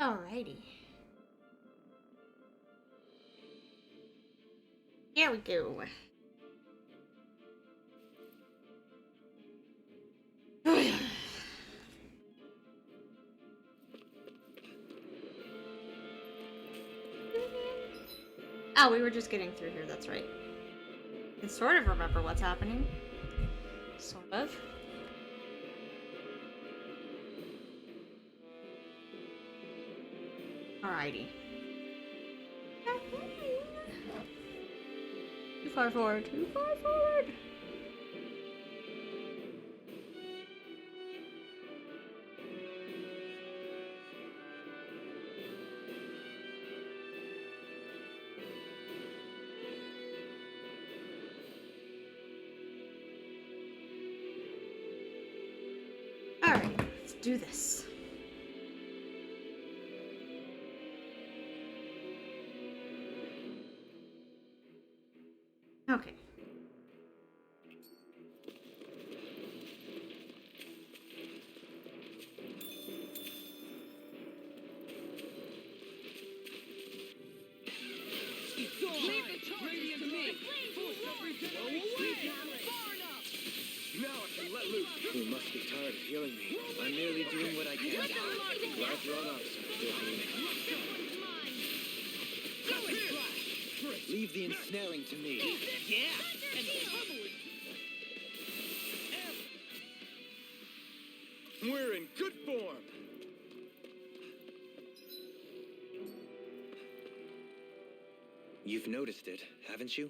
Alrighty. Here we go. Oh, we were just getting through here, that's right. I can sort of remember what's happening. Sort of. Alrighty. Too far forward, too far forward! Alright, let's do this. Okay. You must be tired of healing me. I'm merely doing what I can. Glad you're on us. Leave the ensnaring to me. Yeah, and we're in good form. You've noticed it, haven't you?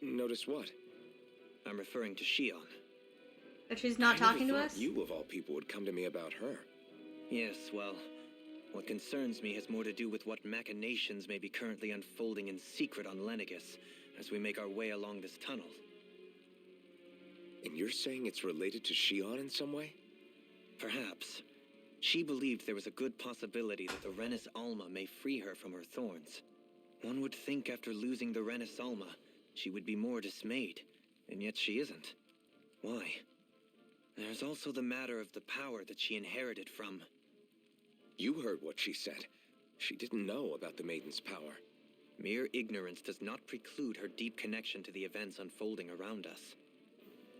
Noticed what? I'm referring to Shion. But she's not talking to us? You, of all people, would come to me about her. Yes, well, what concerns me has more to do with what machinations may be currently unfolding in secret on Lenegis as we make our way along this tunnel. And you're saying it's related to Shion in some way? Perhaps. She believed there was a good possibility that the Renis Alma may free her from her thorns. One would think after losing the Renis Alma, she would be more dismayed, and yet she isn't. Why? There's also the matter of the power that she inherited from... You heard what she said. She didn't know about the Maiden's power. Mere ignorance does not preclude her deep connection to the events unfolding around us.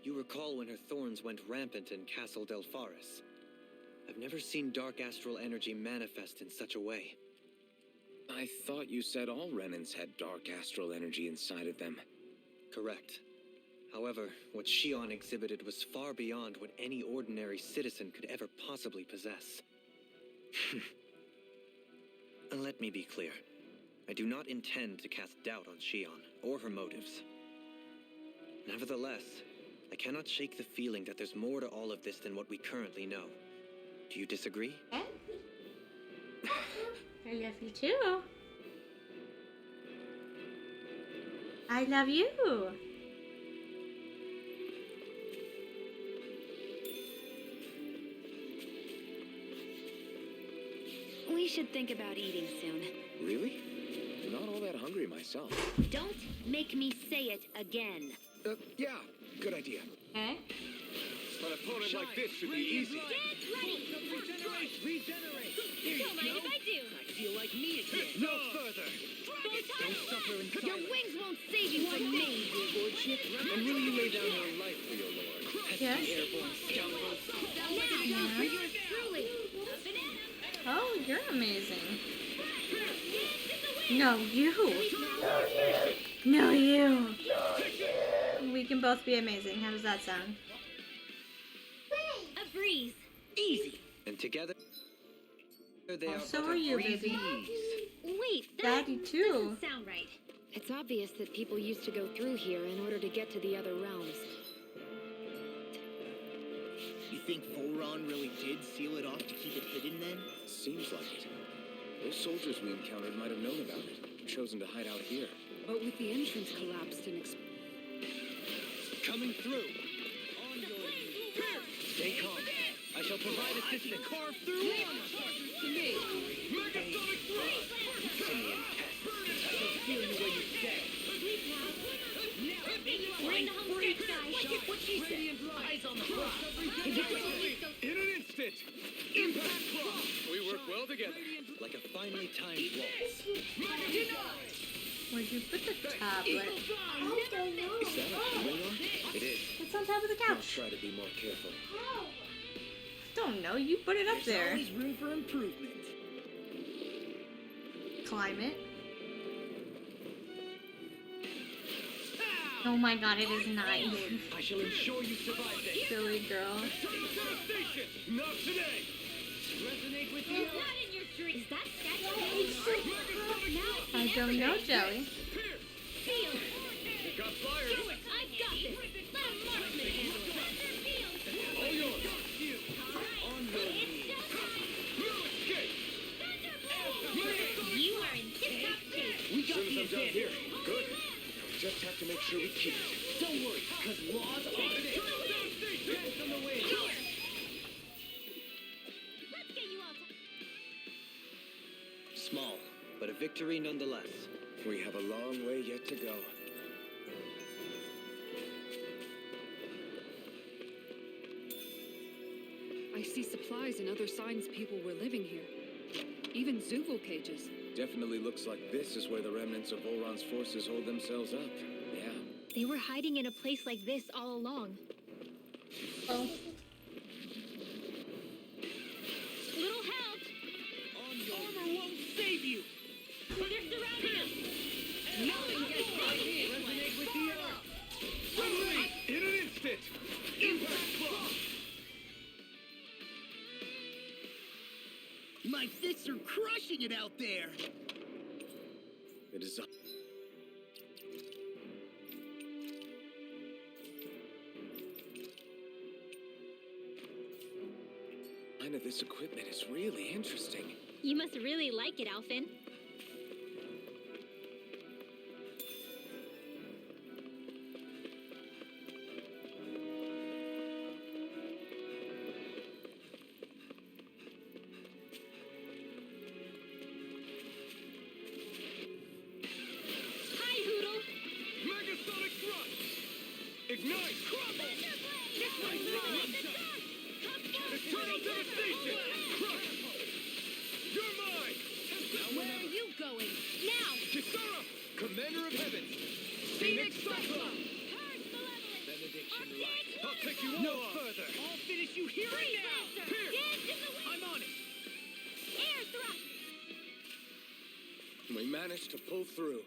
You recall when her thorns went rampant in Castle Delpharis. I've never seen dark astral energy manifest in such a way. I thought you said all Renins had dark astral energy inside of them. Correct. However, what Shion exhibited was far beyond what any ordinary citizen could ever possibly possess. And let me be clear. I do not intend to cast doubt on Shion or her motives. Nevertheless, I cannot shake the feeling that there's more to all of this than what we currently know. Do you disagree? I love you too. I love you. We should think about eating soon. Really? Not all that hungry myself. Don't make me say it again. Yeah, good idea. Okay. An opponent like this should be easy. Get ready! Regenerate! Don't mind if I do. I feel like me again. No further! Don't suffer in silence. Your wings won't save you from me, your lordship. And will you lay down your life for your lord? Yes. Airborne scoundrels. now. Yours truly. Oh, you're amazing. No, you. No, you. We can both be amazing. How does that sound? A breeze. Easy. And together, they are So but are a you, breezy baby. ease. Wait, Daddy, too. doesn't sound right. It's obvious that people used to go through here in order to get to the other realms. You think Voron really did seal it off to keep it hidden then? Seems like it. Those soldiers we encountered might have known about it, chosen to hide out here. But with the entrance collapsed and Coming through. On your Stay calm. I shall provide assistance. Carve through. To me! Megasonic thrust! Simian pest. I shall feel you where you stay. We're in the home stretch, guys. What she said? Eyes on the prize! In an instant! We work well together. Like a finely timed waltz. Where'd you put the tablet? Is that a Huron? It is. It's on top of the I'll couch. try to be more careful. Don't know. You put it up There's there. always room for improvement. Climate. Oh my god, it is nice. I shall ensure you survive this. Silly girl. Devastation! Not today! Resonate with you. Not in your dream. Is that statue? I don't know, Jelly. Here! Feel. It got fired! Do it. I've got this. Let a marksman handle it. All yours! On your knees. No escape! You are in tip-top shape. We got the down here. Good. Just have to make sure we keep it. Don't worry, because laws are it. Dance on the way! Let's get you all Small, but a victory nonetheless. We have a long way yet to go. I see supplies and other signs people were living here. Even Zoogle cages. Definitely looks like this is where the remnants of Voron's forces hold themselves up. Yeah. They were hiding in a place like this all along. Oh. Little help! Armor won't save you. They're surrounding us! Nothing gets by me! Resonate with the earth! Suddenly! In an instant! Impact block! My fists are crushing it out there. It is up. None of this equipment is really interesting. You must really like it, Alphin. Hi, Hoodle! Megasonic thrust! Ignite! Crumble! Eternal devastation! Crush! You're mine! Where are you going? Now! Kisara! Commander of Heavens! Scenic Cyclone! Benediction light! I'll take you all on. Further. I'll finish you here and now. Here! Dance in the wind! I'm on it. Air thrust! We managed to pull through.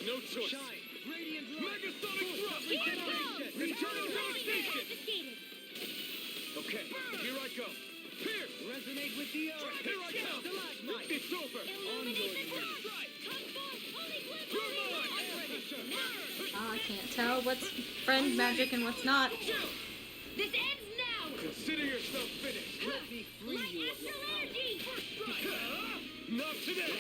No choice. Shine. Radiant light. Megasonic thrust! Here it goes! Eternal devastation! Confiscated. Okay, here I go. Here! Resonate with the earth. Here I come! It's over! Illuminate the dark! Come forth, holy You're glitter! mine! I'm ready. I can't tell what's friend magic and what's not. This ends now! Consider yourself finished! Let me free Light you of astral your power. energy! Not today!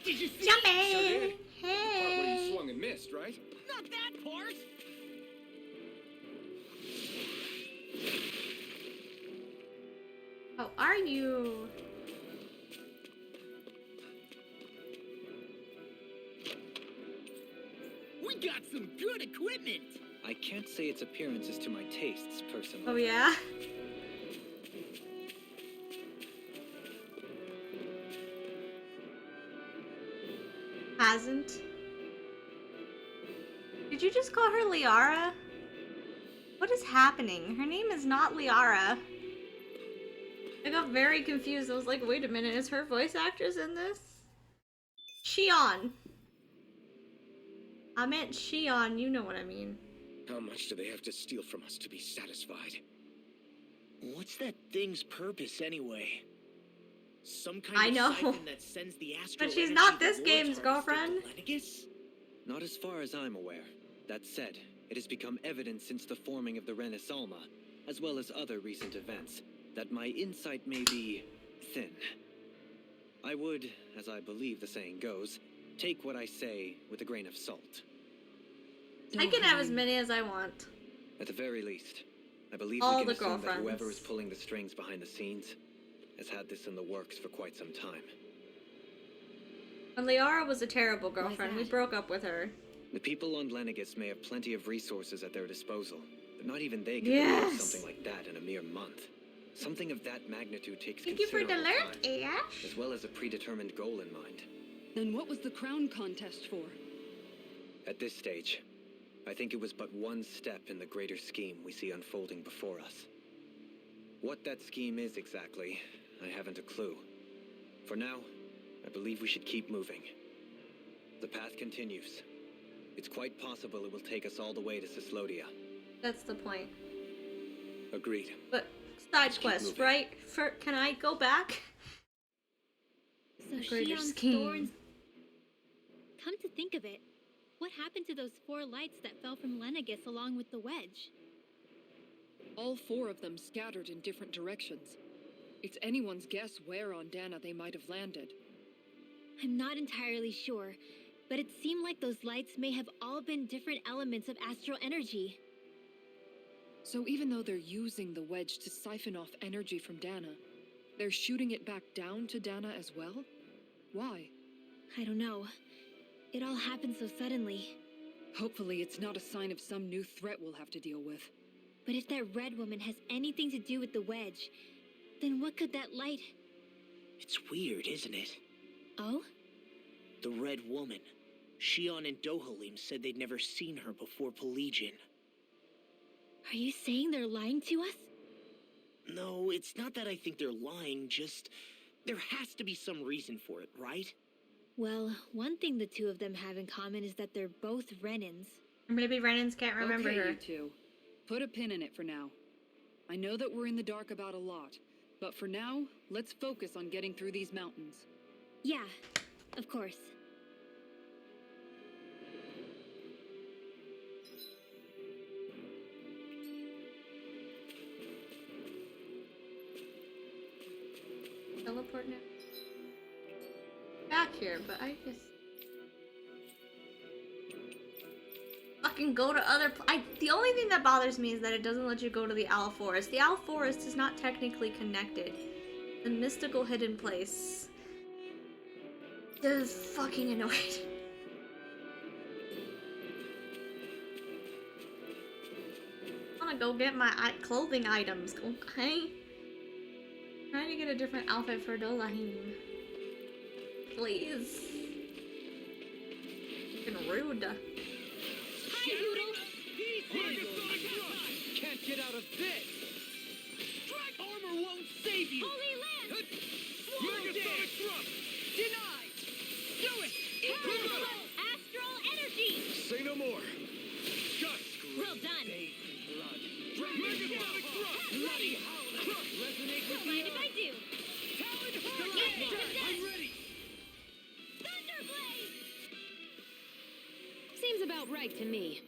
Did you see? Jumping! Part where you Hey! swung and missed, right? Not that part. Oh, are you? We got some good equipment. I can't say its appearance is to my tastes, personally. Oh yeah? Hasn't? Did you just call her Liara? What is happening? Her name is not Liara. I got very confused. I was like, wait a minute, is her voice actress in this? Shion. I meant Shion, you know what I mean. How much do they have to steal from us to be satisfied? What's that thing's purpose anyway? Some kind I of know. siphon that sends the astral But she's energy not the this Lord's game's harvested girlfriend. to Lenegus? Not as far as I'm aware. That said, it has become evident since the forming of the Renis Alma, as well as other recent events, that my insight may be thin. I would, as I believe the saying goes, take what I say with a grain of salt. I can have as many as I want. At the very least, I believe All we can the assume that girlfriends. whoever is pulling the strings behind the scenes has had this in the works for quite some time. When Liara was a terrible girlfriend, we that? broke up with her. The people on Lenegis may have plenty of resources at their disposal, but not even they can Yes. produce something like that in a mere month. Something of that magnitude takes Thank you for the considerable alert, time, Ash. as well as a predetermined goal in mind. Then what was the crown contest for? At this stage, I think it was but one step in the greater scheme we see unfolding before us. What that scheme is exactly, I haven't a clue. For now, I believe we should keep moving. The path continues. It's quite possible it will take us all the way to Cislodia. That's the point. Agreed. But side keep quest, moving. right? Can I go back? So Greater Shion's scheme. thorns. Come to think of it, what happened to those 4 lights that fell from Lenegis along with the wedge? All 4 of them scattered in different directions. It's anyone's guess where on Dana they might have landed. I'm not entirely sure, but it seemed like those lights may have all been different elements of astral energy. So even though they're using the wedge to siphon off energy from Dana, they're shooting it back down to Dana as well? Why? I don't know. It all happened so suddenly. Hopefully it's not a sign of some new threat we'll have to deal with. But if that red woman has anything to do with the wedge, then what could that light... It's weird, isn't it? Oh? The Red Woman. Shion and Dohalim said they'd never seen her before Pelagian. Are you saying they're lying to us? No, it's not that I think they're lying, just... there has to be some reason for it, right? Well, one thing the 2 of them have in common is that they're both Renins. Or maybe Renans can't remember okay, her. you 2. Put a pin in it for now. I know that we're in the dark about a lot, but for now, let's focus on getting through these mountains. Yeah, of course. Teleport now. Back here, but I just fucking go to other. The only thing that bothers me is that it doesn't let you go to the Owl Forest. The Owl Forest is not technically connected. The mystical hidden place. Is fucking annoyed. I wanna go get my clothing items, okay? Trying to get a different outfit for Dolahim. Please. Fucking rude. Hi, Doodle! Can't get out of this! Strike armor won't save you! Holy Land! Megasonic thrust! Denied! Do it! Powerful astral energy! Say no more! Just Well done. Megasonic thrust! Bloody howler! Resonate with Don't mind if I do. Talon Get it, Hurricane! I'm possessed. ready! Thunderblade! Seems about right to me.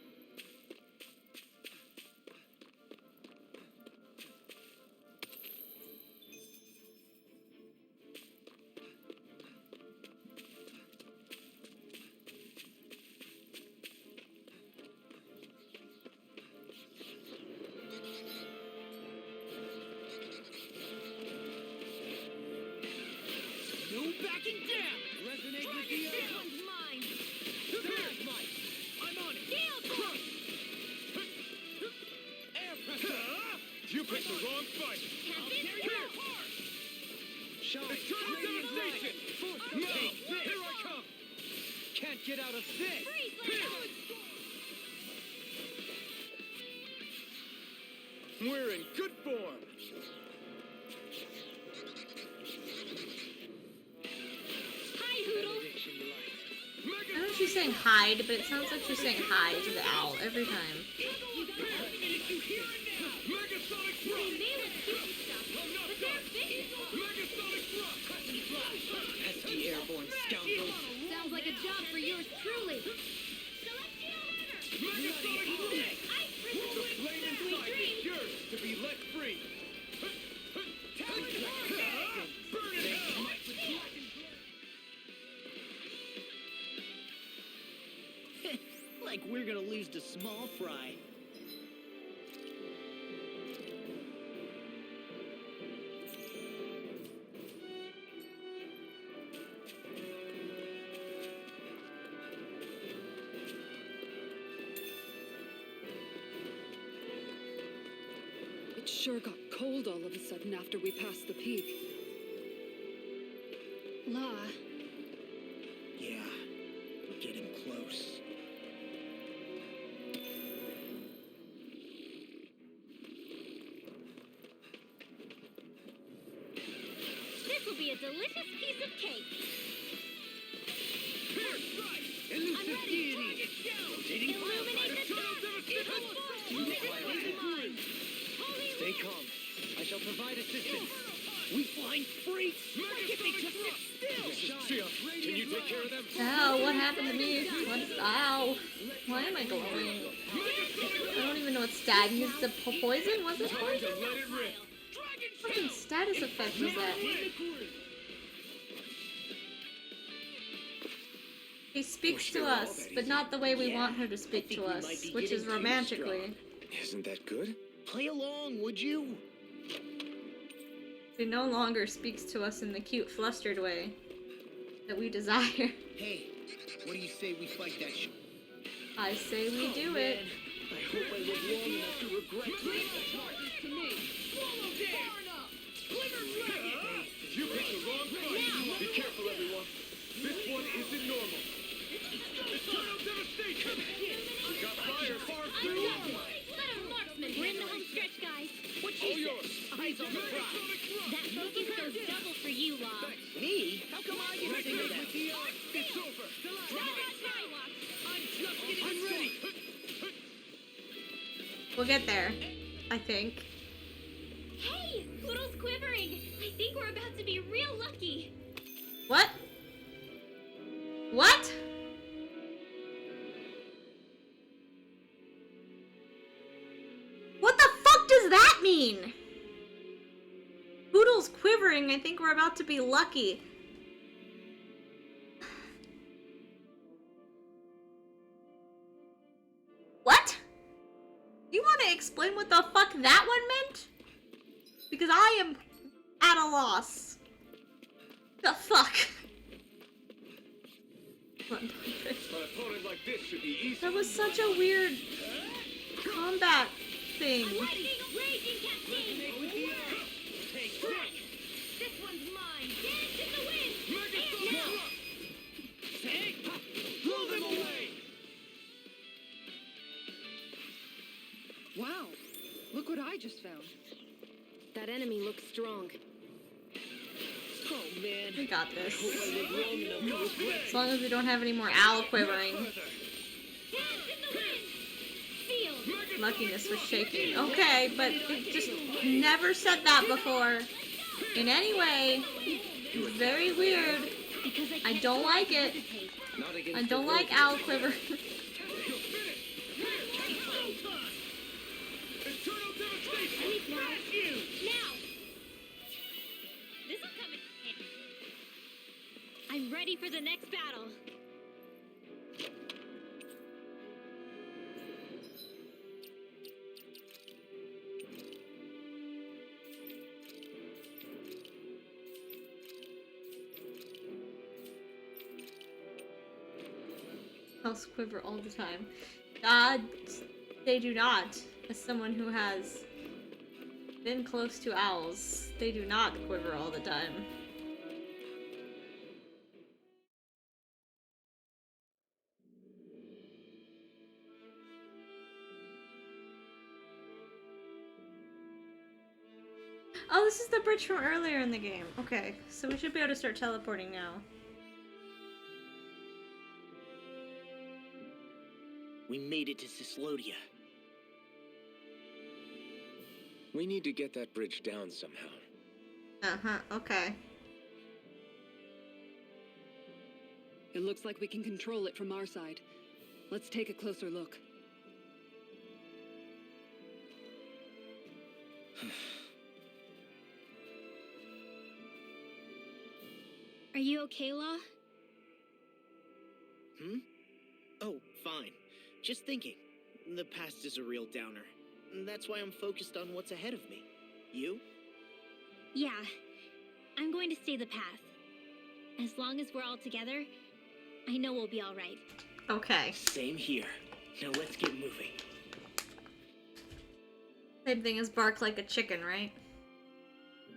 No backing down! Resonate with the This earth! one's mine! There's Mike! I'm on it! Gale Force! Air pressure! You picked the wrong fight! Can't be Here! Shine! Eternal devastation! No! Here I come! Can't get out of this! Freeze, Here! We're in good form! Hi, Hoodle! I know she's saying hide, but it sounds like she's saying hi to the owl every time. Megasonic They thrust! may look cute and stuff, but they're big! Megasonic thrust! Pesky airborne scoundrels! Sounds like a job for yours truly! Celestial Order! Megasonic Blast! The flame inside is yours to be let free. Talon Hurricane! Burn it hell! Like we're gonna lose to small fry. It sure got cold all of a sudden after we passed the peak. Law, Yeah, we're getting close. this will be a delicious piece of cake. Pierce strike! I'm Elusive ready. deity! Rotating Illuminate the Eternal dark. devastation! This one's mine. Holy Stay calm. I shall provide assistance. We flying freaks! Megasonic drop! Shia, can you take care of them? Ow, what happened to me? What's ow? Why am I glowing? I don't even know what stat. Used the poison? Was it Time poison? to let it rip! What fucking status effect was that? He speaks to us, but not the way we want her to speak to us, which is romantically. Isn't that good? Play along, would you? She no longer speaks to us in the cute, flustered way that we desire. Hey, what do you say we fight that shit? I say we do it. I hope I live long enough to regret You picked the wrong fight! Be careful, everyone! This one isn't normal! Eternal devastation! We got fire far through! Let a marksman. We're in the home stretch, guys. What All yours! Eyes on the prize. That focus goes double for you, Law. Me? How come I get to say that? It's over! I'm ready. We'll get there, I think. Hey, Poodle's quivering. I think we're about to be real lucky. What? What? What the fuck does that mean? Poodle's quivering. I think we're about to be lucky. What? You want to explain what the fuck that one meant? Because I am at a loss. The fuck? An opponent like this should be easy. That was such a weird combat thing. Raging Cascade. Strike. This one's mine. Dance in the wind. And now. Blow them away! Wow, look what I just found. That enemy looks strong. Oh man. We got this. I live long enough to regret. As long as we don't have any more owl quivering. Dance in the wind. Field. Luckiness was shaking. Okay, but it just never said that before. In any way. It's very weird. Because I don't like it. Not against I the don't like world. owl quiver. Eternal devastation! Smash you. Now. This'll come in handy. I'm ready for the next battle. Owls quiver all the time. They do not. As someone who has been close to owls, they do not quiver all the time. Oh, this is the bridge from earlier in the game. Okay, so we should be able to start teleporting now. We made it to Cislodia. We need to get that bridge down somehow. Uh-huh, okay. It looks like we can control it from our side. Let's take a closer look. Are you okay, Law? Oh, fine. Just thinking. The past is a real downer. That's why I'm focused on what's ahead of me. You? Yeah. I'm going to stay the path. As long as we're all together, I know we'll be all right. Okay. Same here. Now let's get moving. Same thing as bark like a chicken, right?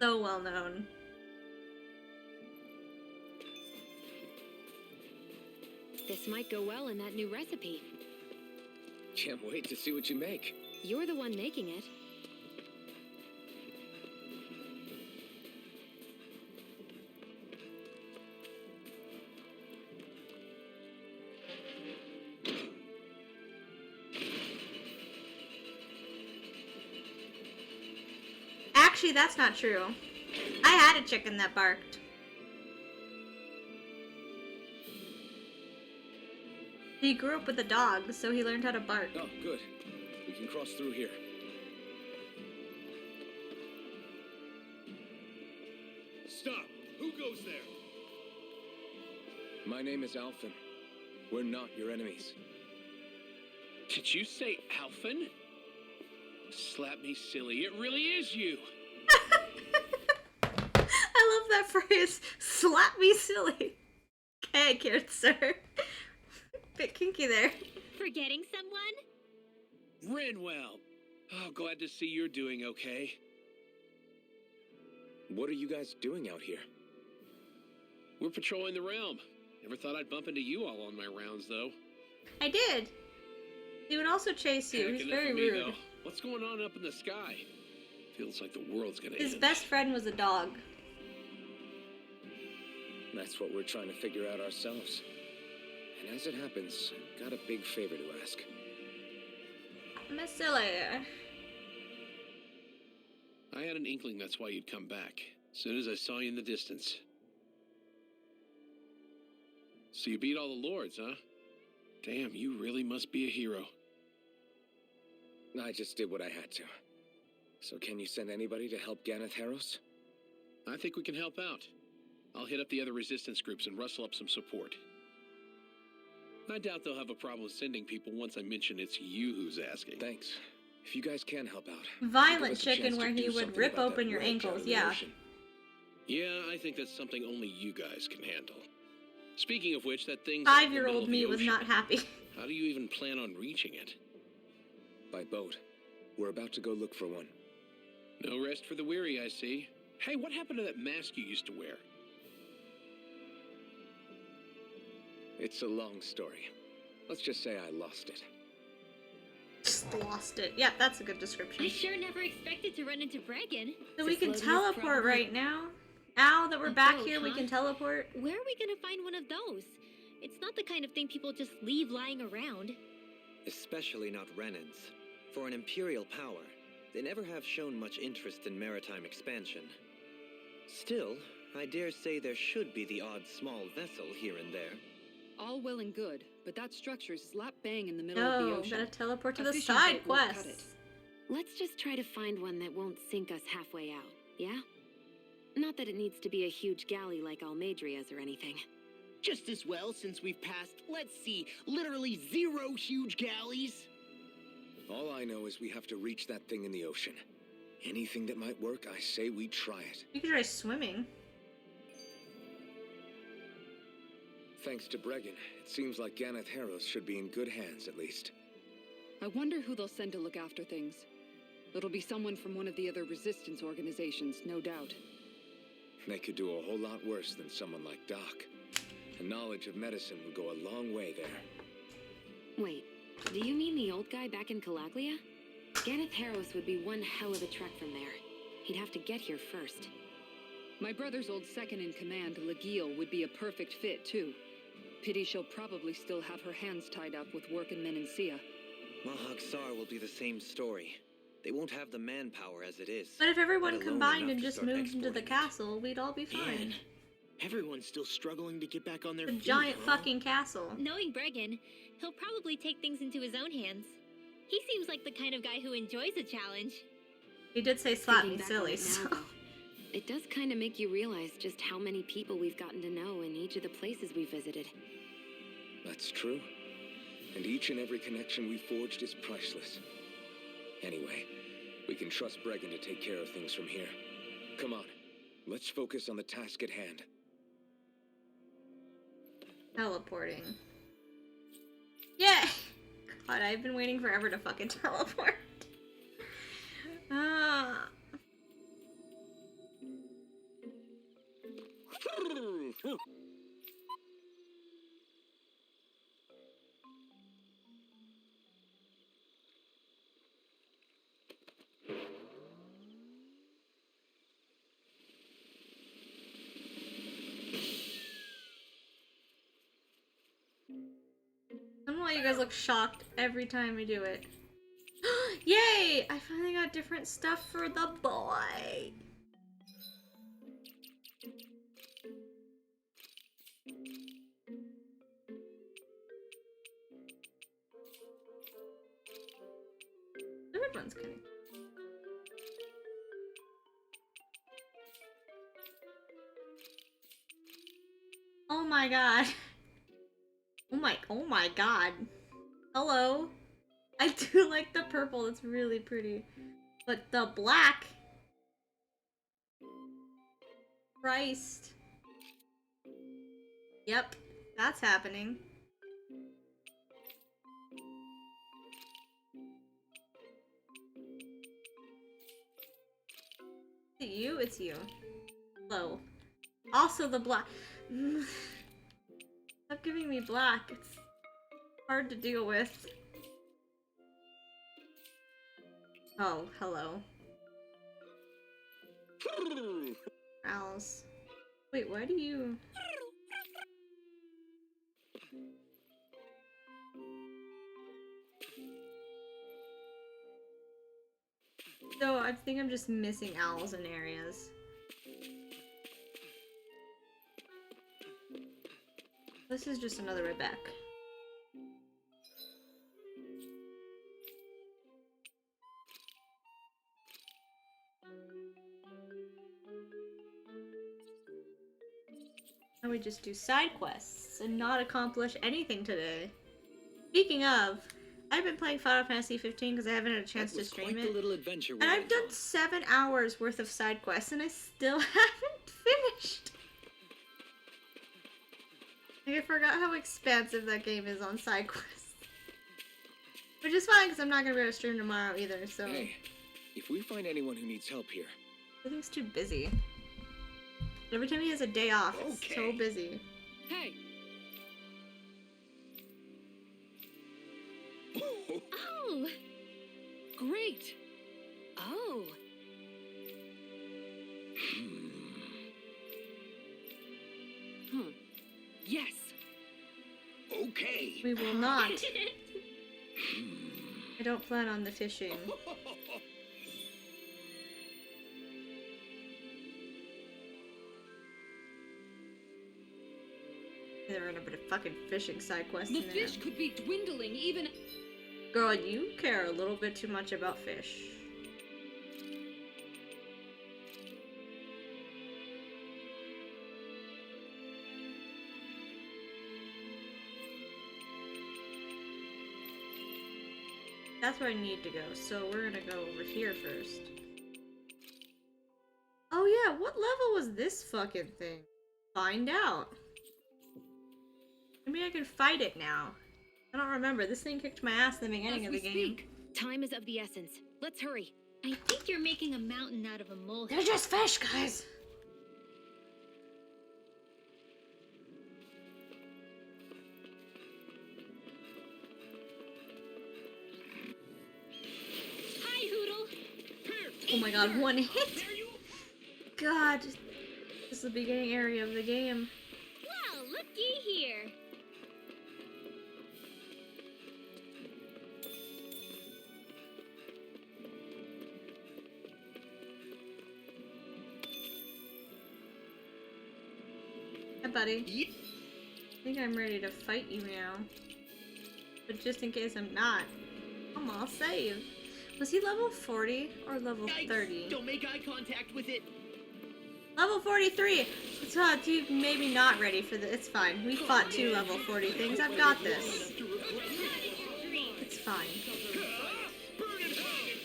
So well known. This might go well in that new recipe. Can't wait to see what you make. You're the one making it. Actually, that's not true. I had a chicken that barked. He grew up with a dog, so he learned how to bark. Oh, good. We can cross through here. Stop! Who goes there? My name is Alphen. We're not your enemies. Did you say Alphen? Slap me silly, it really is you! I love that phrase. Slap me silly. Okay, good sir. Bit kinky there. Forgetting someone? Renwell! Oh, glad to see you're doing okay. What are you guys doing out here? We're patrolling the realm. Never thought I'd bump into you all on my rounds, though. I did. He would also chase you. Heck, He's enough very of me, rude. though. What's going on up in the sky? Feels like the world's gonna His end. best friend was a dog. That's what we're trying to figure out ourselves. And as it happens, I've got a big favor to ask. Miss Silly. I had an inkling that's why you'd come back. As soon as I saw you in the distance. So you beat all the lords, huh? Damn, you really must be a hero. I just did what I had to. So can you send anybody to help Ganeth Harros? I think we can help out. I'll hit up the other resistance groups and rustle up some support. I doubt they'll have a problem sending people once I mention it's you who's asking. Thanks. If you guys can help out. Violent give us a chance chicken to where do he would something rip about that open your wreck out ankles, in the yeah. ocean. Yeah, I think that's something only you guys can handle. Speaking of which, that thing's 5-year-old me was not happy. How do you even plan on reaching it? By boat. We're about to go look for one. No rest for the weary, I see. Hey, what happened to that mask you used to wear? It's a long story. Let's just say I lost it. Just lost it. Yeah, that's a good description. I sure never expected to run into Bregan. So we can This load is teleport probably right now. Now that we're back boat, here, we huh? can teleport. Where are we gonna find one of those? It's not the kind of thing people just leave lying around. Especially not Renans. For an imperial power, they never have shown much interest in maritime expansion. Still, I dare say there should be the odd small vessel here and there. All well and good, but that structure's slap bang in the middle of the No, ocean. gotta teleport to A the fishing side boat won't cut quests. Let's just try to find one that won't sink us halfway out, yeah? Not that it needs to be a huge galley like Almadria's or anything. Just as well since we've passed, let's see, literally 0 huge galleys. All I know is we have to reach that thing in the ocean. Anything that might work, I say we try it. You could try swimming. Thanks to Bregan, it seems like Ganeth Harros should be in good hands, at least. I wonder who they'll send to look after things. It'll be someone from one of the other resistance organizations, no doubt. They could do a whole lot worse than someone like Doc. A knowledge of medicine would go a long way there. Wait, do you mean the old guy back in Calaglia? Ganeth Harros would be one hell of a trek from there. He'd have to get here first. My brother's old second-in-command, Legil, would be a perfect fit, too. Pity she'll probably still have her hands tied up with work in Menancia. Mahag Sar will be the same story. They won't have the manpower as it is. But if everyone let alone combined enough and to just start moved into the exporting it. castle, we'd all be fine. Man, everyone's still struggling to get back on their The feet, giant huh? fucking castle. Knowing Bregan, he'll probably take things into his own hands. He seems like the kind of guy who enjoys a challenge. He did say slap me Thinking back on silly, it now, so. though, it does kind of make you realize just how many people we've gotten to know in each of the places we visited. That's true. And each and every connection we forged is priceless. Anyway, we can trust Bregan to take care of things from here. Come on, let's focus on the task at hand. Teleporting. Yeah! God, I've been waiting forever to fucking teleport. Ah. I don't know why you guys look shocked every time I do it. Yay! I finally got different stuff for the boy. The red one's kind of. Oh my god. Oh my god. Hello. I do like the purple, it's really pretty. But the black. Christ. Yep, that's happening. Is it you? It's you. Hello. Also the black. Stop giving me black. It's hard to deal with. Oh, hello. Owls. Wait, why do you... So, I think I'm just missing owls in areas. This is just another Rebecca. Now we just do side quests and not accomplish anything today. Speaking of, I've been playing Final Fantasy 15 because I haven't had a chance to stream it. Little adventure And I've done 7 hours worth of side quests and I still haven't finished. Like, I forgot how expansive that game is on side quests. Which is fine because I'm not going to be able to stream tomorrow either, so... Hey, if we find anyone who needs help here... Everything's too busy. Every time he has a day off, it's so busy. Hey! Oh! Great! Oh! Yes! Okay. We will not. I don't plan on the fishing. There are a bit of fucking fishing side quests The in there. fish could be dwindling even... Girl, you care a little bit too much about fish. That's where I need to go, so we're gonna go over here first. Oh yeah, what level was this fucking thing? Find out. Maybe I can fight it now. I don't remember. This thing kicked my ass in the beginning of the game. Time is of the essence. Let's hurry. I think you're making a mountain out of a molehill. They're just fish, guys! Hi, Hoodle. Oh my god, one hit! God. This is the beginning area of the game. Well, looky here. Hi, buddy. I think I'm ready to fight you now. But just in case I'm not, I'm all save. Was he level 40 or level Yikes. 30? Don't make eye contact with it. Level 43! So, you maybe not ready for this. It's fine. We fought 2 level 40 things. I've got this. It's fine.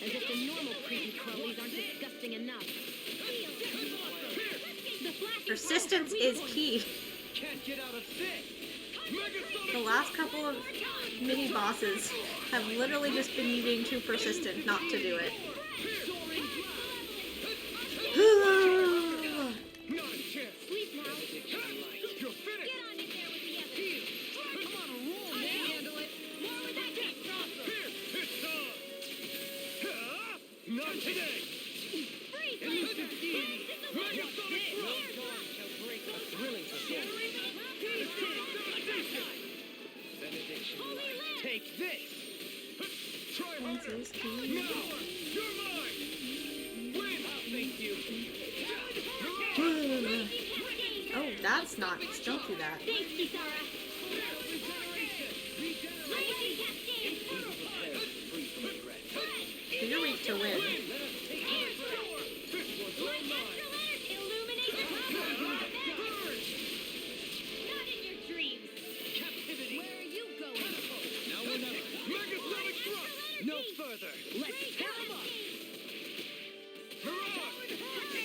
As if the normal creepy crawlies aren't disgusting enough. Persistence is key. Can't get out of this. The last couple of mini bosses have literally just been me being too persistent not to do it. Not a chance. Sleep now. You're finished. Get on in there with the others. Come on, a roll, I man. can handle it. More with that kick. Here, it's on. Not today. Freeze, Elusive deity. Watch Megasonic this. thrust. No dawn shall break a thrilling performance. Benediction. Holy land. Take this. Try harder. This is Now, key. you're mine. Win. Thank you. Oh, that's not. Don't do that. Thanks, Kisara. Legacy cascade. You're weak to win. Air storm. Astral energy. Illuminate the cosmos. Not in your dreams. Captivity. Where are you going? Now or never. Megasonic thrust. No further. Let's tear him up. Mirage.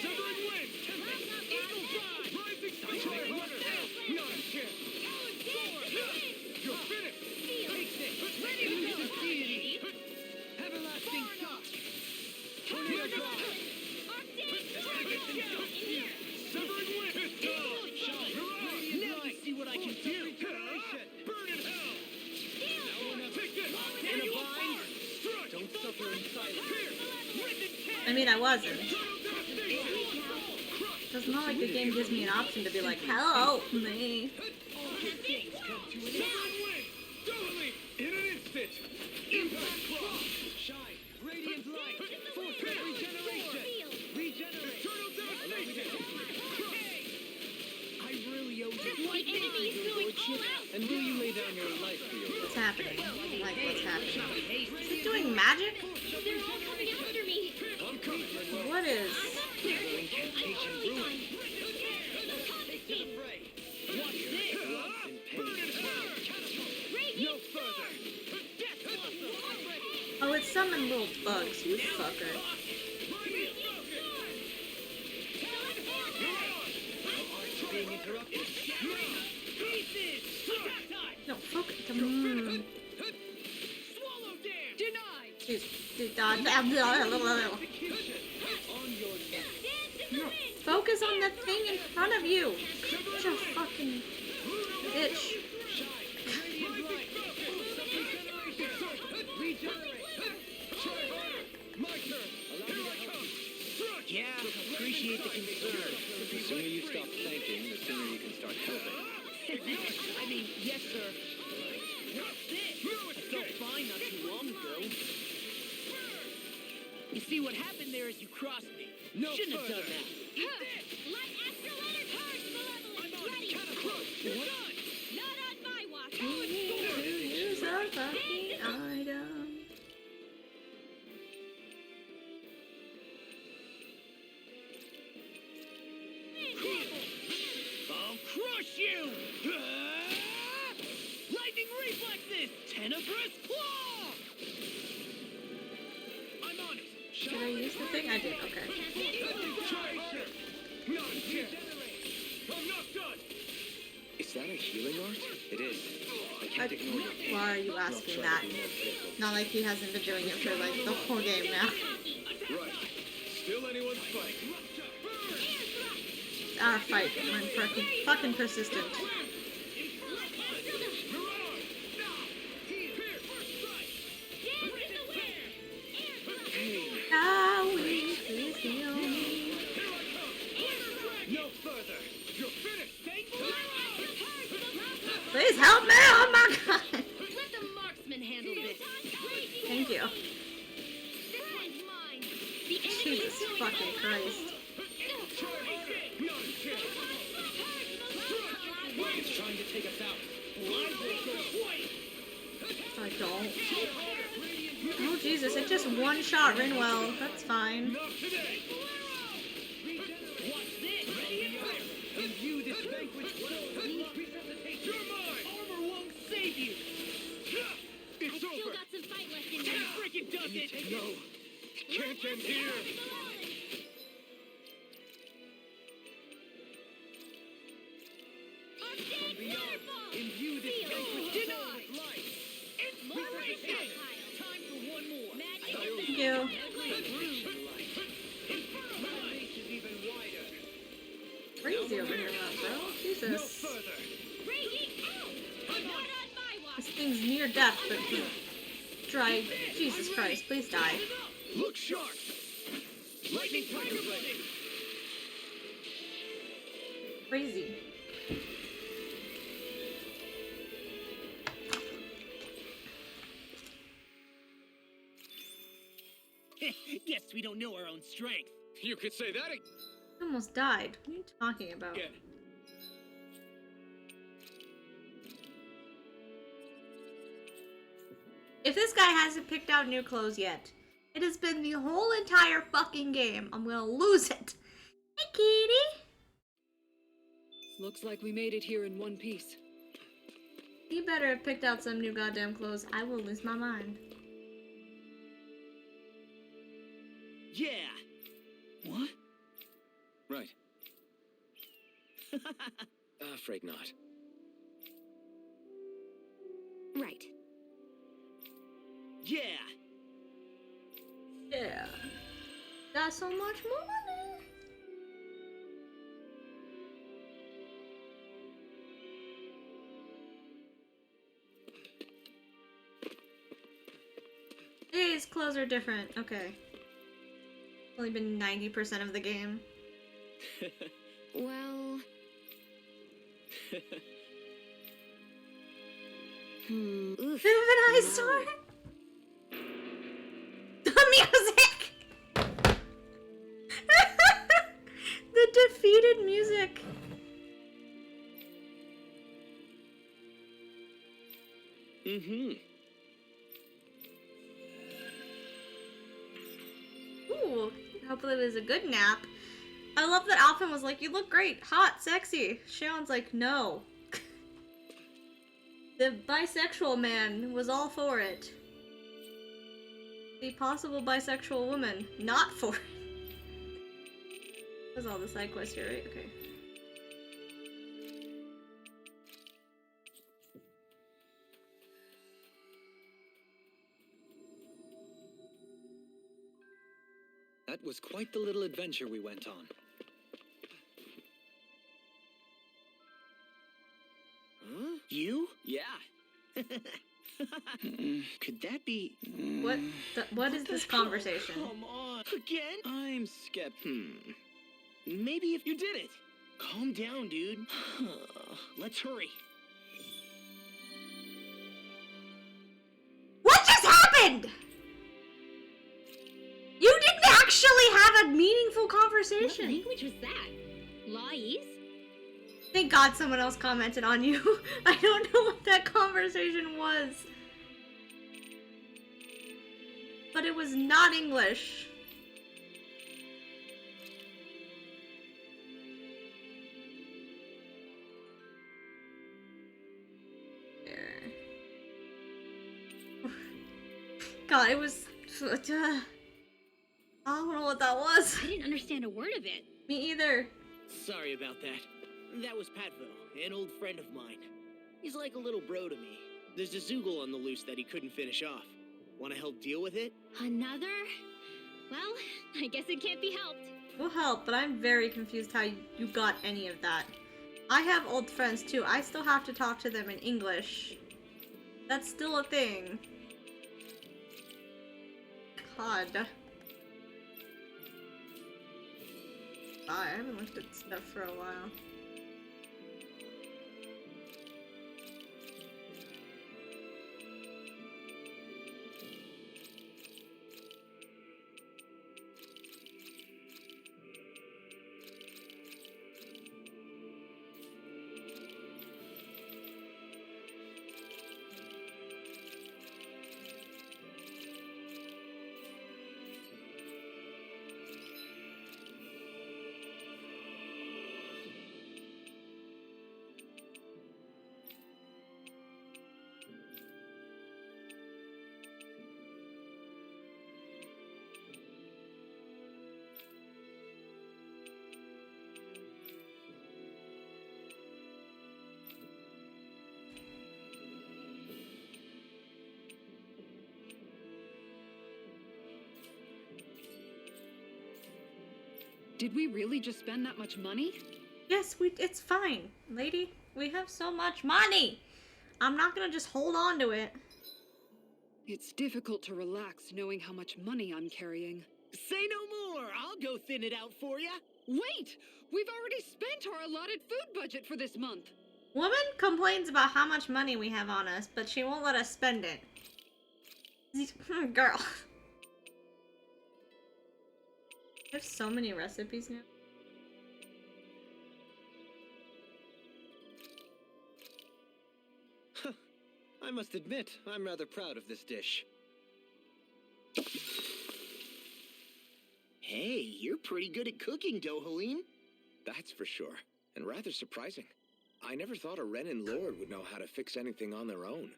Severing wind. Eagle drive. Rising sun. Try harder. Not a chance. You're finished. Take this. Elusive deity. Everlasting shock. Tornado drive. Severing wind. Mirage. Now you see what I can do. Burn in hell. Take this. In a bind. Don't suffer in silence. I mean, I wasn't. It's not like the game gives me an option to be like, help me. In an instant. Impact cross. Shine. Radiant light. Force of regeneration. Regenerate. Eternal devastation. I really owe you. The enemy is going all out. And will you lay down your life for your What's happening? Like, what's happening? Is it doing magic? They're all coming after me. I'm coming, Redwell. What is? Incantation ruin. Watch this. Burn in hell. No further. Death blossom. Oh, it's summon little bugs, you fucker. Being interrupted. No, focus. Swallow dare. Denied. Jeez. On your neck. No, focus on the thing in front of you. Such a fucking bitch. Radiant light. Force of regeneration. Regenerate. Try harder. My turn. Here I come. Yeah, appreciate the concern. The sooner you stop thanking, the sooner you can start helping. I mean, yes, sir. I felt fine not too long ago. You see, what happened there is you crossed me. No Shouldn't have further. done that. Let astral energy charge malevolence. Ready. What? Not on my watch. Use a fucking item. I'll crush you! Lightning reflexes! Tenebrous claw! I'm on it! Did I use the thing? I did, okay. Try harder. Not a chance. I'm not done. Is that a healing art? It is. I can't ignore your pain. Why are you asking that? Not like he hasn't been doing it for like the whole game now. Right. Still anyone's fight. It's our fight. We're fucking persistent. Owie, please heal me. No further. You're finished. Please help me! Oh my god! Let the marksman handle this. Thank you. Mine's mine. The enemy Jesus is going fucking all Christ. Try harder. Not a chance. It's trying to take us out. Well, I will go. I don't. Try harder. Oh Jesus, it just one-shot Rinwell. That's fine. Not today. What's this? Ready and fire. Imbue this vanquished soul with resuscitation. You're mine. Armor won't save you. It's Still over. got some fight left in That me. freaking does it. No. Can't end here. From beyond, imbue this vanquished soul with light. Inspiration. Time for one more. Thank you. My reach is even wider. Crazy over here, bro. No Jesus. further. This thing's near death, but dry. Jesus Christ, please die. Look sharp. Lightning tiger blade. Crazy. Guess we don't know our own strength. You could say that again. I almost died. What are you talking about? If this guy hasn't picked out new clothes yet, it has been the whole entire fucking game. I'm gonna lose it. Hey, kitty. Looks like we made it here in one piece. You better have picked out some new goddamn clothes. I will lose my mind. Yeah. What? Right. Afraid not. Right. Yeah. Yeah. Got so much money. His clothes are different. Okay. Only been 90% of the game. Well... Oof. Bit of an eyesore. The music! The defeated music. Mm-hmm. Ooh, hopefully it was a good nap. I love that Alphen was like, you look great, hot, sexy. Sharon's like, no. The bisexual man was all for it. The possible bisexual woman, not for it. That's all the side quests here, right? Okay. That was quite the little adventure we went on. Huh? You? Yeah. Could that be... What is this conversation? Come on. Again? I'm skeptical. Maybe if you did it. Calm down, dude. Let's hurry. What just happened? You didn't actually have a meaningful What conversation. language was that? Lais? Thank God someone else commented on you. I don't know what that conversation was. But it was not English. There. God, it was... I don't know what that was. I didn't understand a word of it. Me either. Sorry about that. That was Patville, an old friend of mine. He's like a little bro to me. There's a Zoogle on the loose that he couldn't finish off. Want to help deal with it? Another? Well, I guess it can't be helped. Will help, but I'm very confused how you got any of that. I have old friends too. I still have to talk to them in English. That's still a thing. God. I haven't looked at stuff for a while. Did we really just spend that much money? Yes, it's fine, lady. We have so much money. I'm not gonna just hold on to it. It's difficult to relax knowing how much money I'm carrying. Say no more. I'll go thin it out for ya. Wait! We've already spent our allotted food budget for this month. Woman complains about how much money we have on us, but she won't let us spend it. Girl. There's so many recipes now. I must admit, I'm rather proud of this dish. Hey, you're pretty good at cooking, Dohalim. That's for sure, and rather surprising. I never thought a Renin Lord would know how to fix anything on their own.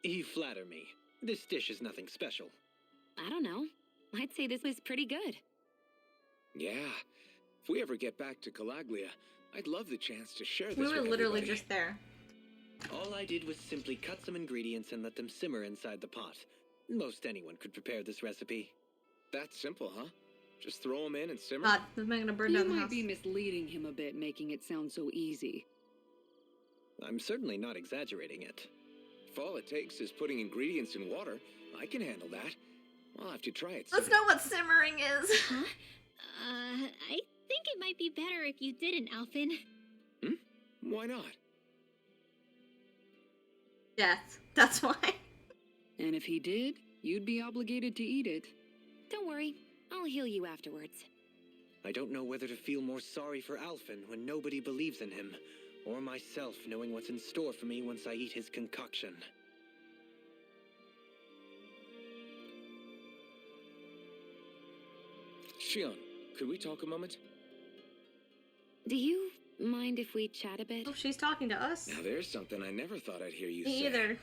You flatter me. This dish is nothing special. I don't know. I'd say this was pretty good. Yeah. If we ever get back to Calaglia, I'd love the chance to share this We were with literally everybody. just there. All I did was simply cut some ingredients and let them simmer inside the pot. Most anyone could prepare this recipe. That's simple, huh? Just throw them in and simmer? God, this man gonna burn You down the might house. be misleading him a bit, making it sound so easy. I'm certainly not exaggerating it. If all it takes is putting ingredients in water, I can handle that. I'll have to try it soon. Let's know what simmering is. Huh? I think it might be better if you didn't, Alphin. Why not? Death. That's why. And if he did, you'd be obligated to eat it. Don't worry. I'll heal you afterwards. I don't know whether to feel more sorry for Alphin when nobody believes in him, or myself knowing what's in store for me once I eat his concoction. Shion, could we talk a moment? Do you mind if we chat a bit? Oh, she's talking to us. Now there's something I never thought I'd hear you Me say. either.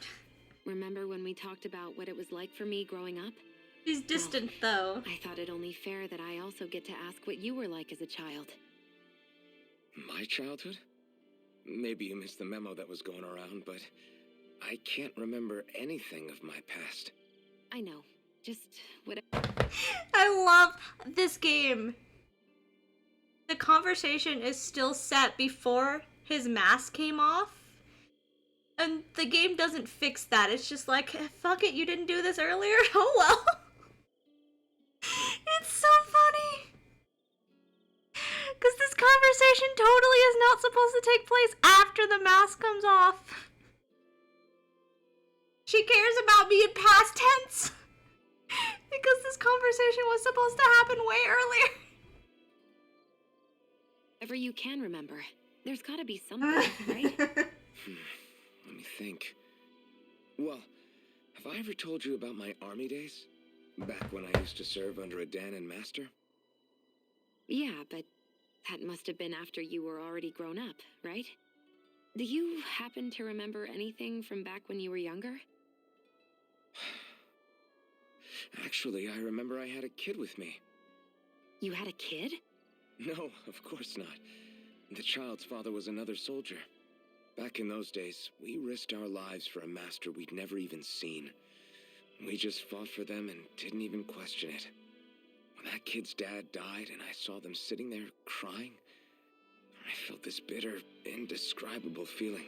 Remember when we talked about what it was like for me growing up? She's distant, though. I thought it only fair that I also get to ask what you were like as a child. My childhood? Maybe you missed the memo that was going around, but I can't remember anything of my past. I know. Just what... I love this game. The conversation is still set before his mask came off. And the game doesn't fix that. It's just like, fuck it, you didn't do this earlier? Oh well. It's so funny. Because this conversation totally is not supposed to take place after the mask comes off. She cares about me in past tense. Because this conversation was supposed to happen way earlier. Whatever you can remember. There's gotta be something, right? Let me think. Well, have I ever told you about my army days? Back when I used to serve under a Danon master? Yeah, but that must have been after you were already grown up, right? Do you happen to remember anything from back when you were younger? Actually, I remember I had a kid with me. You had a kid? No, of course not. The child's father was another soldier. Back in those days, we risked our lives for a master we'd never even seen. We just fought for them and didn't even question it. When that kid's dad died and I saw them sitting there crying, I felt this bitter, indescribable feeling.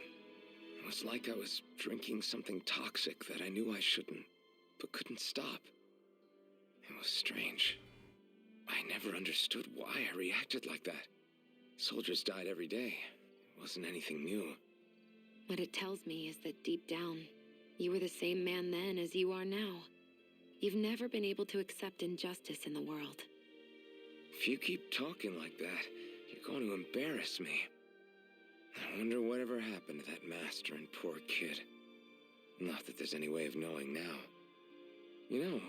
It was like I was drinking something toxic that I knew I shouldn't, but couldn't stop. It was strange. I never understood why I reacted like that. Soldiers died every day. It wasn't anything new. What it tells me is that deep down, you were the same man then as you are now. You've never been able to accept injustice in the world. If you keep talking like that, you're going to embarrass me. I wonder whatever happened to that master and poor kid. Not that there's any way of knowing now. You know,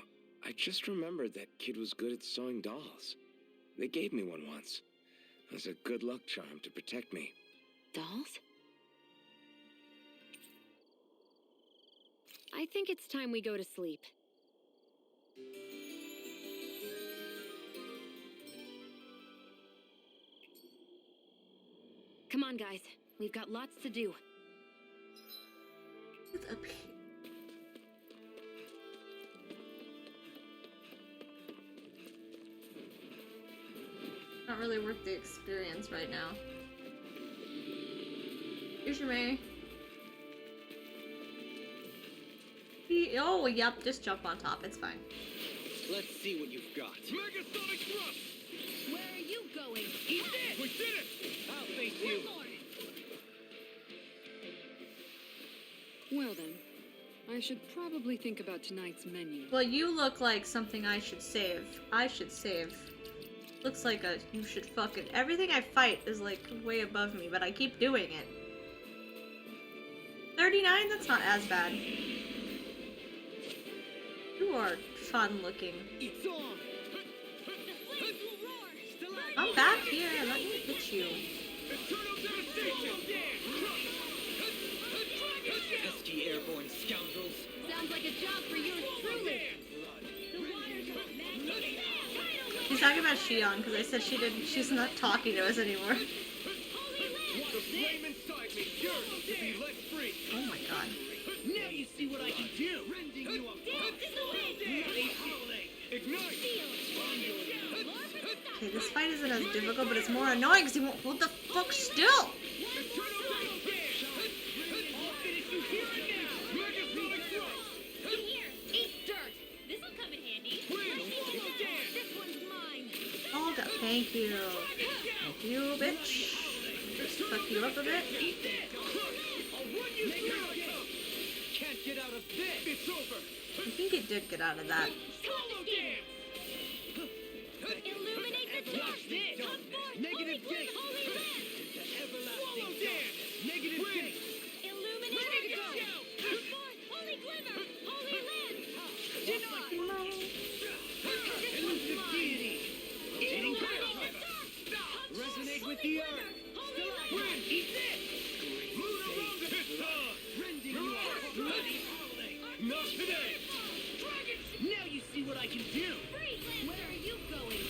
I just remembered that kid was good at sewing dolls. They gave me one once. As a good luck charm to protect me. Dolls? I think it's time we go to sleep. Come on, guys. We've got lots to do. What's up here? Not really worth the experience right now. Yushime. Oh, yep, just jump on top, it's fine. Let's see what you've got. Megasonic thrust! Where are you going? Eat this! We did it! I'll face you. Well then, I should probably think about tonight's menu. Well, you look like something I should save. I should save. Looks like a you should fucking. Everything I fight is like way above me, but I keep doing it. 39? That's not as bad. You are fun looking. It's on! I'm back here. Let me hit you. Eternal devastation! Pesky airborne scoundrels. Sounds like a job for yours truly. The waters are magnificent. She's talking about Shion because I said she's not talking to us anymore. The flame inside me yearns to be let free. Oh my god. Now you see what I can do! Rending you apart! Bloody howling! Ignite! Okay, this fight isn't as difficult, but it's more annoying because he won't hold the fuck still. Eternal devastation! I'll finish you here and now! Megasonic thrust! Here, eat dirt. This'll come in handy. This one's mine. Oh god, thank you. Thank you, bitch. Just fuck you up a bit. I'll run you through! Can't get out of this! It's over! I think it did get out of that. Swallow dance! Illuminate the dark. Come forth, Negative holy gate! land. The everlasting Swallow dance! Negative Win! gate! Illuminate the dark. Come forth, holy glimmer, holy land. Deny. Elusive deity! Eating Illuminate fire! the dark. Resonate with the earth! Holy land. Win! Eat this! Moon around the pit time! Rending you apart! Bloody howling! Not today! Now you see what I can do! Free land. Where are you going?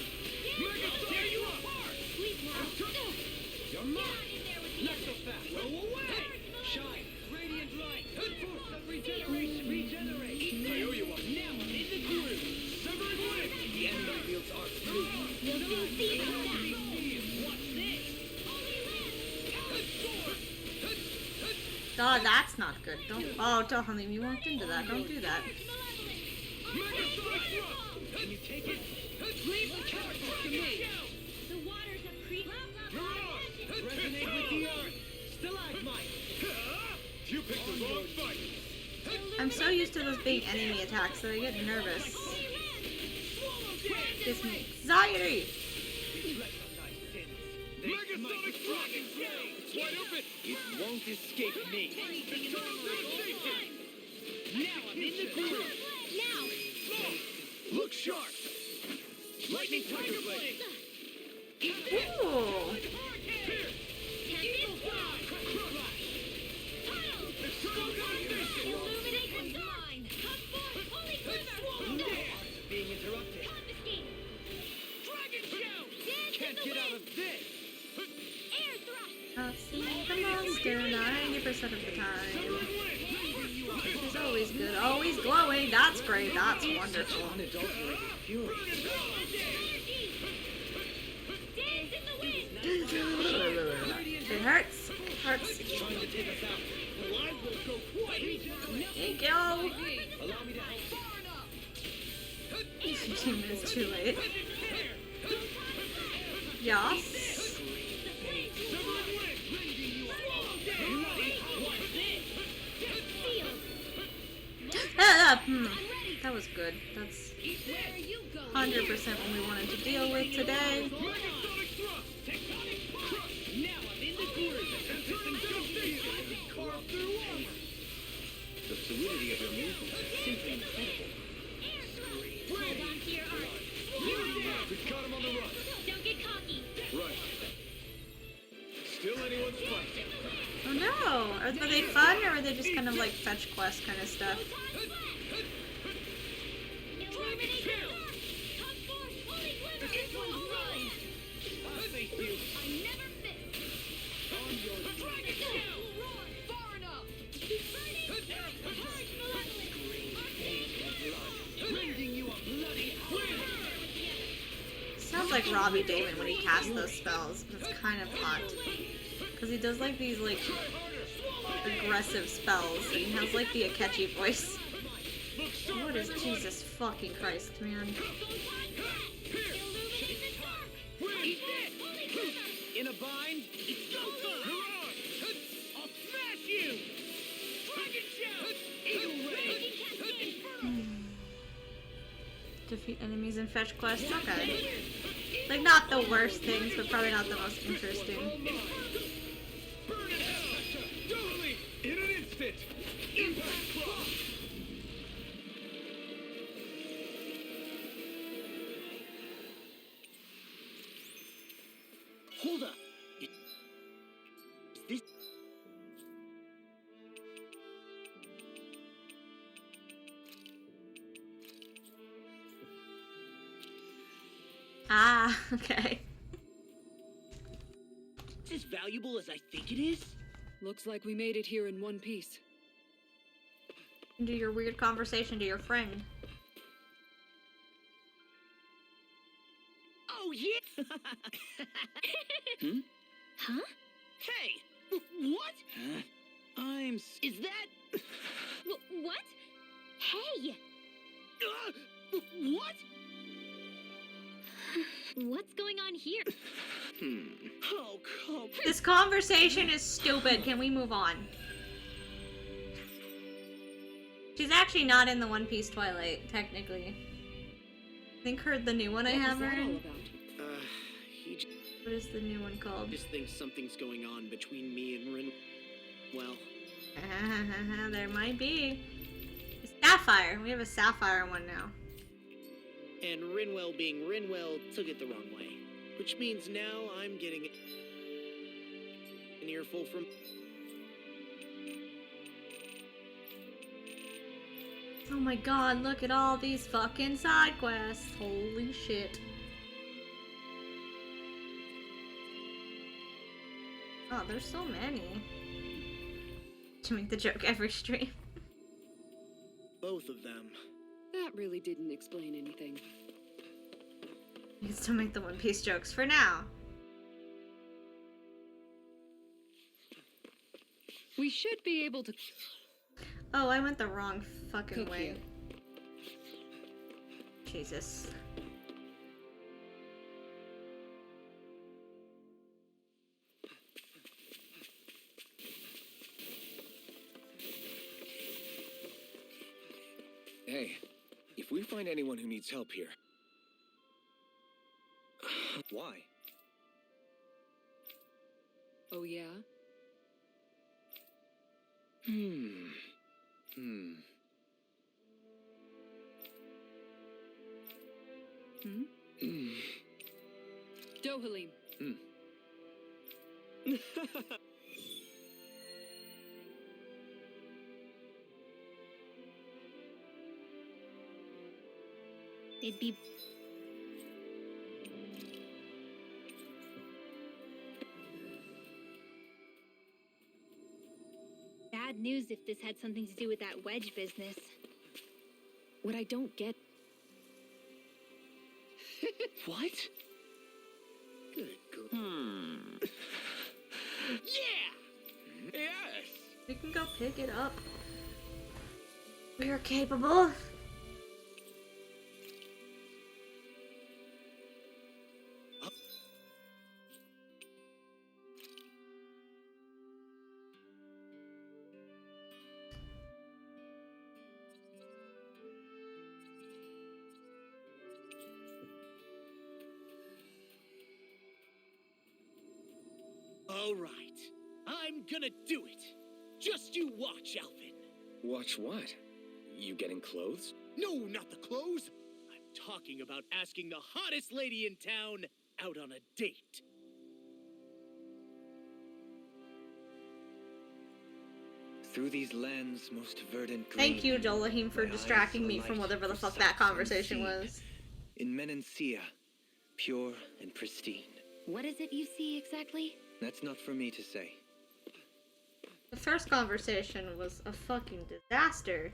Mega tear you apart! Sleep now. You're Get mine! on in there with the Not so fast! Go away! Shine! Radiant light! Force of regeneration! Regenerate! I owe you one. Now I'm in the groove! Severing wind! The enemy wields our food. You'll soon see about that. What's this? Oh, that's not good. Don't. Oh, don't, honey, you walked into that. Don't do that. Megasonic thrust! Can you take it? Leave the coward to me! The waters have creeped. Resonate with the earth! Stalagmite! You picked the wrong fight! I'm so used to those being enemy attacks that I get nervous. Gives me anxiety. Megasonic thrust! It's wide open! It won't escape me. Now I'm in the groove! Now. Look sharp! Lightning Tiger Blade! Ooh. Eternal devastation! Illuminate the mine. Come forth, holy glimmer. Being interrupted. Confiscate. Dragon shout! Dance in Can't the get out wind. of this! Air thrust. I'll see the monster 90% of the time. Which is always good. Always glowing. That's great. That's wonderful. Unadulterated fury. Dance in the wind. It hurts. It hurts. Trying to take us out. Well, I will go quite! Thank you. Allow me to help. 2 minutes too late. Yes. That was good. That's 100% what we wanted to deal with today. Megasonic thrust! Tectonic crush! Now I'm in the groove! Eternal devastation! Carved through armor! The fluidity of your movement is simply incredible. Hold on to your arm. We caught him on the run. Don't get cocky. Right. Still anyone's fight. Oh no! Are they fun or are they just kind of like fetch quest kind of stuff? Illuminate the dark. Come forth, holy glimmer. This one's mine. I'll face you! I never miss. On your Dragon shout. Roar. Far enough. Burning. Purge malevolence. rending you a bloody Sounds like like Robbie Damon when he casts those spells. It's kind of hot. Because he does like these like aggressive spells and he has like the Akechi voice. What is Jesus fucking Christ, man? In a bind? It's go time! I'll smash you! Dragon Shout! Eagle Ray! Defeat enemies and fetch quests. Okay. Like, not the worst things, but probably not the most interesting. Burn it out! Totally! In an instant! Impact Claw! Hold up! Is this... Ah, okay. Is this valuable as I think it is? Looks like we made it here in one piece. Do your weird conversation to your friend. Oh, yeah! Huh? Hey! What? Is that... What? Hey! What? What's going on here? Oh, come... This conversation is stupid. Can we move on? She's actually not in the One Piece Twilight, technically. I think the new one I have her in. He just What is the new one called? thinks something's going on between me and Rin... Well, There might be. Sapphire. We have a Sapphire one now. and Rinwell being Rinwell took it the wrong way. Which means now I'm getting an earful from... Oh my god, look at all these fucking side quests. Holy shit. Oh, there's so many. To make the joke every stream. Both of them. That really didn't explain anything. You can still make the One Piece jokes for now. We should be able to Oh, I went the wrong fucking cook way. here. Jesus. Hey, if we find anyone who needs help here... Why? Oh yeah? Hmm. Dohalim. It'd be... bad news if this had something to do with that wedge business. What I don't get... What? Good girl. Yeah! Yes! We can go pick it up. We are capable. All right. I'm gonna do it. Just you watch, Alvin. Watch what? You getting clothes? No, not the clothes. I'm talking about asking the hottest lady in town out on a date. Through these lands, most verdant green. Thank you, Dolahim, for My distracting eyes me alight from whatever the for fuck that sights conversation unseen. was. In Menancia, pure and pristine. What is it you see exactly? That's not for me to say. The first conversation was a fucking disaster.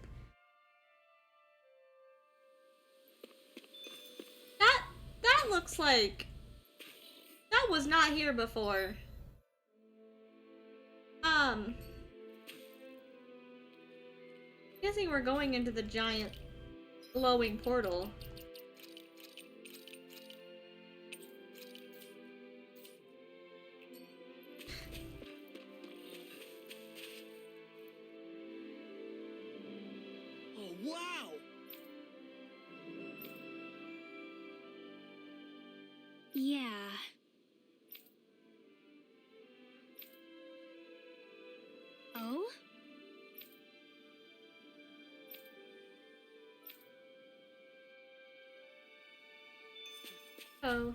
That looks like That was not here before. Guessing we're going into the giant glowing portal. Oh, wow! Yeah. Oh? Oh.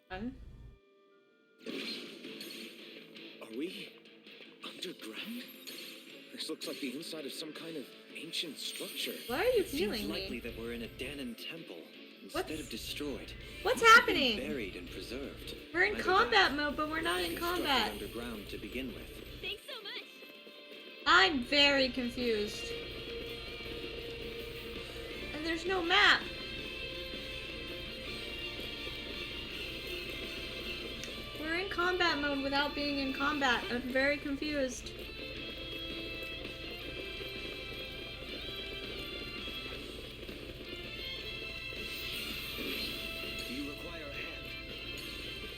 Fun. Are we underground? This looks like the inside of some kind of ancient structure. Why are you It seems feeling likely me? that we're in a Danon temple instead What's- of destroyed. What's It's been happening? Buried and preserved. We're in Either combat that, mode, but we're not in they struck it combat. underground to begin with. Thanks so much. I'm very confused. And there's no map. We're in combat mode without being in combat. I'm very confused. Do you require a hand?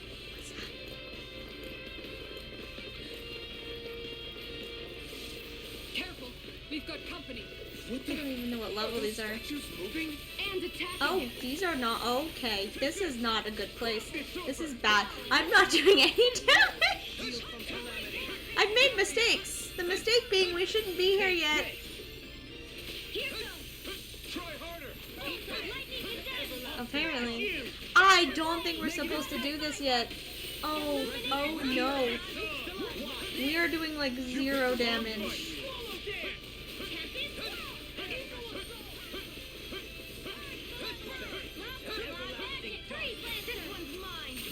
Careful! We've got company! I don't even know what level these are. Statues moving? And attacking Oh, him. these are not okay. This is not a good place. This is bad. I'm not doing any damage. I've made mistakes. The mistake being we shouldn't be here yet. Try harder. Apparently. I don't think we're supposed to do this yet. Oh no. We are doing like 0 damage.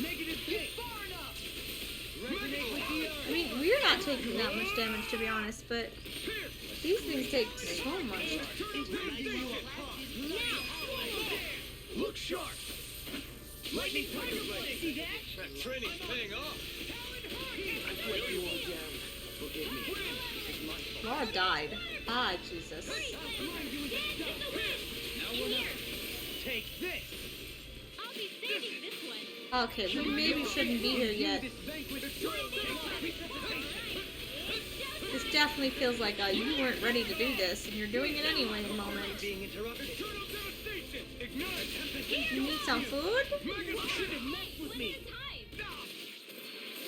Negative kick. Far enough. Resonate with the earth. I mean, we're not taking that much damage to be honest, but these things take so much. Look sharp. Lightning tiger blade. See that? That training's paying off. I break you all down. Forgive me. This is my fault. Laura died. Ah, Jesus. Now we're not. Take this. I'll be saving this one. Okay, we maybe shouldn't be here yet. This banquet. This definitely feels like you weren't ready to do this, and you're doing it anyway in the moment. Being interrupted. Eternal devastation. Ignite. You need some food? You should have messed with me.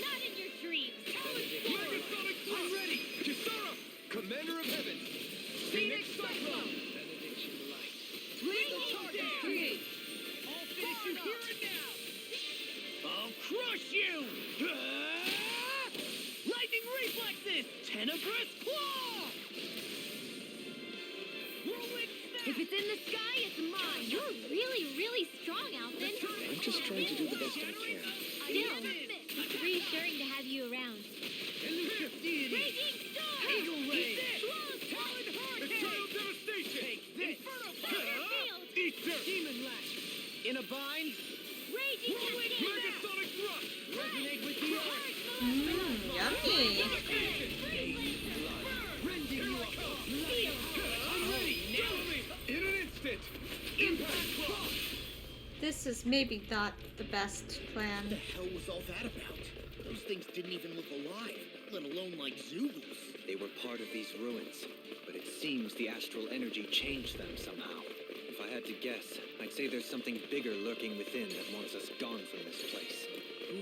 Not in your dreams. Megasonic thrust. I'm ready. Kisara, commander of heaven. Phoenix Cyclone. Benediction light. Lethal charges create. I'll finish you here and now. I'll crush you. Lightning reflexes. Tenebrous claw. Whirlwind snap. If it's in the sky, it's mine. You're really, really strong, Alvin. I'm just trying to do the best I can. Still, it's reassuring to have you around. Elusive deity. Raging storm! Eagle ray. Close talon Eternal devastation. Take this. Inferno fire field! Eat this. Demon lash. In a bind. Raging cascade! Megasonic thrust. Resonate with the earth. Yummy. Rending you apart. I'm ready. Kill me in an instant. Impact cross. This is maybe not the best plan. What the hell was all that about? Those things didn't even look alive, let alone like Zoobles. They were part of these ruins, but it seems the astral energy changed them somehow. If I had to guess, I'd say there's something bigger lurking within that wants us gone from this place.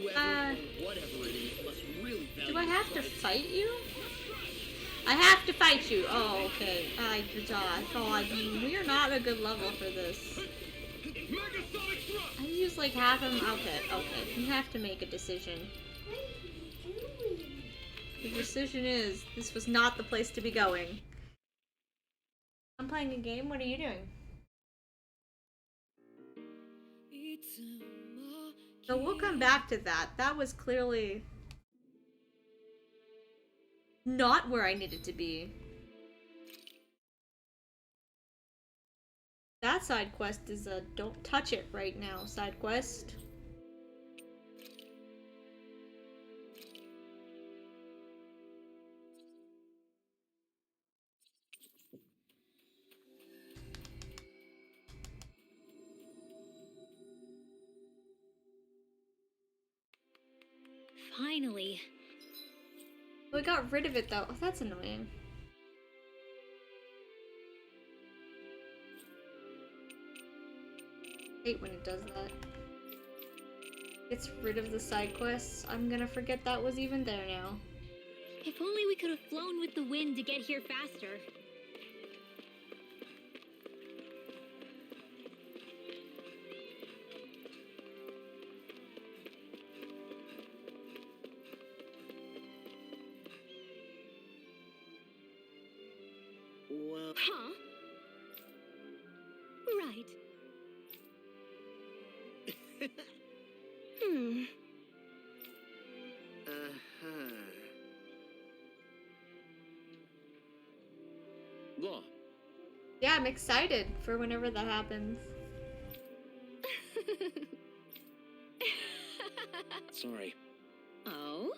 Whoever or whatever it is must really value Do I have to life. fight you? I have to fight you. Oh, okay. I thought we are not a good level for this. Megasonic thrust. I used like half of them. Okay. You have to make a decision. The decision is this was not the place to be going. I'm playing a game. What are you doing? So we'll come back to that. That was clearly not where I needed to be. That side quest is a don't touch it right now side quest. Finally. We got rid of it though. Oh, that's annoying. I hate when it does that. Gets rid of the side quests. I'm gonna forget that was even there now. If only we could have flown with the wind to get here faster. Well, Huh? Right. Hmm. uh-huh. Law. Yeah, I'm excited for whenever that happens. Sorry. Oh?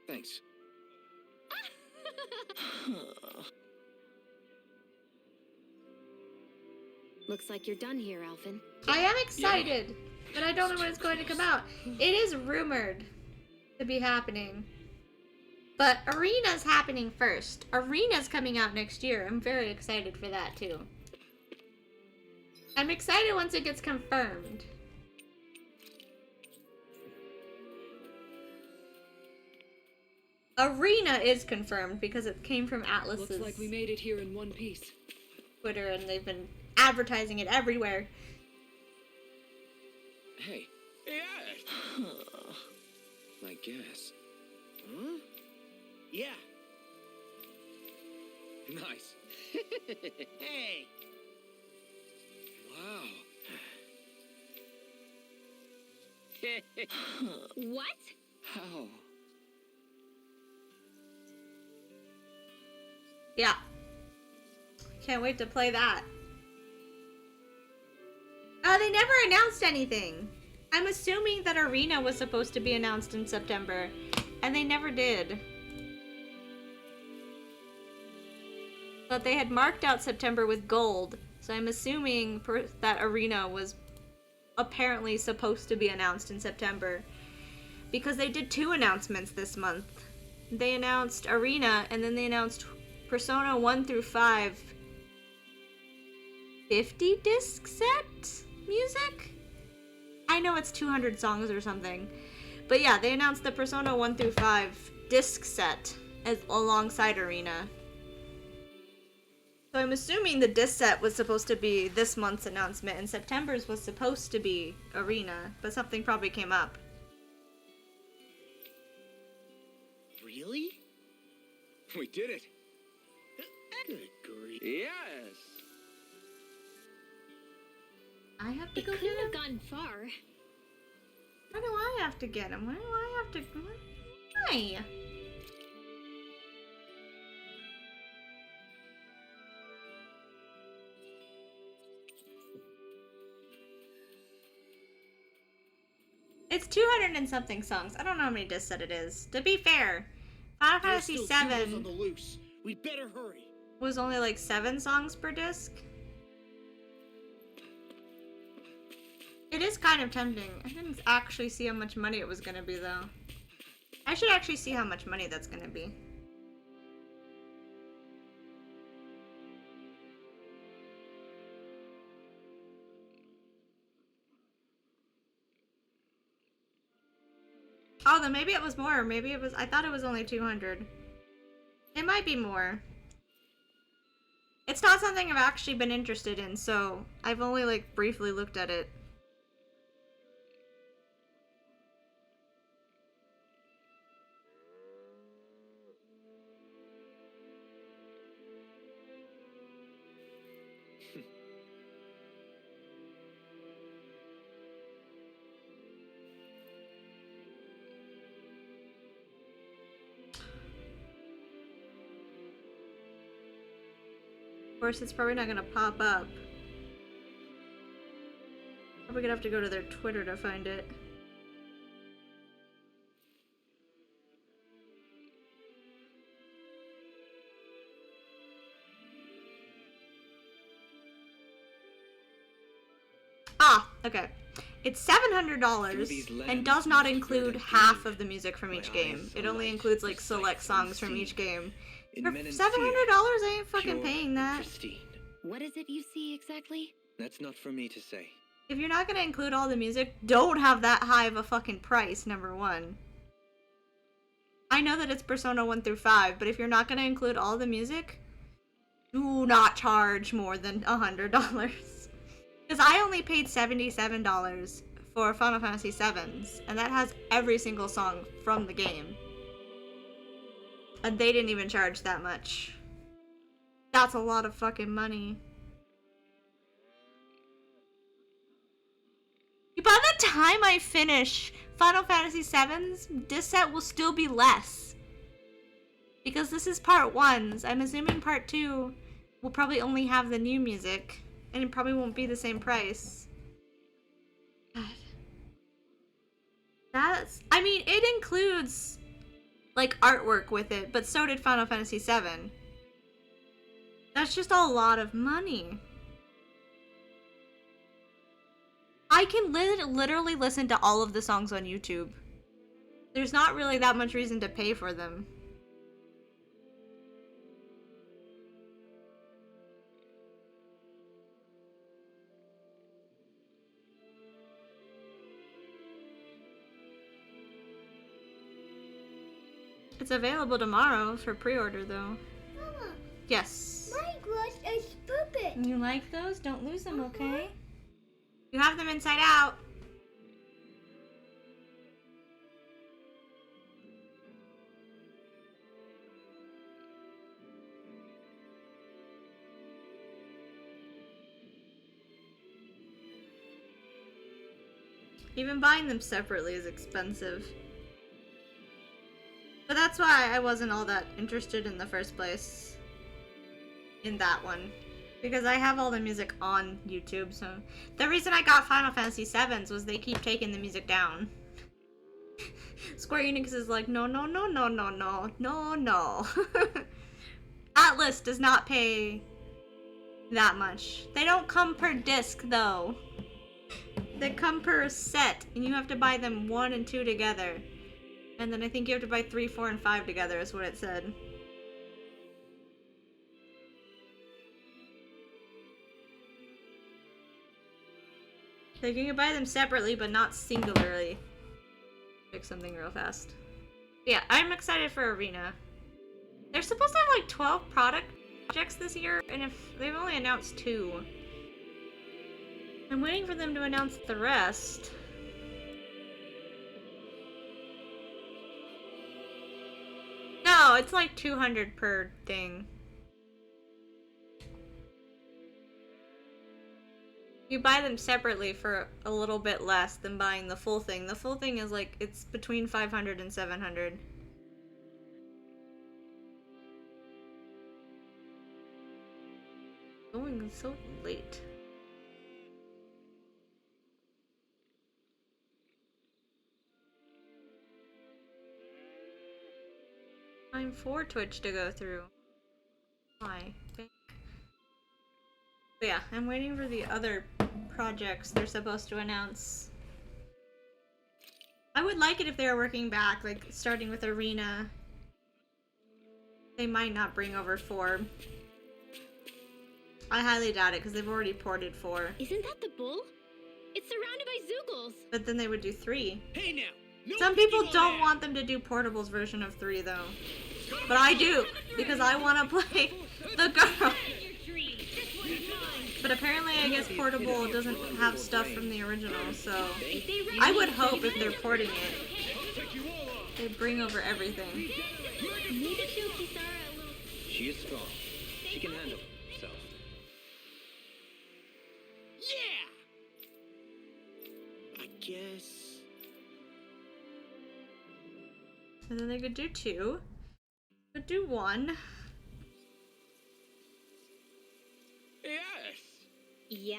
Thanks. Looks like you're done here, Alphen. I am excited, but I don't know when it's going to come out. It is rumored to be happening. But Arena's happening first. Arena's coming out next year. I'm very excited for that too. I'm excited once it gets confirmed. Arena is confirmed because it came from Atlas's Looks like we made it here in one piece. Twitter and they've been advertising it everywhere. Hey. Yeah. I guess. Huh? Yeah. Nice. Hey. Wow. What? How? Yeah. Can't wait to play that. They never announced anything. I'm assuming that Arena was supposed to be announced in September, and they never did. But they had marked out September with gold, so I'm assuming that Arena was apparently supposed to be announced in September. Because they did 2 announcements this month. They announced Arena, and then they announced Persona 1 through 5 50 disc set music? I know it's 200 songs or something. But yeah, they announced the Persona 1 through 5 disc set alongside Arena. So I'm assuming the disc set was supposed to be this month's announcement, and September's was supposed to be Arena, but something probably came up. Really? We did it. Good grief. Yes. I have to It go couldn't get have him? gone far. Why do I have to get him? Why do I have to... Why? It's 200 and something songs. I don't know how many discs that it is. To be fair, Final There's Fantasy still Zoomies on VII the loose. We'd better hurry. was only like 7 songs per disc. It is kind of tempting. I didn't actually see how much money it was gonna be though. I should actually see how much money that's gonna be. Oh, then maybe it was more. Maybe it was... I thought it was only 200. It might be more. It's not something I've actually been interested in, so I've only like briefly looked at it. Of course, it's probably not gonna pop up. Probably gonna have to go to their Twitter to find it. Ah, okay. It's $700 and does not include half of the music from each game. It only includes like select songs from each game. For $700, I ain't fucking paying that. What is it you see exactly? That's not for me to say. If you're not gonna include all the music, don't have that high of a fucking price, number one. I know that it's Persona 1 through 5, but if you're not gonna include all the music, do not charge more than $100. Because I only paid $77 for Final Fantasy VII's, and that has every single song from the game. And they didn't even charge that much. That's a lot of fucking money. By the time I finish Final Fantasy VII's, this set will still be less. Because this is part 1, I'm assuming part 2 will probably only have the new music. And it probably won't be the same price. God. I mean, it includes, like, artwork with it, but so did Final Fantasy VII. That's just a lot of money. I can literally listen to all of the songs on YouTube. There's not really that much reason to pay for them. It's available tomorrow for pre-order, though. Mama, yes. my glass is pooping. You like those? Don't lose them, okay? You have them inside out. Even buying them separately is expensive. But that's why I wasn't all that interested in the first place. In that one. Because I have all the music on YouTube, so... The reason I got Final Fantasy VII's was they keep taking the music down. Square Enix is like, no, no, no, no, no, no, no, no. Atlas does not pay that much. They don't come per disc, though. They come per set, and you have to buy them 1 and 2 together. And then I think you have to buy 3, 4, and 5 together, is what it said. So you can buy them separately, but not singularly. Fix something real fast. Yeah, I'm excited for Arena. They're supposed to have like 12 projects this year, and if they've only announced 2. I'm waiting for them to announce the rest. No, it's like 200 per thing. You buy them separately for a little bit less than buying the full thing. The full thing is like, it's between 500 and 700. Going so late. Time for Twitch to go through. Why? But yeah, I'm waiting for the other projects they're supposed to announce. I would like it if they were working back, like starting with Arena. They might not bring over 4. I highly doubt it because they've already ported 4. Isn't that the bull? It's surrounded by Zoogles. But then they would do 3. Hey now! No Some people peeking on don't that. want them to do Portable's version of 3 though. But I do, because I want to play the girl. But apparently I guess Portable doesn't have stuff from the original, so I would hope if they're porting it, they bring over everything. Maybe show Kisara a little. She is strong. She can handle herself. Yeah! I guess... And then they could do 2. Could do 1. Yeah?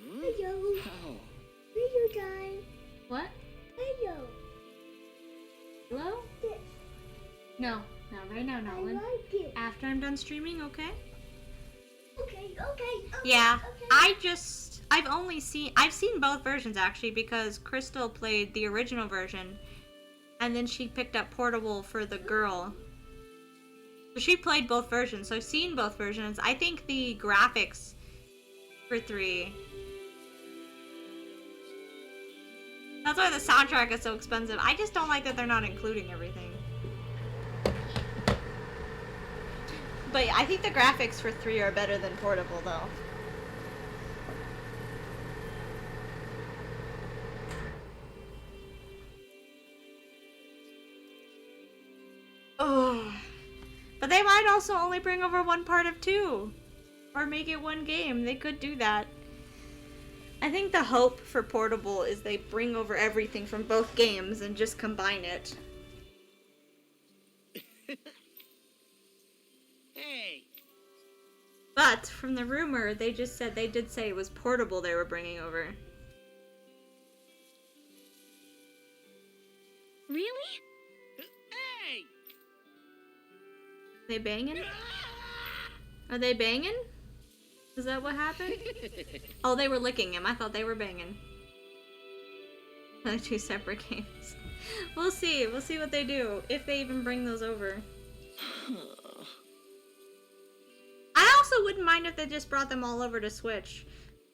Hello. How? Hello, guy. What? Hello. Hello? Yes, No, right now, I Nolan. like it. After I'm done streaming, okay? Okay. Yeah, Okay. I've seen both versions actually because Crystal played the original version and then she picked up Portable for the girl. So she played both versions, so I've seen both versions. I think the graphics for 3. That's why the soundtrack is so expensive. I just don't like that they're not including everything. But yeah, I think the graphics for 3 are better than Portable though. Oh. But they might also only bring over one part of 2. Or make it one game. They could do that. I think the hope for Portable is they bring over everything from both games and just combine it. Hey! But from the rumor, they did say it was Portable they were bringing over. Really? Hey! They banging? Are they banging? Is that what happened? Oh, they were licking him. I thought they were banging. They're 2 separate games. We'll see. We'll see what they do. If they even bring those over. I also wouldn't mind if they just brought them all over to Switch.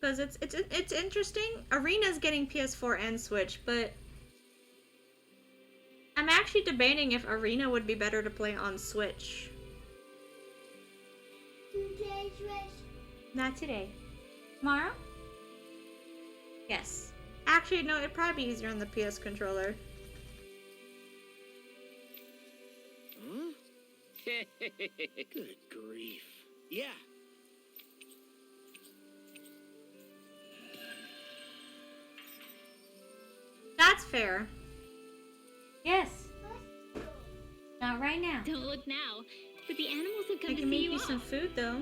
Because it's interesting. Arena's getting PS4 and Switch, but I'm actually debating if Arena would be better to play on Switch. Not today. Tomorrow? Yes. Actually, no, it'd probably be easier on the PS controller. Huh? Good grief. Yeah. That's fair. Yes. Not right now. Don't look now, but the animals have come I to can see make you you off. some food, though.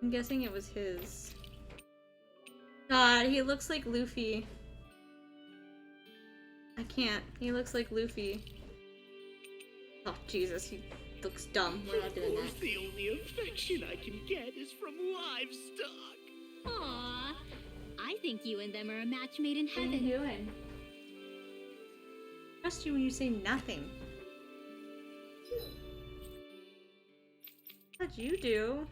I'm guessing it was his. God, he looks like Luffy. I can't. He looks like Luffy. Oh, Jesus, he looks dumb. We're not doing that. The only affection I can get is from livestock. Aw, I think you and them are a match made in What are heaven. you doing? Trust you when you say nothing. What'd you do?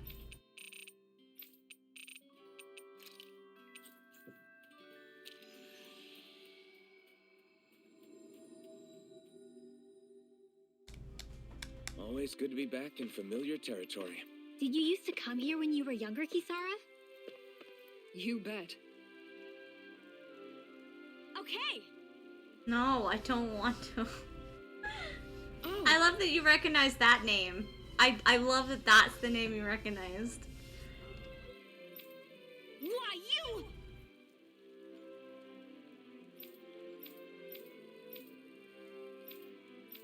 Always good to be back in familiar territory. Did you used to come here when you were younger, Kisara? You bet. Okay. No, I don't want to. Oh. I love that you recognize that name. I love that that's the name you recognized. Why, you?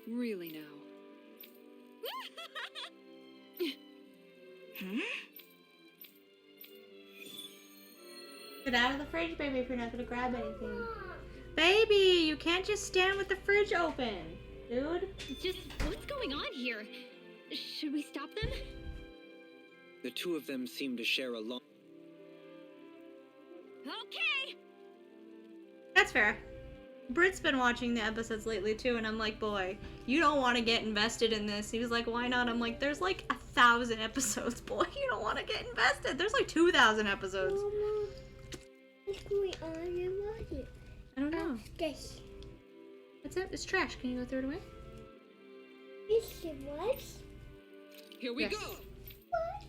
Really now. Get out of the fridge, baby, if you're not gonna grab anything. Baby, you can't just stand with the fridge open, dude. Just what's going on here? Should we stop them? The 2 of them seem to share a long... Okay. That's fair. Brit's been watching the episodes lately too, and I'm like, boy, you don't want to get invested in this. He was like, why not? I'm like, there's like 1,000 episodes, boy. You don't want to get invested. There's like 2,000 episodes. Mama, what's going on in my it? I don't know. This. What's that? It's trash. Can you go throw it away? This is what? Here we Yes. go. What?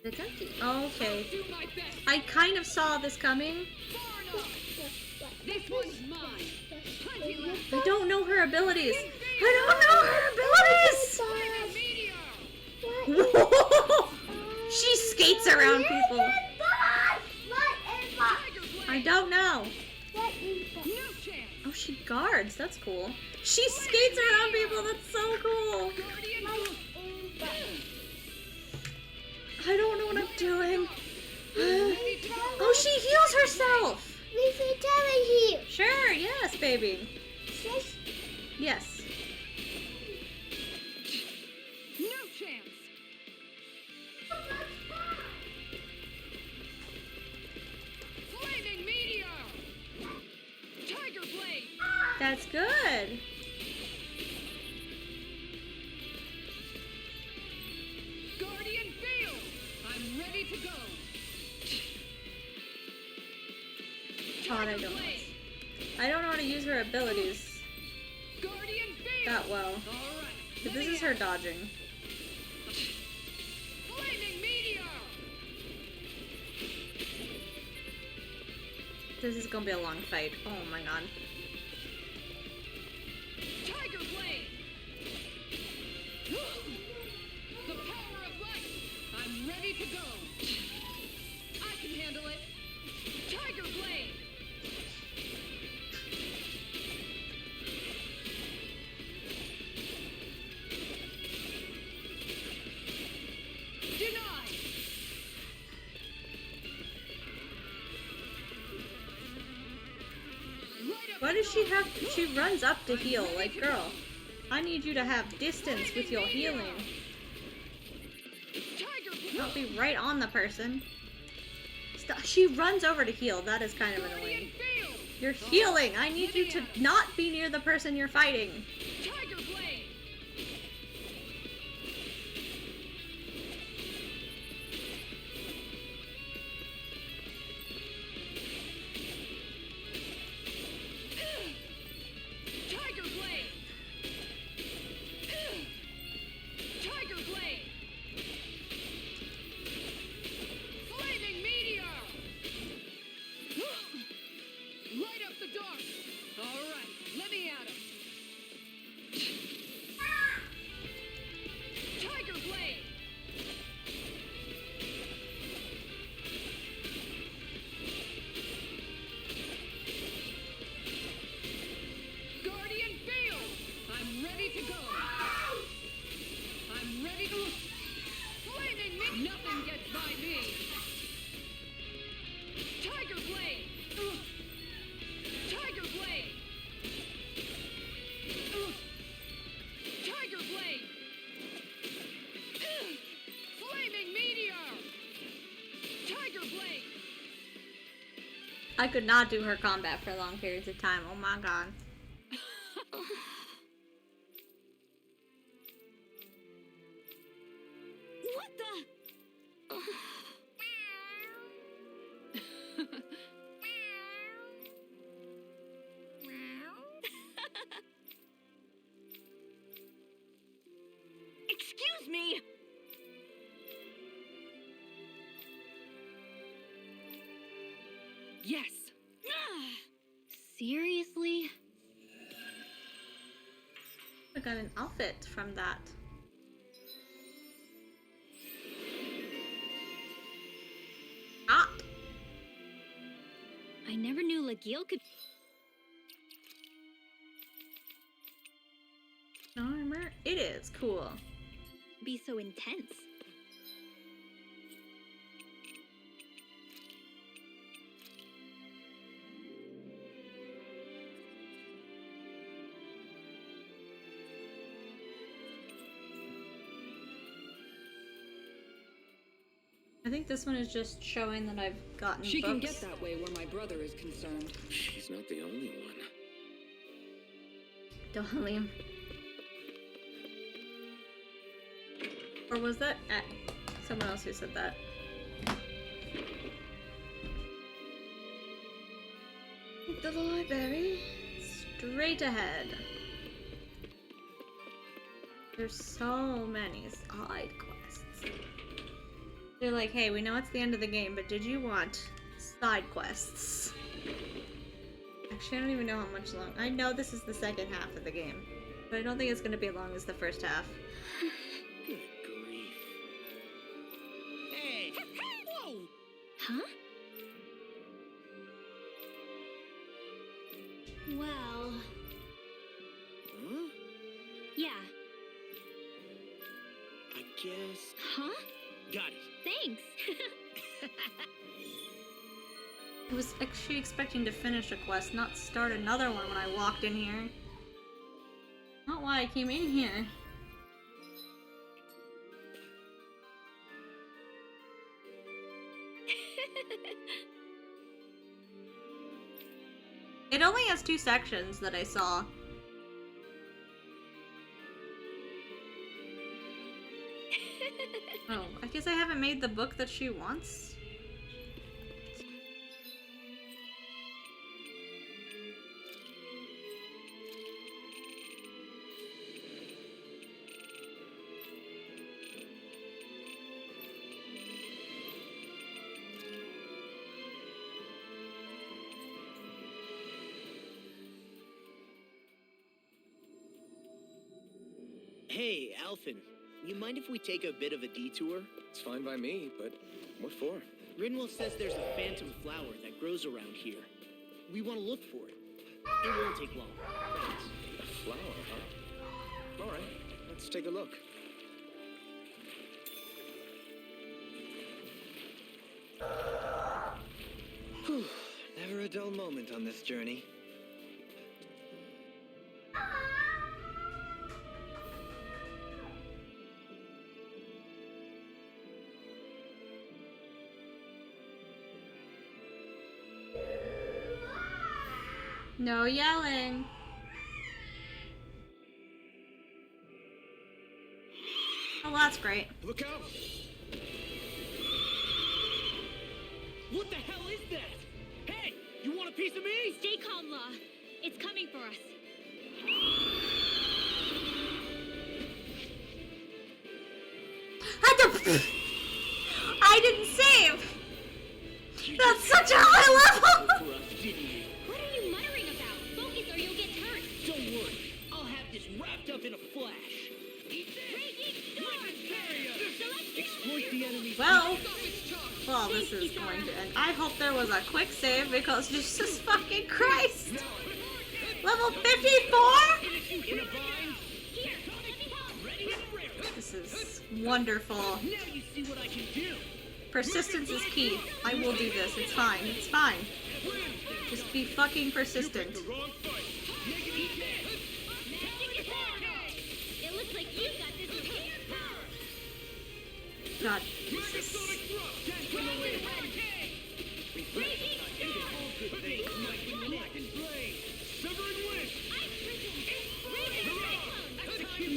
It's empty. Oh, okay. Do my best. I kind of saw this coming. Far enough. This one's mine. Plenty left. I don't know her abilities. I don't know her abilities. Meteor. Whoa! She skates around people. What is what? I don't know. What is that? No chance! Oh, she guards. That's cool. She skates around people. That's so cool. Guardian What boost! is that? I don't know what I'm doing. Ready to go! Oh, she heals herself. We see Terry here. Sure. Yes, baby. Sis, Yes. No chance! Flaming meteor! Tiger blade! That's good. Guardian field! I'm ready to go! God, I don't. I don't know how to use her abilities Guardian field! that well. All right. But this is her dodging. Flaming meteor! This is gonna be a long fight. Oh my god. Tiger blade! The power of light! I'm ready to go! I can handle it! Tiger blade! Denied! Right up Why the does she door. have? She runs up to heal. Like, girl, I need you to have distance with your healing. Tiger Not be right on the person. Stop. She runs over to heal. That is kind of Guardian annoying. field! You're healing. I need you to not be near the person you're fighting. Tiger blade! Tiger blade! Tiger blade! Flaming meteor! Light up the dark! All right, let me at him! Tiger blade! Guardian field! I'm ready to go! I'm ready to... Flaming me! Nothing gets by me! Tiger blade! Tiger blade! Tiger blade! Flaming meteor! Tiger blade! I could not do her combat for long periods of time. Oh my god. What the? Excuse me! Yes. Seriously? I got an outfit from that. Ah! I never knew Lagiel could. Armor? It is cool. Be so intense. I think this one is just showing that I've gotten She books. can get that way where my brother is concerned. She's not the only one. Don't, Liam. Or was that someone else who said that? The library. Straight ahead. There's so many side quests. They're like, hey, we know it's the end of the game, but did you want side quests? Actually, I don't even know how much long. I know this is the second half of the game, but I don't think it's going to be as long as the first half. Good grief. Hey! Whoa! Huh? Well, Huh? yeah. I guess. Huh? Got it. Thanks. I was actually expecting to finish a quest, not start another one when I walked in here. Not why I came in here. It only has 2 sections that I saw. Oh, I guess I haven't made the book that she wants. Hey, Alphen. You mind if we take a bit of a detour? It's fine by me, but what for? Rinwell says there's a phantom flower that grows around here. We want to look for it. It won't take long. Thanks. A flower, huh? All right, let's take a look. Whew, never a dull moment on this journey. No yelling. Oh, that's great. Look out! What the hell is that? Hey, you want a piece of me? Stay calm, Law. It's coming for us. I didn't save! That's such a high level! For us, didn't you? What are you muttering about? Focus or you'll get hurt. Don't worry. I'll have this wrapped up in a flash. Raging storm! Exploit the enemy's Well, this is going to end. I hope there was a quick save because Jesus fucking Christ! Level 54?! in a bind. Here, let me help. Ready and rare. This is wonderful. Now you see what I can do. Persistence is key. I will do this. It's fine. It's fine. Just be fucking persistent. The wrong fight. Magic is on. It looks like you got this in hand. God, Megasonic Jesus. thrust. Dance in the wind. Raging storm! All good things must be black and blade. Severing wind. Ice crystal! Raging cyclone!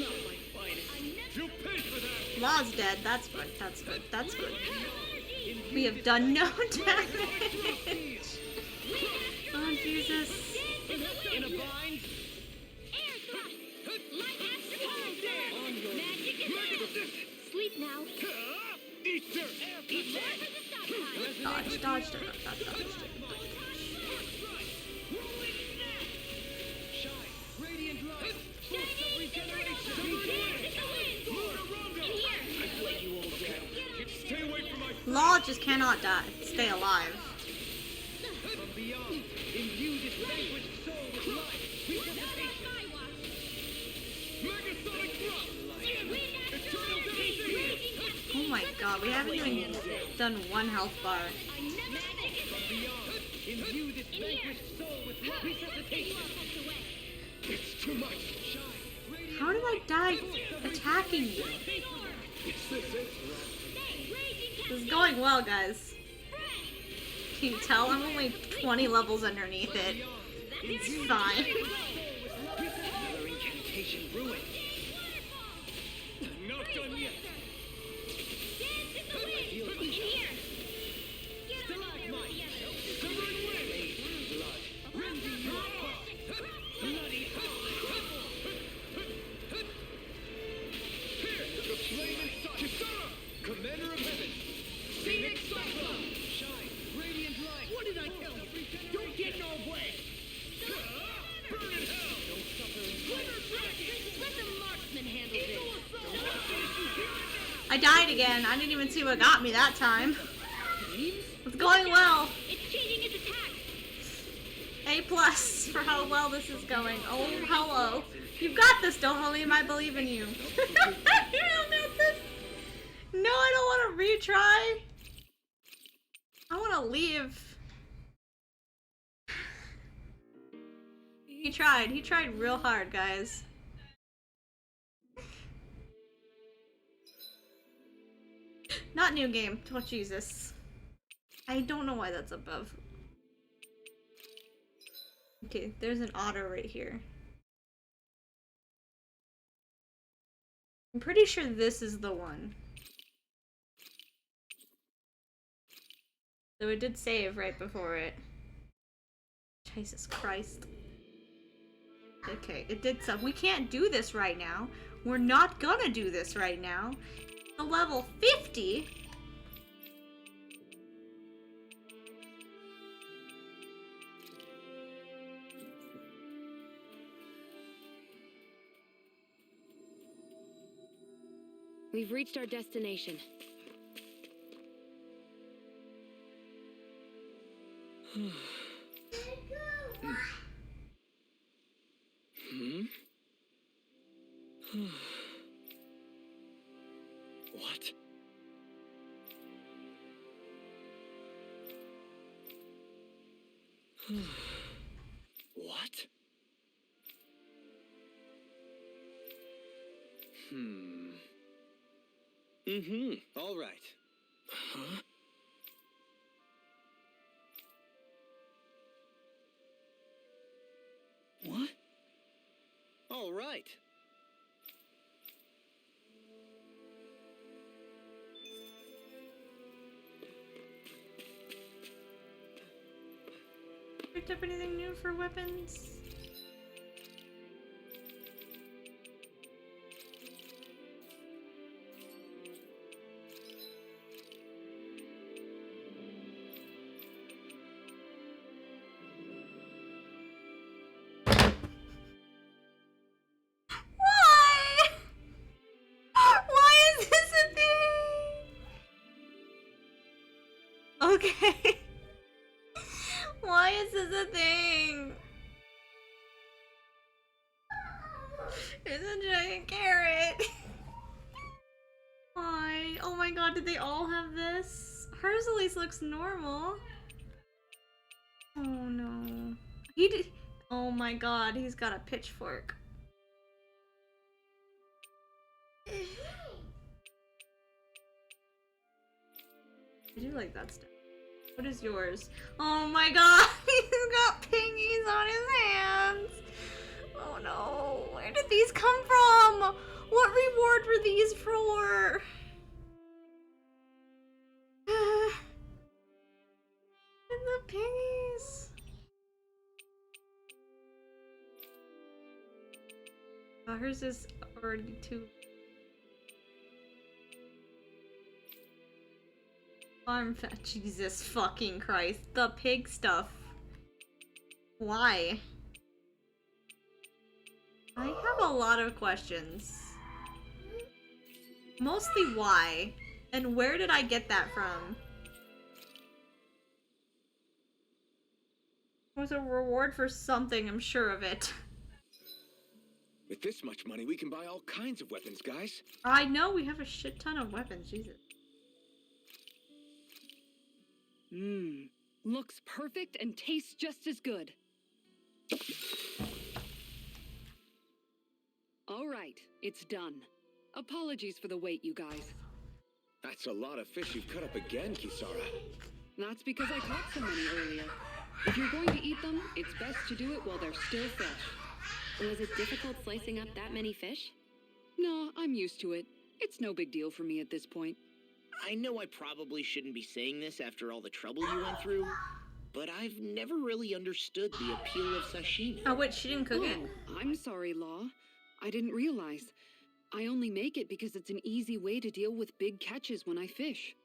Not my finest. You'll pay for that. Law's dead. That's good. That's good. That's good. We have done no damage. Oh, Jesus. In a bind. Air thrust! Light astral! Magic is on! Sleep now. Easter. Prepare for the stockpile. Dodge, dodge, dodge, dodge, dodge. Radiant light. Shining regeneration! Dance in the wind! In here! Stay away from my Law just cannot die. Stay alive. from beyond. Imbue this vanquished soul with life. Resuscitation. Megasonic thrust. Eternal damnation. Oh my god, we haven't even done one health bar. From beyond. Imbue this vanquished soul with life. Resuscitation. It's too much. Shine. Radiant How did I die attacking you? It's this it. This is going well, guys. Can you tell? I'm only 20 levels underneath it. It's fine. Another incantation ruined. Not done yet. In here! Stalagmite. Severing wind. Blood. Rending you apart. Bloody hell. Here, the flaming sun. Kisara, commander of heaven. Phoenix Cyclone. Shine. Radiant light. What did I tell you? Don't get in our way. Burn in hell. Don't suffer. Let the marksman handle this. I died again. I didn't even see what got me that time. It's going well. It's changing its attack. A+. plus for how well this is going. Oh, hello. You got this, Dohalim. I believe in you. You don't got this. No, I don't want to retry. I want to leave. He tried. He tried real hard, guys. Not new game. Oh, Jesus. I don't know why that's above. Okay, there's an auto right here. I'm pretty sure this is the one. So it did save right before it. Jesus Christ. Okay, it did some. We can't do this right now. We're not gonna do this right now. The level 50? We've reached our destination. What? What? All right. Huh? What? All right. Picked up anything new for weapons? Why? Why is this a thing? Okay. Why is this a thing? It's a giant carrot. Why? Oh my god, did they all have this? Hers at least looks normal. Oh no. He did. Oh my god, he's got a pitchfork. I do like that stuff. What is yours? Oh my god, he's got pingies on his hands. Oh no, where did these come from? What reward were these for? And the pingies. Oh, hers is already too. Farm fat. Jesus fucking Christ. The pig stuff. Why? I have a lot of questions. Mostly why? And where did I get that from? It was a reward for something, I'm sure of it. With this much money, we can buy all kinds of weapons, guys. I know we have a shit ton of weapons, Jesus. Looks perfect and tastes just as good. All right, it's done. Apologies for the wait, you guys. That's a lot of fish you've cut up again, Kisara. That's because I caught so many earlier. If you're going to eat them, it's best to do it while they're still fresh. Was it difficult slicing up that many fish? No, I'm used to it. It's no big deal for me at this point. I know I probably shouldn't be saying this after all the trouble you went through, but I've never really understood the appeal of sashimi. Oh wait, she didn't cook it. I'm sorry, Law. I didn't realize. I only make it because it's an easy way to deal with big catches when I fish.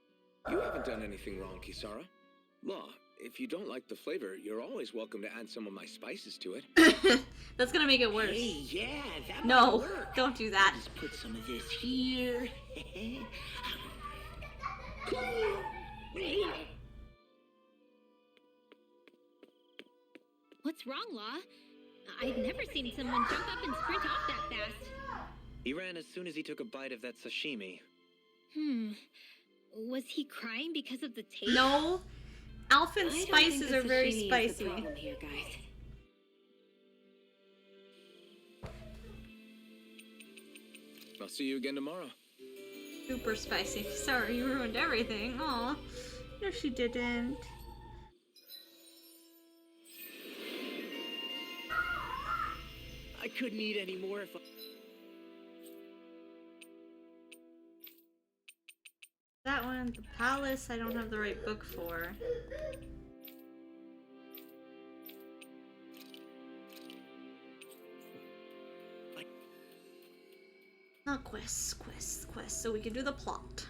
You haven't done anything wrong, Kisara. Law, if you don't like the flavor, you're always welcome to add some of my spices to it. That's gonna make it worse. Hey, yeah, that might No, work. don't do that. Just put some of this here. What's wrong, Law? I've never seen someone jump up and sprint off that fast. He ran as soon as he took a bite of that sashimi. Was he crying because of the taste? No. Alphin's I don't spices think the are very sashimi is the spicy. problem here, guys. I'll see you again tomorrow. Super spicy. Sorry, you ruined everything. Aw. No, she didn't. I couldn't eat any more if I... That one, the palace, I don't have the right book for. Not quests, so we can do the plot.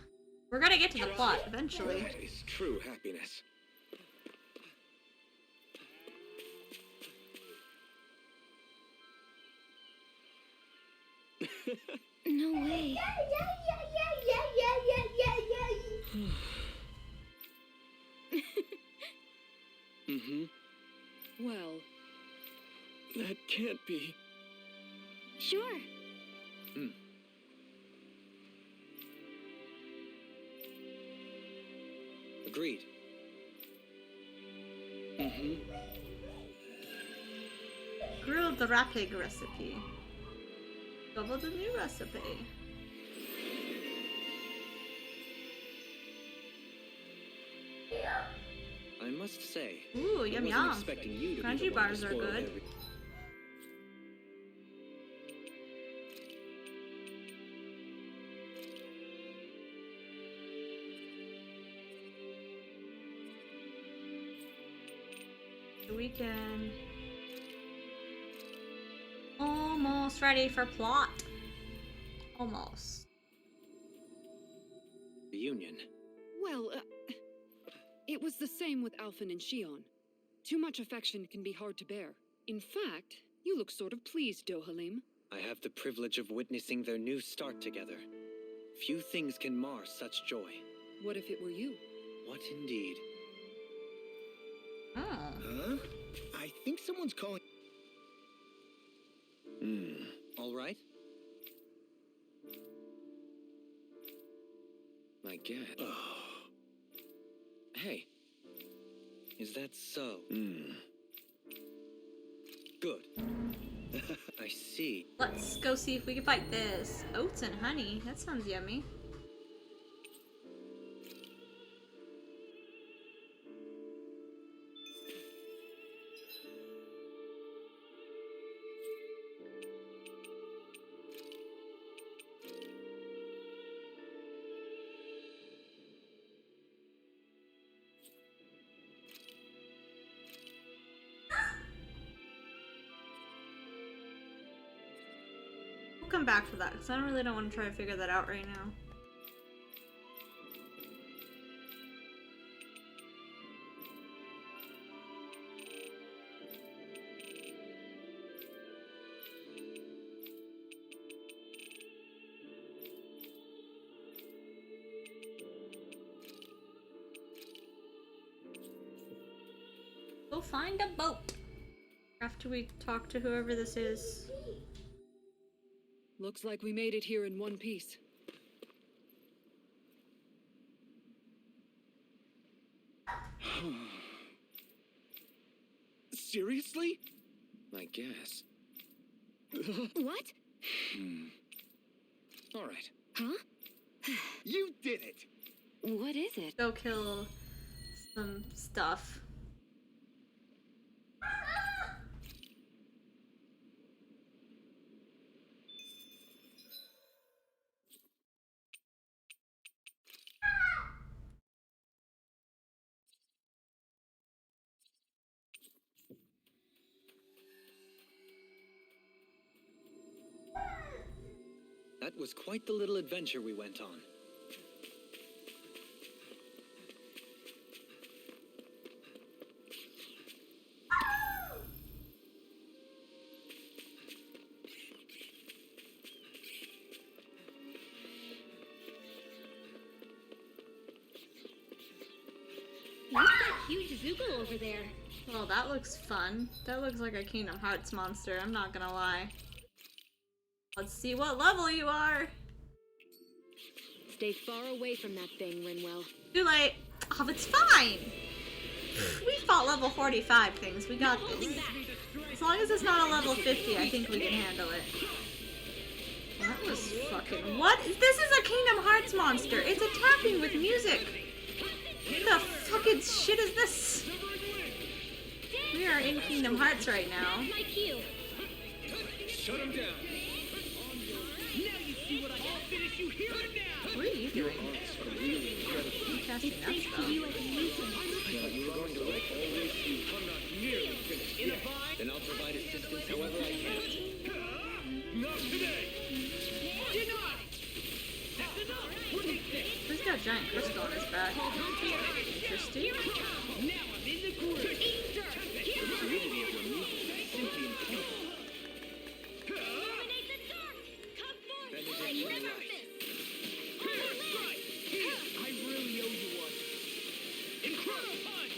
We're gonna get to the plot eventually. That is true happiness. No way. Well, That can't be. Sure. Agreed. Grilled rapig recipe. Double the new recipe. I must say, Ooh, I yum wasn't yum. expecting you to Crunchy be the one to bars are spoil good. every- The weekend. Almost ready for plot. Almost. The Union. well, it was the same with Alphen and Shion. Too much affection can be hard to bear. In fact, you look sort of pleased, Dohalim. I have the privilege of witnessing their new start together. Few things can mar such joy. What if it were you? What indeed? Oh. Huh? I think someone's calling... All right. I guess. Hey. Is that so? Good. I see. Let's go see if we can fight this. Oats and honey. That sounds yummy. We'll come back for that because I really don't want to try to figure that out right now. Go find a boat after we talk to whoever this is. Looks like we made it here in one piece. Seriously? I guess. What? All right. Huh? You did it! What is it? Go kill some stuff. That was quite the little adventure we went on. What's that huge Zoogle over there? Well, that looks fun. That looks like a Kingdom Hearts monster, I'm not gonna lie. Let's see what level you are! Stay far away from that thing, Rinwell. Too late. Oh, it's fine! We fought level 45 things, we got this. As long as it's not a level 50, I think we can handle it. Well, that was fucking... What? This is a Kingdom Hearts monster! It's attacking with music! What the fucking shit is this? We are in Kingdom Hearts right now. My cue. Shut him down. Now you see what I can finish you here and now. What are you doing? You casting that spell. You were going to let always you. I'm not nearly finished. In a vine. Then I'll provide assistance however I can. Not today. Denied. That's enough. What do you think? He's got a giant crystal on his back. Interesting. Now I'm in the groove. The fluidity of your movement is simply incredible. I really owe you one. Incredible punch!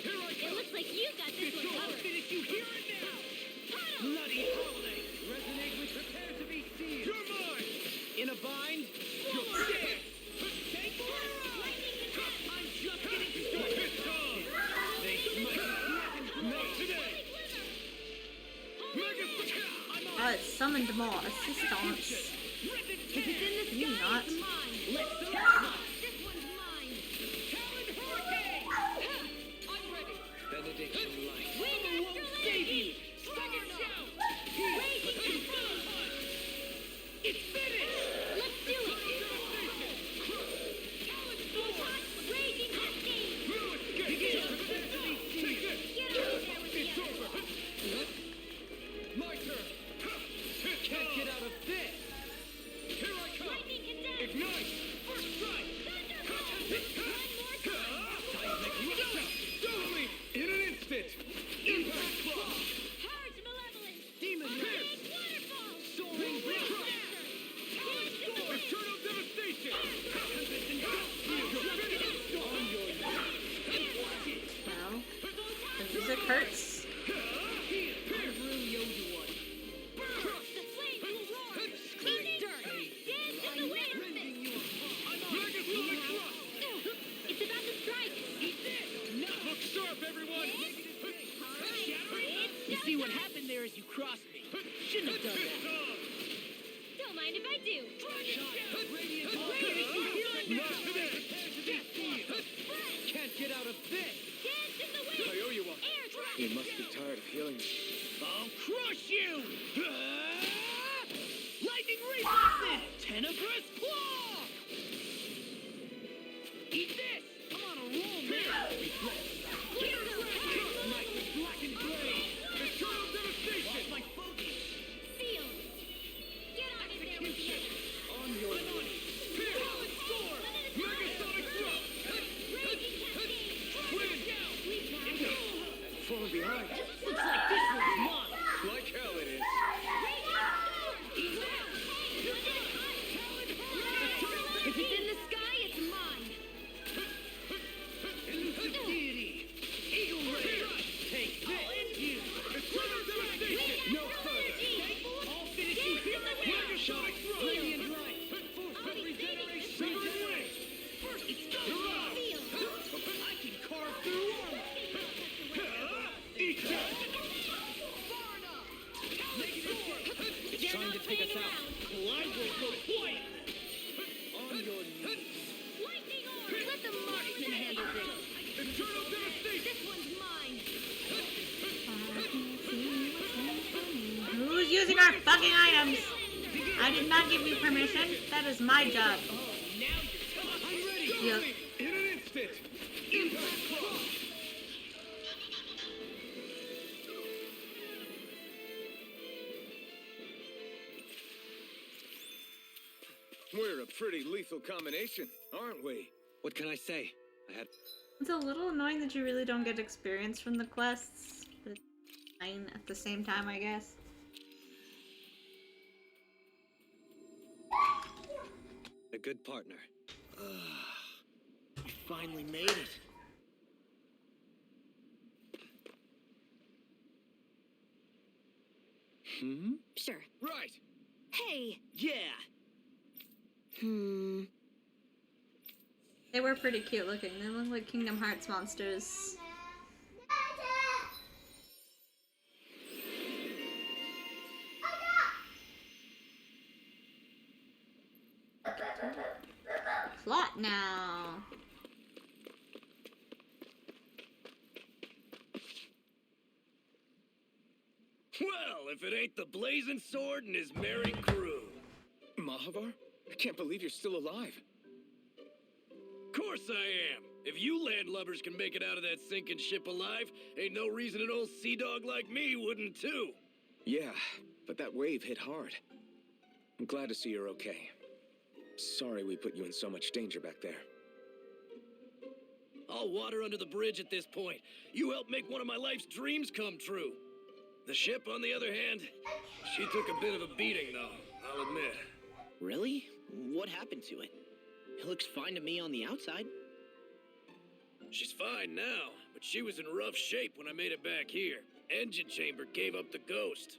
Here I It come! looks like you got this one I'll covered. finish you here and now! Bloody holiday! Resonate with prepare to be seen! You're mine! In a bind? You're dead! Take more! I'm just getting started! They smite! Not today! Mega I'm on! Oh, it summoned more assistance. If it's in the Can you sky, not? it's mine. Let's go! This one's mine. Talon Hurricane! I'm ready! Benediction light. Wind Won't Astral save you! Energy. Second shout! Raging Cascade. It's finished! Let's do it. Raging Cascade. Get out of there with It's the over! My turn! Can't get out of this! Here I come! lightning condemned. Ignite! First strike! Double me! In an instant! Impact Claw! Purge Malevolence. Demon Fist! Waterfall. Soaring Blast! Eternal Devastation! You're finished! On your Well, the music hurts. I really owe you one. The flames will roar. Eat dirt. Dance in the wind. Megasonic Thrust! It's about to strike. Eat this! Look sharp, everyone! You see what happened there is you crossed me. Shouldn't have done that. Don't mind if I do. Not today! Can't get out of this! Dance in the wind. I owe you one. Air drop. You must be tired of healing me. I'll crush you! Lightning reflexes! Tenebrous claw! Eat this! I'm on a roll, man! Black and gray! Eternal Devastation! My focus! Seal. Get out of there with the other. On your way! Talon Sword! Megasonic Thrust! Raging Cascade. Wind! Falling behind. Looks like this one's mine! Like hell it is. If it's in the sky, it's mine. Deity! Eagle Ray! Take this! You! Eternal Devastation! No further! I'll finish you here! Megasonic Thrust! Radiant Light! Force Regeneration! Seven Wings! First, it's I can carve through armor! Eat that! Far enough! It's trying to take us out. Well, I will go quiet! On your knees! Lightning orb. Let the marksman handle this. Eternal Devastation! This one's mine. Who's using our fucking items? I did not give you permission. That is my job. Now you're tough! I'm ready! Yep. In an instant! Impact Claw! We're a pretty lethal combination, aren't we? What can I say? I had It's a little annoying that you really don't get experience from the quests, but fine at the same time, I guess. a good partner. We finally made it. Sure. Right. Hey! Yeah. They were pretty cute looking. They look like Kingdom Hearts monsters. Plot now. Well, if it ain't the Blazing Sword and his merry crew. Mahavar? I can't believe you're still alive. Course I am. If you landlubbers can make it out of that sinking ship alive, ain't no reason an old sea dog like me wouldn't too. Yeah, but that wave hit hard. I'm glad to see you're okay. Sorry we put you in so much danger back there. All water under the bridge at this point. You helped make one of my life's dreams come true. The ship, on the other hand, she took a bit of a beating, though, I'll admit. Really? What happened to it? It looks fine to me on the outside. She's fine now, but she was in rough shape when I made it back here. Engine chamber gave up the ghost.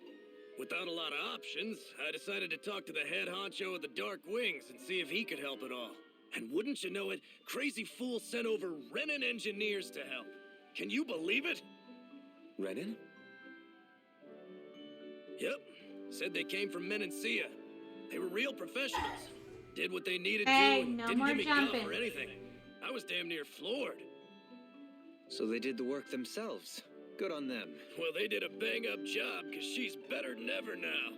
Without a lot of options, I decided to talk to the head honcho of the Dark Wings and see if he could help at all. And wouldn't you know it, Crazy Fool sent over Renin engineers to help. Can you believe it? Renin? Yep. Said they came from Menancia. They were real professionals. Did what they needed Hey, to and no didn't more give me jumping. guff or anything. I was damn near floored. So they did the work themselves. Good on them. Well, they did a bang-up job, because she's better than ever now.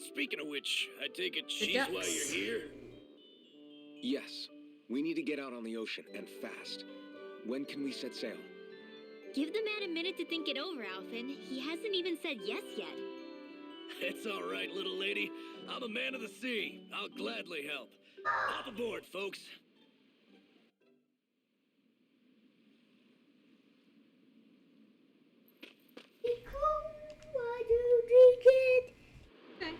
Speaking of which, I take it she's why ducks. you're here? Yes. We need to get out on the ocean, and fast. When can we set sail? Give the man a minute to think it over, Alphen. He hasn't even said yes yet. It's all right, little lady. I'm a man of the sea. I'll gladly help. Hop aboard, folks. Why do you drink it? Okay.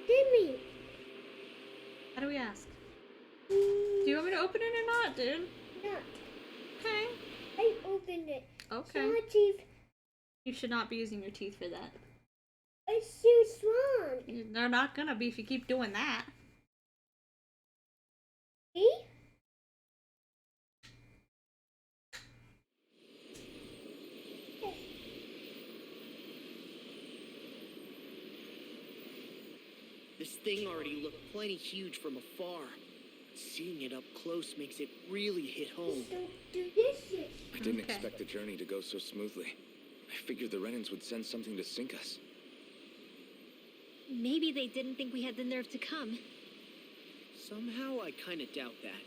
Timmy. How do we ask? Do you want me to open it or not, dude? Not. Okay. I opened it. Okay. My teeth. You should not be using your teeth for that. It's too strong. They're not gonna be if you keep doing that. See? This thing already looked plenty huge from afar. Seeing it up close makes it really hit home. Don't do this. I didn't Okay. expect the journey to go so smoothly. I figured the Renins would send something to sink us. Maybe they didn't think we had the nerve to come. Somehow I kinda doubt that.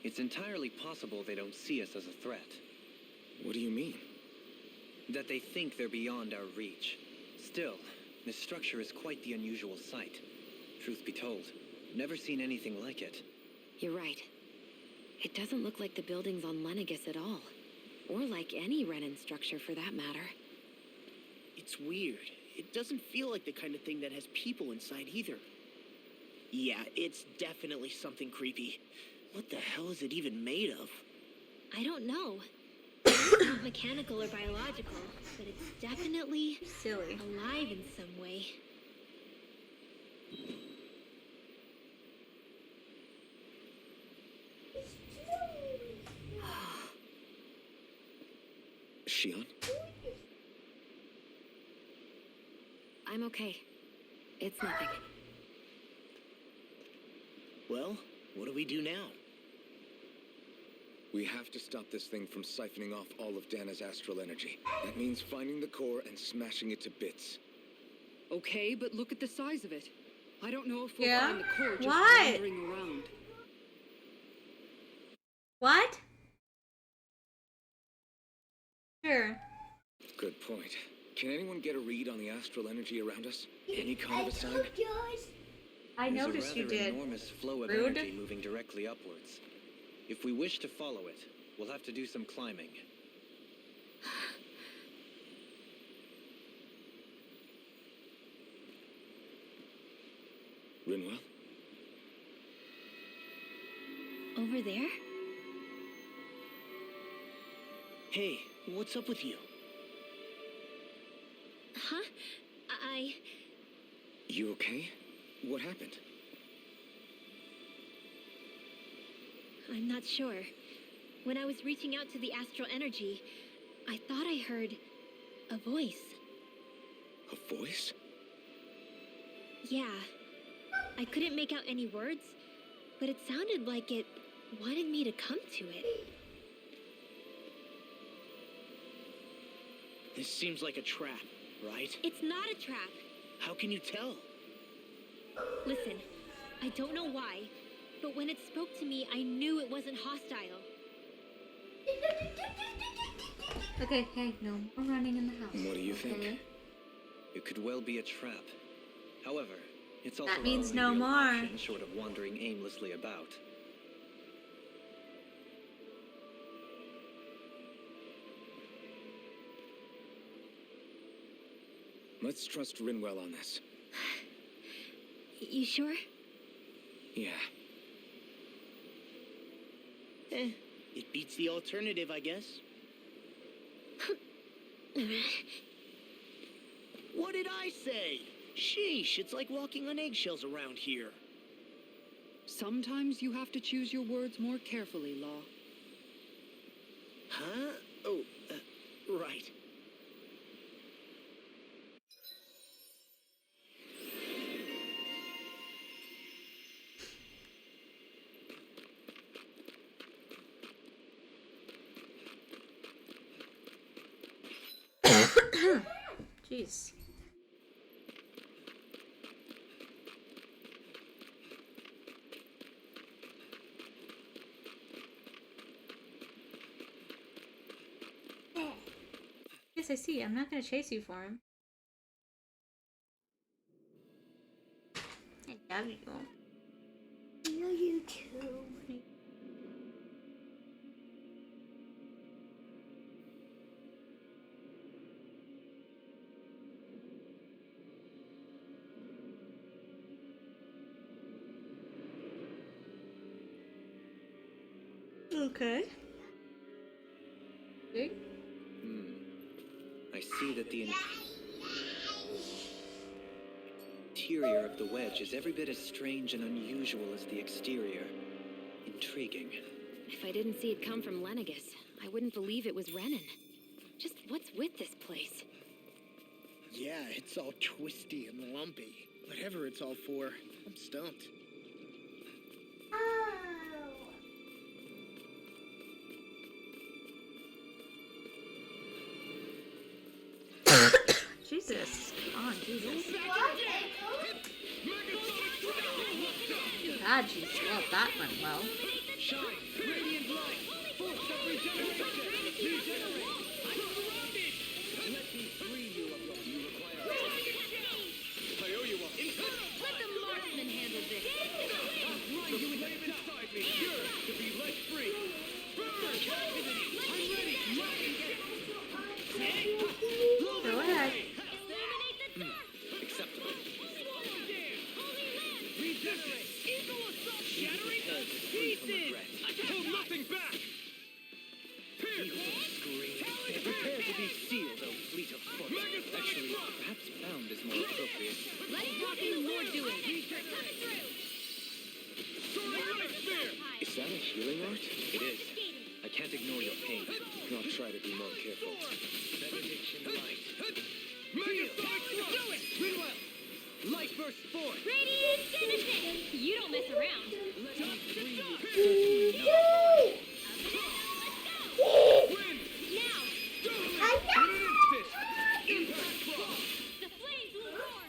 It's entirely possible they don't see us as a threat. What do you mean? That they think they're beyond our reach. Still, this structure is quite the unusual sight. Truth be told, never seen anything like it. You're right. It doesn't look like the buildings on Lenegus at all. Or like any Renin structure for that matter. It's weird. It doesn't feel like the kind of thing that has people inside either. Yeah, it's definitely something creepy. What the hell is it even made of? I don't know. It's not mechanical or biological, but it's definitely Silly. alive in some way. Shion? I'm okay. It's nothing. Well, what do we do now? We have to stop this thing from siphoning off all of Dana's astral energy. That means finding the core and smashing it to bits. Okay, but look at the size of it. I don't know if we'll Yeah? find the core just What? wandering around. What? Sure. Good point. Can anyone get a read on the astral energy around us? Any kind of a sign? I There's noticed a you rather did. enormous flow of Rude. energy moving directly upwards. If we wish to follow it, we'll have to do some climbing. Rinwell? Over there? Hey, what's up with you? Huh? You okay? What happened? I'm not sure. When I was reaching out to the astral energy, I thought I heard a voice. A voice? Yeah. I couldn't make out any words, but it sounded like it wanted me to come to it. This seems like a trap, right? It's not a trap. How can you tell? Listen, I don't know why, but when it spoke to me, I knew it wasn't hostile. Okay, hey, no more running in the house. What do you think? Okay. It could well be a trap. However, it's also That means our no only real more. option short of wandering aimlessly about. Let's trust Rinwell on this. You sure? Yeah. It beats the alternative, I guess. What did I say? Sheesh, it's like walking on eggshells around here. Sometimes you have to choose your words more carefully, Law. Huh? Oh, right. Jeez. Yes, I see. I'm not gonna chase you for him. I love you. I love you too. Okay. Okay. I see that the interior of the wedge is every bit as strange and unusual as the exterior. Intriguing. If I didn't see it come from Lenegus, I wouldn't believe it was Renan. Just what's with this place? Yeah, it's all twisty and lumpy. Whatever it's all for, I'm stumped. Jesus. Come on, Jesus. God, Jesus. Well, that went well. Shine, radiant light, force of regeneration. Regenerate. I'm surrounded. Let me free you of your you require. I owe you one. Let the marksman handle this. The flame inside me yearns to be let free. Burn captivity. I'm ready. Go ahead. Acceptable. Regenerate. Eagle assault. Shattering us to pieces. Hold nothing back. Prepare to be sealed, O fleet of foot. Actually, perhaps bound is more appropriate. Let's talk and more doing. Is that a healing art? It is. I can't ignore your pain. I'll try to be more careful. Benediction light. Megasonic thrust. Rinwell. Light burst forth. Radiant Genesis! You don't mess around. Let me free you. Certainly not. Win. Now, In an instant. Impact cross. the flames will roar.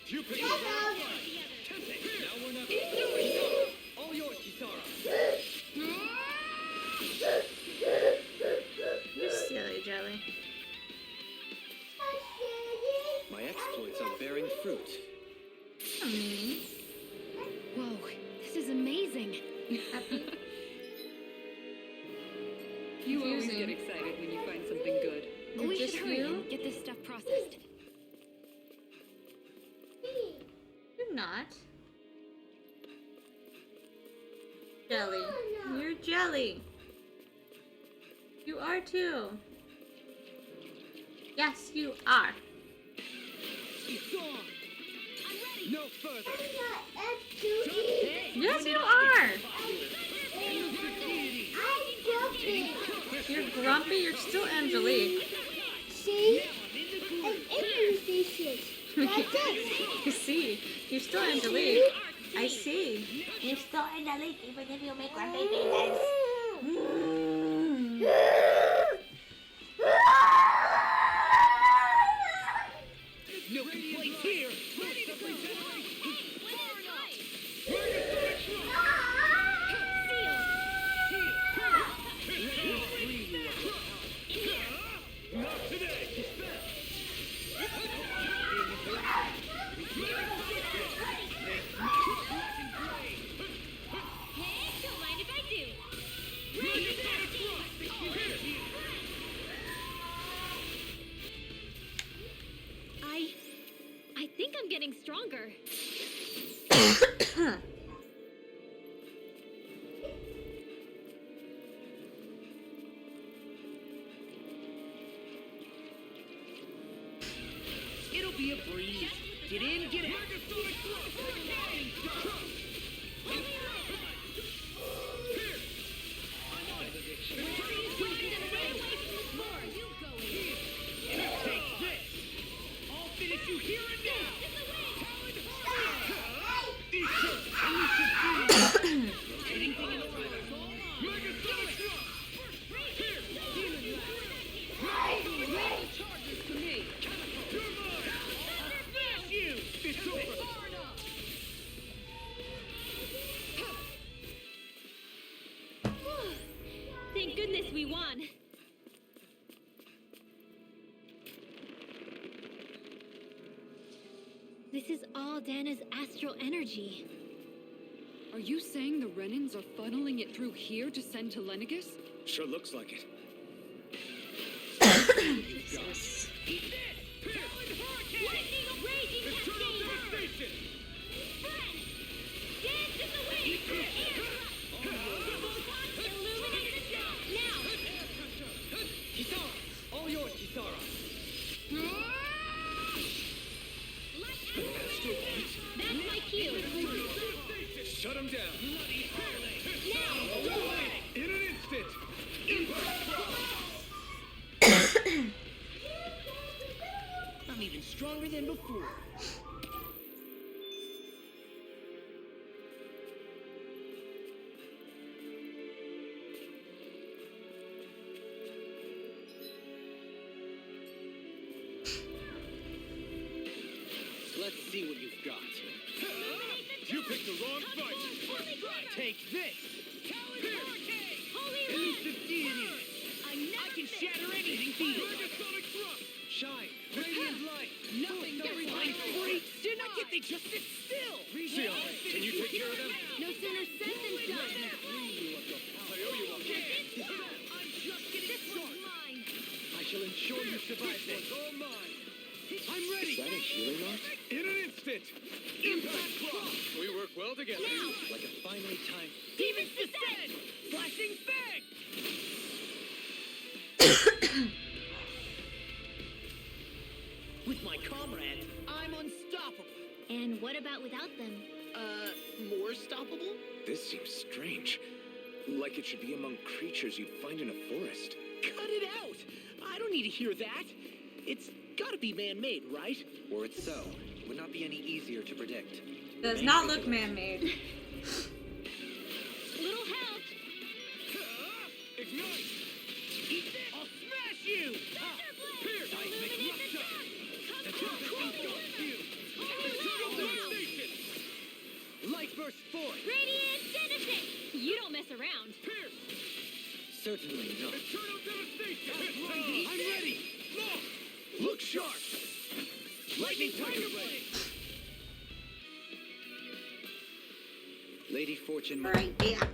You pick it up. Now we're not. All yours, Kisara. You're silly, Jelly. My exploits are bearing fruit. I mean, Whoa, this is amazing. happy. You always Confusing. get excited when you find something good. We Just should hurry you? and get this stuff processed. You're not. Jelly. You're Jelly. You are too. Yes, you are. It's on. No further. Yes, you are. I'm guilty. You're grumpy. You're still Angelique. See? I'm indecisive. Like this. I see. You're still Angelique. I see. You're still Angelique even if you make grumpy faces. No complaints here. Not today. Don't mind if I do. I think I'm getting stronger. It'll be a breeze. Get in, get out. Take this. I'll finish you here and now. Anything in the way. Charges to me. Smash you. It's over. Thank goodness we won. This is all Dana's astral energy. Are you saying the Renans are funneling it through here to send to Lenegus? Sure looks like it. Jesus. Lightning raging cascade. Dance in the wind. Illuminate the sky. Now. Kisara, all yours, Kisara. That's my cue. Shut him down. Now. In an instant. I'm even stronger than before. Let's see what you've got. You picked the wrong fight. Take this. Elusive deity. I can shatter anything. Megasonic thrust. Shine. Radiant light. Nothing gets Everybody free. Didn't I get they just sit still? Shion, can you take care of them? No sooner said than done. I owe you one. I'm just getting started. Mine. I shall ensure you survive this. All mine. I'm ready. Is that a healing art? In an instant. Impact clock. We work well together. Like a finely timed. Demons descend. Flashing bang. With my comrades, I'm unstoppable. And what about without them? More stoppable? This seems strange. Like it should be among creatures you'd find in a forest. Cut it out! I don't need to hear that. It's gotta be man-made, right? Were it so, it would not be any easier to predict. Does not look man-made. Little help. Ignite. Eat this. I'll smash you. Here. Seismic rupture. The light burst forth. Radiant genesis. You don't mess around. Pierce. Certainly not. Eternal devastation. I'm ready. Look sharp. Lightning tiger blade. Lady Fortune. Right back.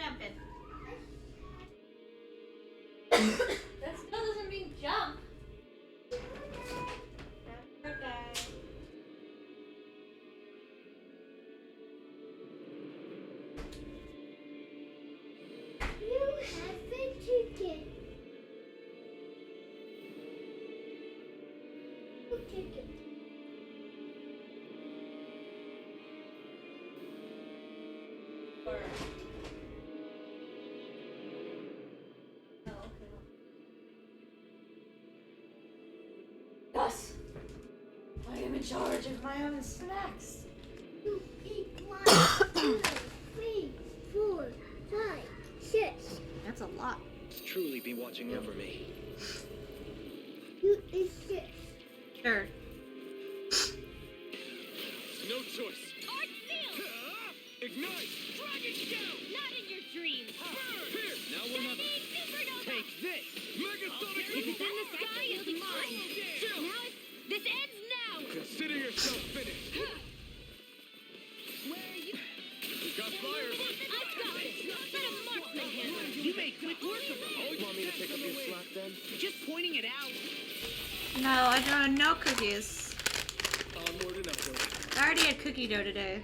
jumping. That still doesn't mean jump. Okay. You haven't chicken. Chicken. Yes. I am in charge of my own snacks. You eat 1, 2, 3, 4, 5, 6. That's a lot. Truly be watching over me. You eat 6. Sure. No choice. Art seal! Ignite! Dragon Shadow! Not in your dreams! Here! Now or never. Supernova! Take this! Megasonic If it's in the sky, it'll be mine! Chill! Now this ends now! Consider yourself finished. Where are you? We got fire! I've got this! Let a marksman handle it! You made quick work of it. Oh, you want me to pick up your slack then? Just pointing it out. No, I don't. No cookies. Onward and upward. I already had cookie dough today.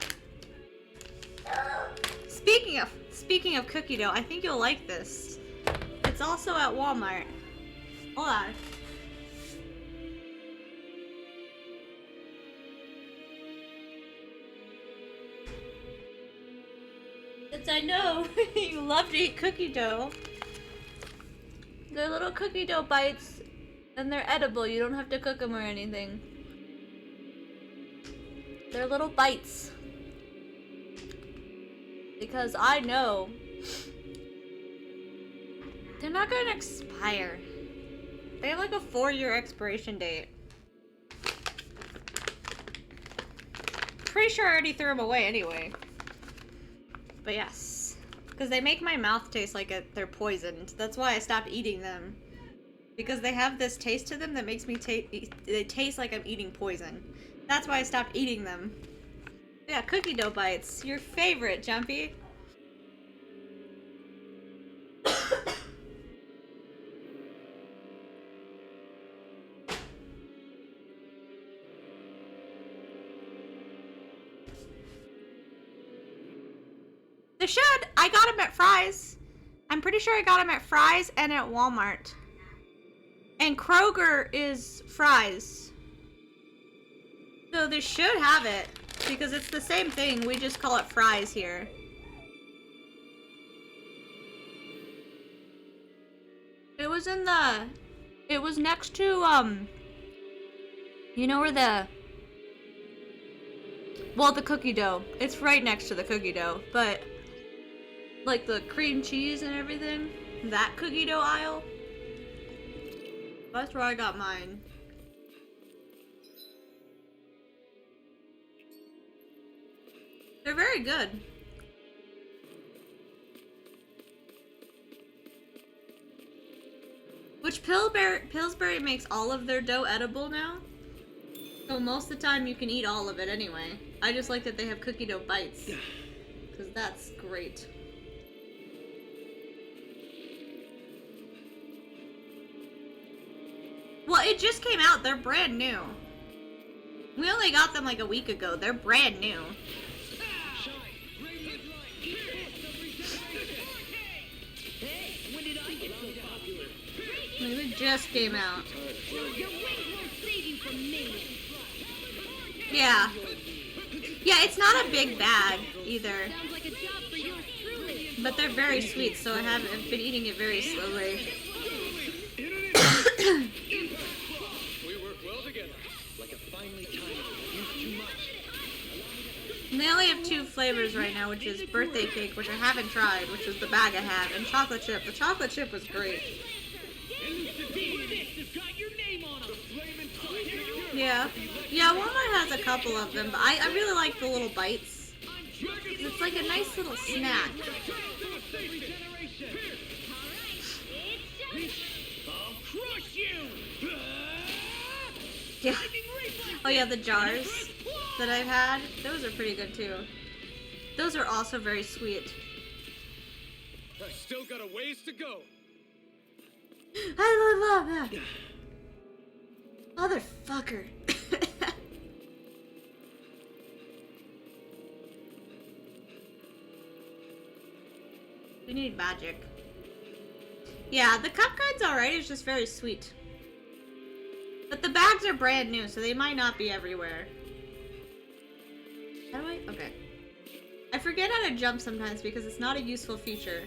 Speaking of cookie dough, I think you'll like this. It's also at Walmart. Hold on. Since I know you love to eat cookie dough. They're little cookie dough bites, and they're edible. You don't have to cook them or anything. They're little bites. Because I know they're not gonna expire. They have like a 4-year expiration date. Pretty sure I already threw them away anyway. But yes. Because they make my mouth taste like they're poisoned. That's why I stopped eating them. Because they have this taste to them that makes me they taste like I'm eating poison. That's why I stopped eating them. Yeah, cookie dough bites. Your favorite, Jumpy. They should. I got them at Fry's. I'm pretty sure I got them at Fry's and at Walmart. And Kroger is Fry's. So they should have it. Because it's the same thing. We just call it Fry's here. It was in the... It was next to, you know where the... Well, the cookie dough. It's right next to the cookie dough. But... like the cream cheese and everything. That cookie dough aisle. That's where I got mine. They're very good. Which Pillsbury makes all of their dough edible now. So most of the time you can eat all of it anyway. I just like that they have cookie dough bites. Because that's great. Well, it just came out. They're brand new. We only got them like a week ago. They're brand new. It just came out. Yeah. Yeah, it's not a big bag either. But they're very sweet, so I've been eating it very slowly. We work well together. Like a finely timed, use too much. And they only have 2 flavors right now, which is birthday cake, which I haven't tried, which is the bag I have, and chocolate chip. The chocolate chip was great. Yeah. Yeah, Walmart has a couple of them, but I really like the little bites. It's like a nice little snack. Yeah. Oh yeah, the jars that I've had, those are pretty good too. Those are also very sweet. I still got a ways to go. I love that. Motherfucker. We need magic. Yeah, the cup guide's alright, it's just very sweet. But the bags are brand new, so they might not be everywhere. How do I? Okay. I forget how to jump sometimes because it's not a useful feature.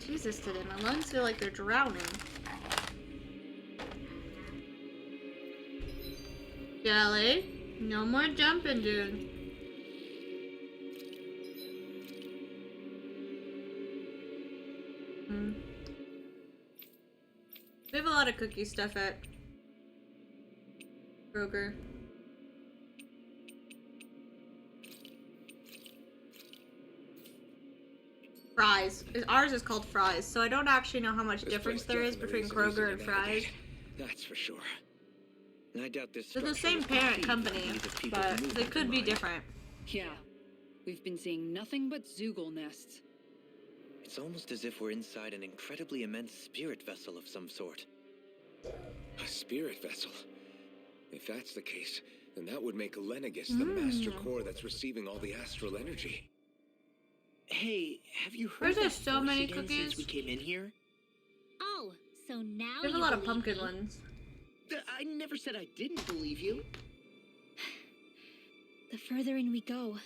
Jesus, today my lungs feel like they're drowning. Jelly, no more jumping, dude. We have a lot of cookie stuff at Kroger. Fries. Ours is called Fries, so I don't actually know how much difference there is between Kroger and Fries. That's for sure. And I doubt this. They're the same parent company, but they could be different. Yeah. We've been seeing nothing but Zoogle nests. It's almost as if we're inside an incredibly immense spirit vessel of some sort. A spirit vessel? If that's the case, then that would make Lenegus the master core that's receiving all the astral energy. Hey, have you heard Where's there that so voice many again cookies? since we came in here? Oh, so now There's a you lot of believe pumpkin me. ones. I never said I didn't believe you. The further in we go,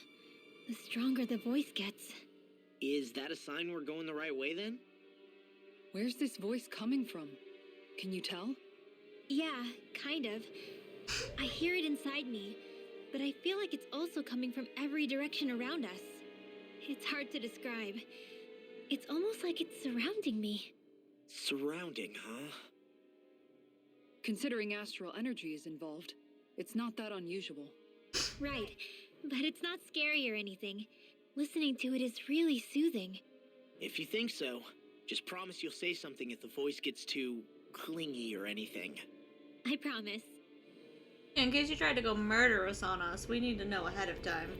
the stronger the voice gets. Is that a sign we're going the right way then? Where's this voice coming from? Can you tell? Yeah, kind of. I hear it inside me, but I feel like it's also coming from every direction around us. It's hard to describe. It's almost like it's surrounding me. Surrounding, huh? Considering astral energy is involved, it's not that unusual. Right, but it's not scary or anything. Listening to it is really soothing. If you think so, just promise you'll say something if the voice gets too clingy or anything. I promise. In case you tried to go murder us on us, we need to know ahead of time.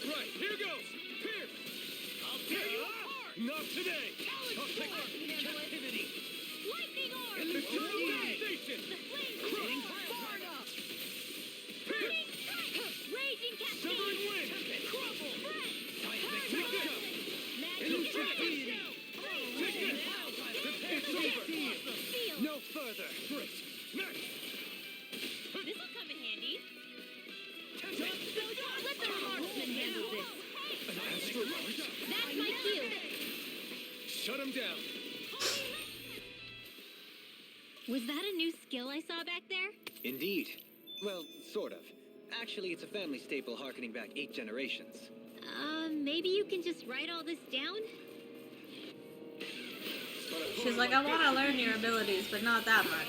Right, here goes! Here! I'll tear you apart! Not today! I'll take captivity! Lightning orb! And the devastation! Flames Far enough! Here! Raging Severing cascade! wind! Crumble! Magic Take this! Magic Electricity! Take this! It's over! Seal! No further! Brace! Next! This'll come in handy. Tempest! Let the marksman handle this. An astral arch? That's my cue. Shut him down! Was that a new skill I saw back there? Indeed. Well, sort of. Actually, it's a family staple harkening back 8 generations. Maybe you can just write all this down? She's like, I want to learn your abilities, but not that much.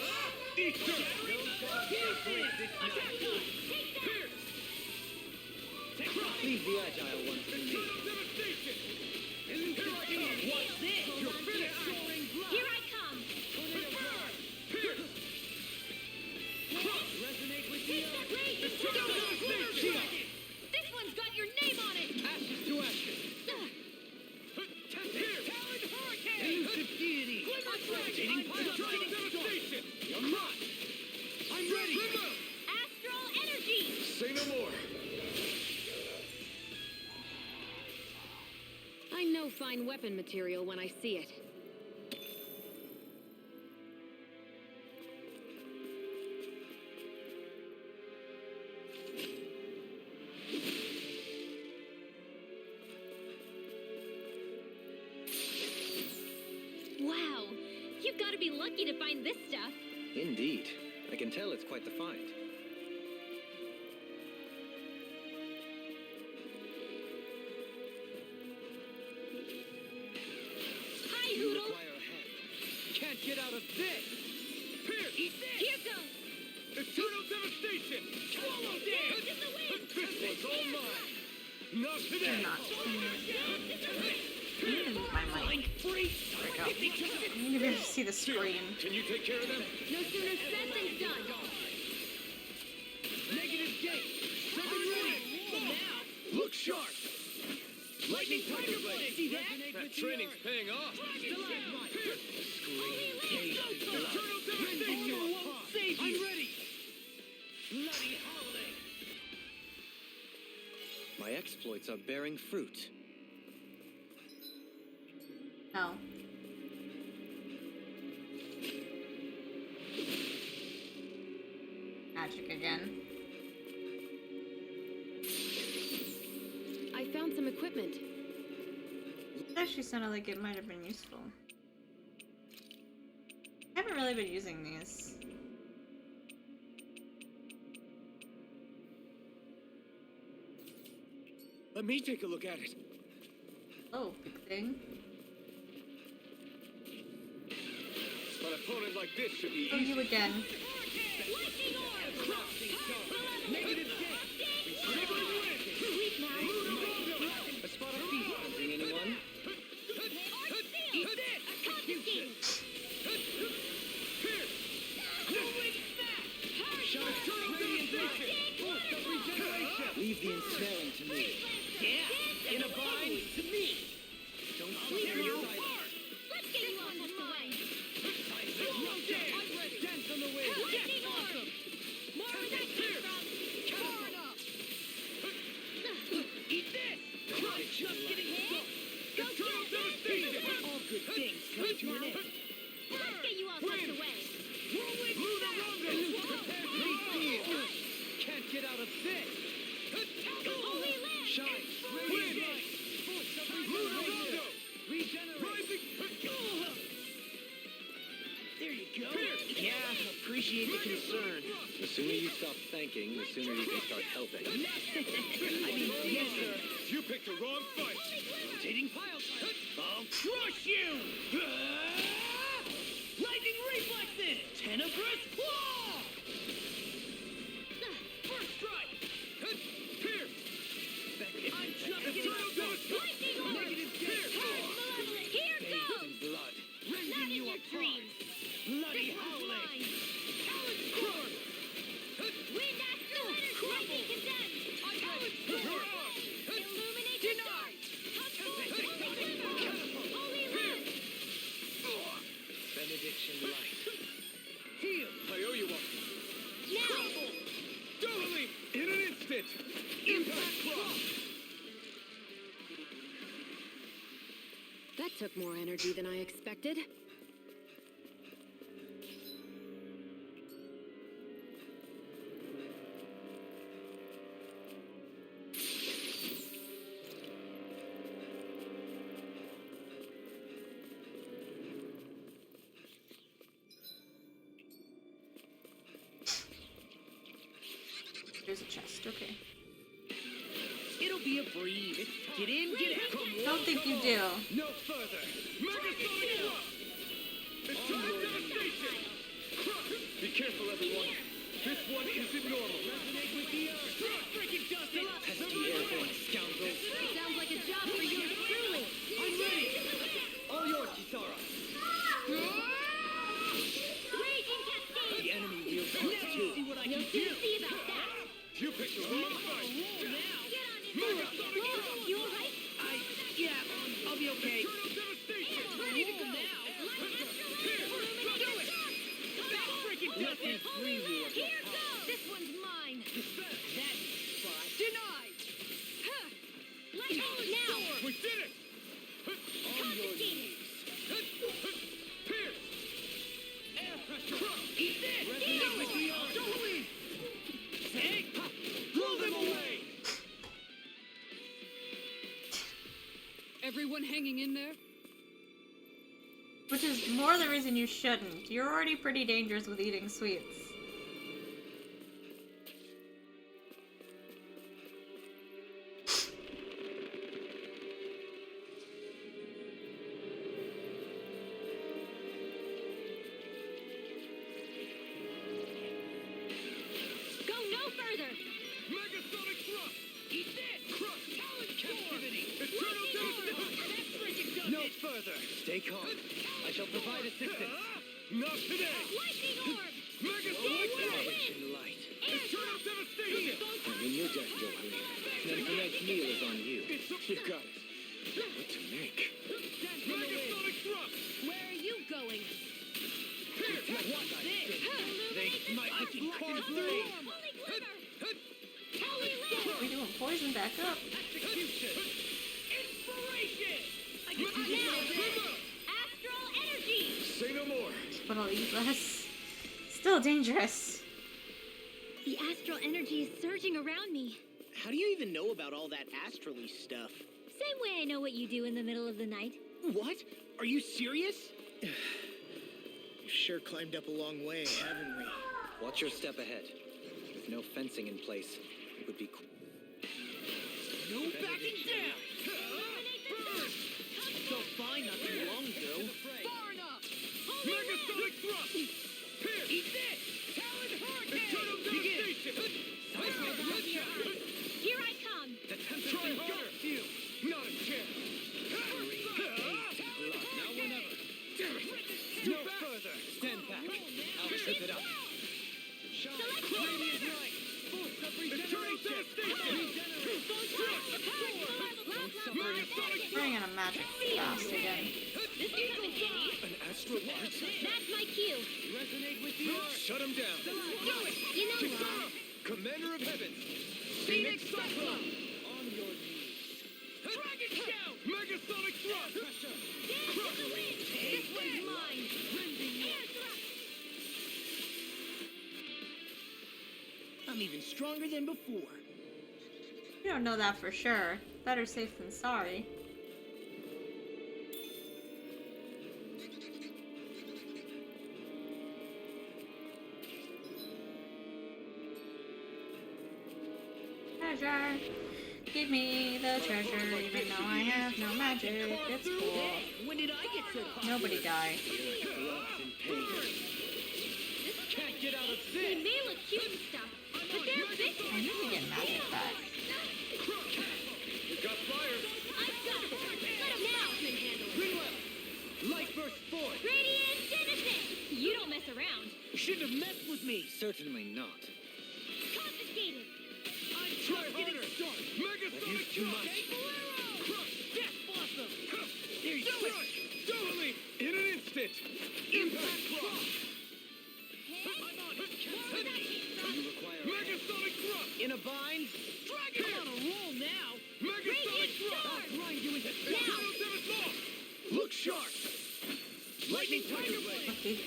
Leave the agile ones to me. Here I come! This one's got your name on it! Ashes to ashes! Talon Hurricane! Elusive deity! Rotating devastation! You're mine! I'm ready! Astral energy! Say no more! I know fine weapon material when I see it. Wow! You've got to be lucky to find this stuff. Indeed. I can tell it's quite the find. get out of this! Here! Eat this! Here goes! Eternal devastation! Swallow this! This one's all mine! Not today! Not. I need to move my mic. There we go. I need to be able to see the screen. Can you take care of them? No sooner said than done! Negative gate! Send it ready! Now! Look sharp! Lightning Tiger Blade! See that? That training's paying off! Eternal devastation! Won't save you! I'm ready! Bloody holiday! My exploits are bearing fruit. Oh. Magic again. I found some equipment. It actually sounded like it might have been useful. I haven't really been using these. Let me take a look at it. Oh, big thing. An opponent like this should be Oh, easy. you again. Negative gate! A spot of feast hunting, anyone? Eat this! Execution! Here! Eternal devastation! Force of regeneration! Leave the ensnaring to me. Yeah! In a bind to me! Don't stop your sight. Let's get you off the way! I'm ready! Dance on the wind! Lightning orb! More where that came from! Power up! Eat this! I'm just getting started! Eternal devastation! All good things come to an end. Let's get you all tucked away! Lunar Rondo! Prepare to be sealed! Can't get out of this! Holy land! Shine! Wind! Force of regeneration! Regeneration! There you go! Yeah, appreciate the concern. The sooner you stop thanking, the sooner you can start helping. I mean, yes, sir. You picked the wrong fight! Rotating pile drive. I'll crush you! Lightning reflexes! Tenebrous claw! First strike! Here! I'm just getting Eternal devastation! Lightning orb! Negative gate! Malevolent! Here Bathed goes! in blood. Not rending in you your apart. dreams! Bloody This one's howling! mine! Talon Storm! Wind astral energy! Lightning condensed! Talon You're storm! on! Illuminate the dark! Holy land! Benediction light. Heal! I owe you one. Now! Doubly! In an instant! Impact Cross! That took more energy than I expected. There's a chest, okay. It'll be a breeze. Get in, get out. Don't think you do. No further! Megasonic Thrust! Eternal devastation! Crush! Be careful, everyone! This one isn't normal! Resonate with the earth! Freaking Dustin! Pesky airborne scoundrels. Sounds like a job for yours truly! I'm ready. All yours, Kisara. Raging cascade! The enemy wields us too. See what I You'll can soon do. see about that! You picked the wrong fight! Get on in! Megasonic Whoa, Thrust! you alright? Yeah, I'll be okay. Eternal devastation! Ready to go! That freaking Dustin free you of your Here power. goes! This one's mine! That spot denied. Lightning now! We did it! Confiscated! Pierce! Air pressure. Eat this. Resonate with the earth. Don't leave. Take. Blow them away! Everyone hanging in there? Which is more the reason you shouldn't. You're already pretty dangerous with eating sweets. further. Stay calm. I shall provide assistance. Not today. Lightning orb! Mega Salvation light. Eternal devastation. I'm in your debt, Johan. Then tonight's meal is on you. You got it. What to make? Mega sonic thrust. Where are you going? Here. What's this? They might have to carve through. Holy glitter! Holy lamp! We doing poison back up. Execution. Inspiration. Astral energy! Say no more. But I'll eat less. Still dangerous. The astral energy is surging around me. How do you even know about all that astrally stuff? Same way I know what you do in the middle of the night. What? Are you serious? We've sure climbed up a long way, haven't we? Watch your step ahead. With no fencing in place, it would be No backing down! So fine not too long ago. Far enough. Mega sonic thrust. Here. Eat this! Talon hurricane. Eternal devastation. Here I come! The tempest Try engulfs harder. you! Not a chance. Now or never. Damn it. No further! Stand back. I'll trip it up. Radiant light! Force of Eternal regeneration! devastation. Mega sonic Bring in a magic blast again. An astral arch. That's my cue! Resonate with the earth! Shut him down. You know what? Commander of Heavens. Phoenix Cyclone! On your knees. Dragon Shout. Mega sonic thrust. Pressure! This one's mine! Air thrust! I'm even stronger than before. You don't know that for sure. Better safe than sorry. Treasure! Give me the treasure, even though I have no magic. It's cool. When did I get so popular? Nobody die. Can't get out of They this! may look cute and stuff, but they're big. I need to get magic back. You got fire. I've got it! Let 'em now! Can handle it. Reload! Light burst forth! Radiant Genesis! You don't mess around. You shouldn't have messed with me! certainly not. Confiscated! I'm Try just getting harder. started! Mega I've sonic used too thrust. much. Crush. Death blossom! There you do it. Totally. In an instant. Impact cross. You require Mega sonic thrust. In a bind? Dragon. I'm on a roll now! Mega sonic thrust. I'll grind you into Eternal devastation. Look sharp. lightning tiger blade! Okay.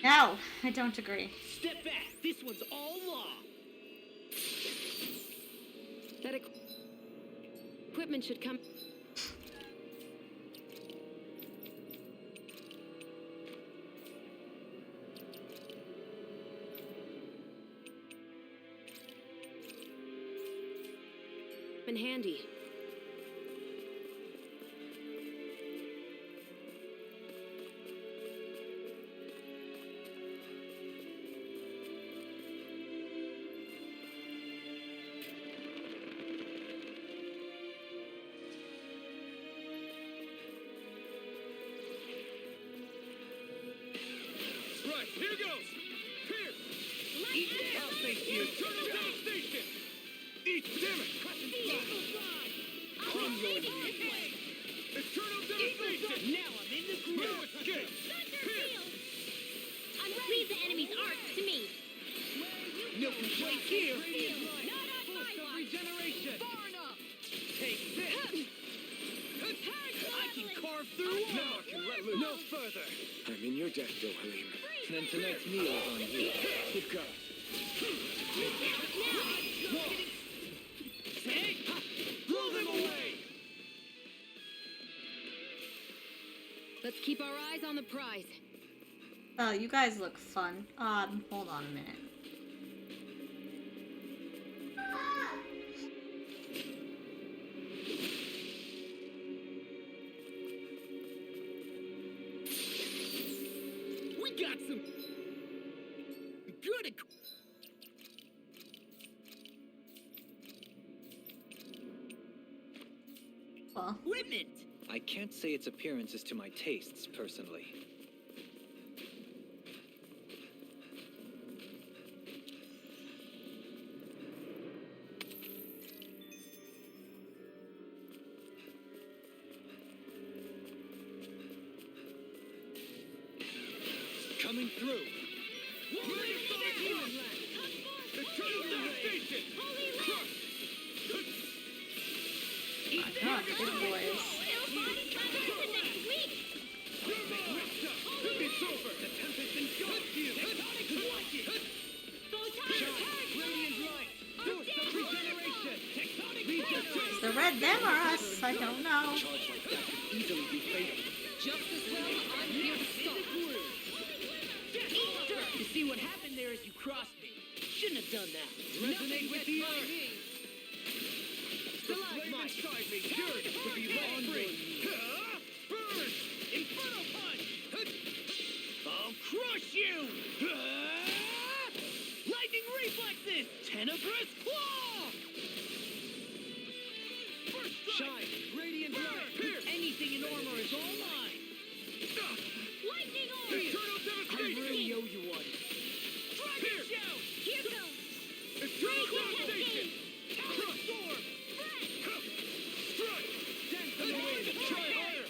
No, I don't agree. Step back! This one's all law! That equipment should come. In handy. Right. Here goes. Here. Eat this! I'll thank you! Eternal devastation. Eat. Damn it. On your knees! Eternal devastation. Now I'm in the No groove! escape. Here. Leave the enemy's arc to me. No complaints here! Not on my Force of watch. regeneration! Far enough. Take this! I can carve through Now walls! I can let loose. No further! I'm in your debt, Johalim. Then tonight's meal is on you. You've got it. Take! Blow them away. Let's keep our eyes on the prize. Oh, you guys look fun. Hold on a minute. We got some good Well, equipment! I can't say its appearance is to my tastes, personally. Coming through. Not big boys. It's over. The tempest engulfs you. Watch it. Radiant light. Boost of regeneration. Tectonic regeneration. Is the red them or us? I don't know. Charge like that could easily be fatal. Just as well, I'm here to stop. You see what happened there is you crossed me. Shouldn't have done that. Resonate with the earth. The flame inside me yearns to be let free. Burn! Inferno punch! I'll crush you! Lightning reflexes! Tenebrous claw! First shine! Radiant light! Anything in armor is all mine! Lightning orb! Eternal I devastation! really owe you one. Dragon shout! Here goes! Eternal devastation! Cross storm! Strike! Dance in the wind! Try harder!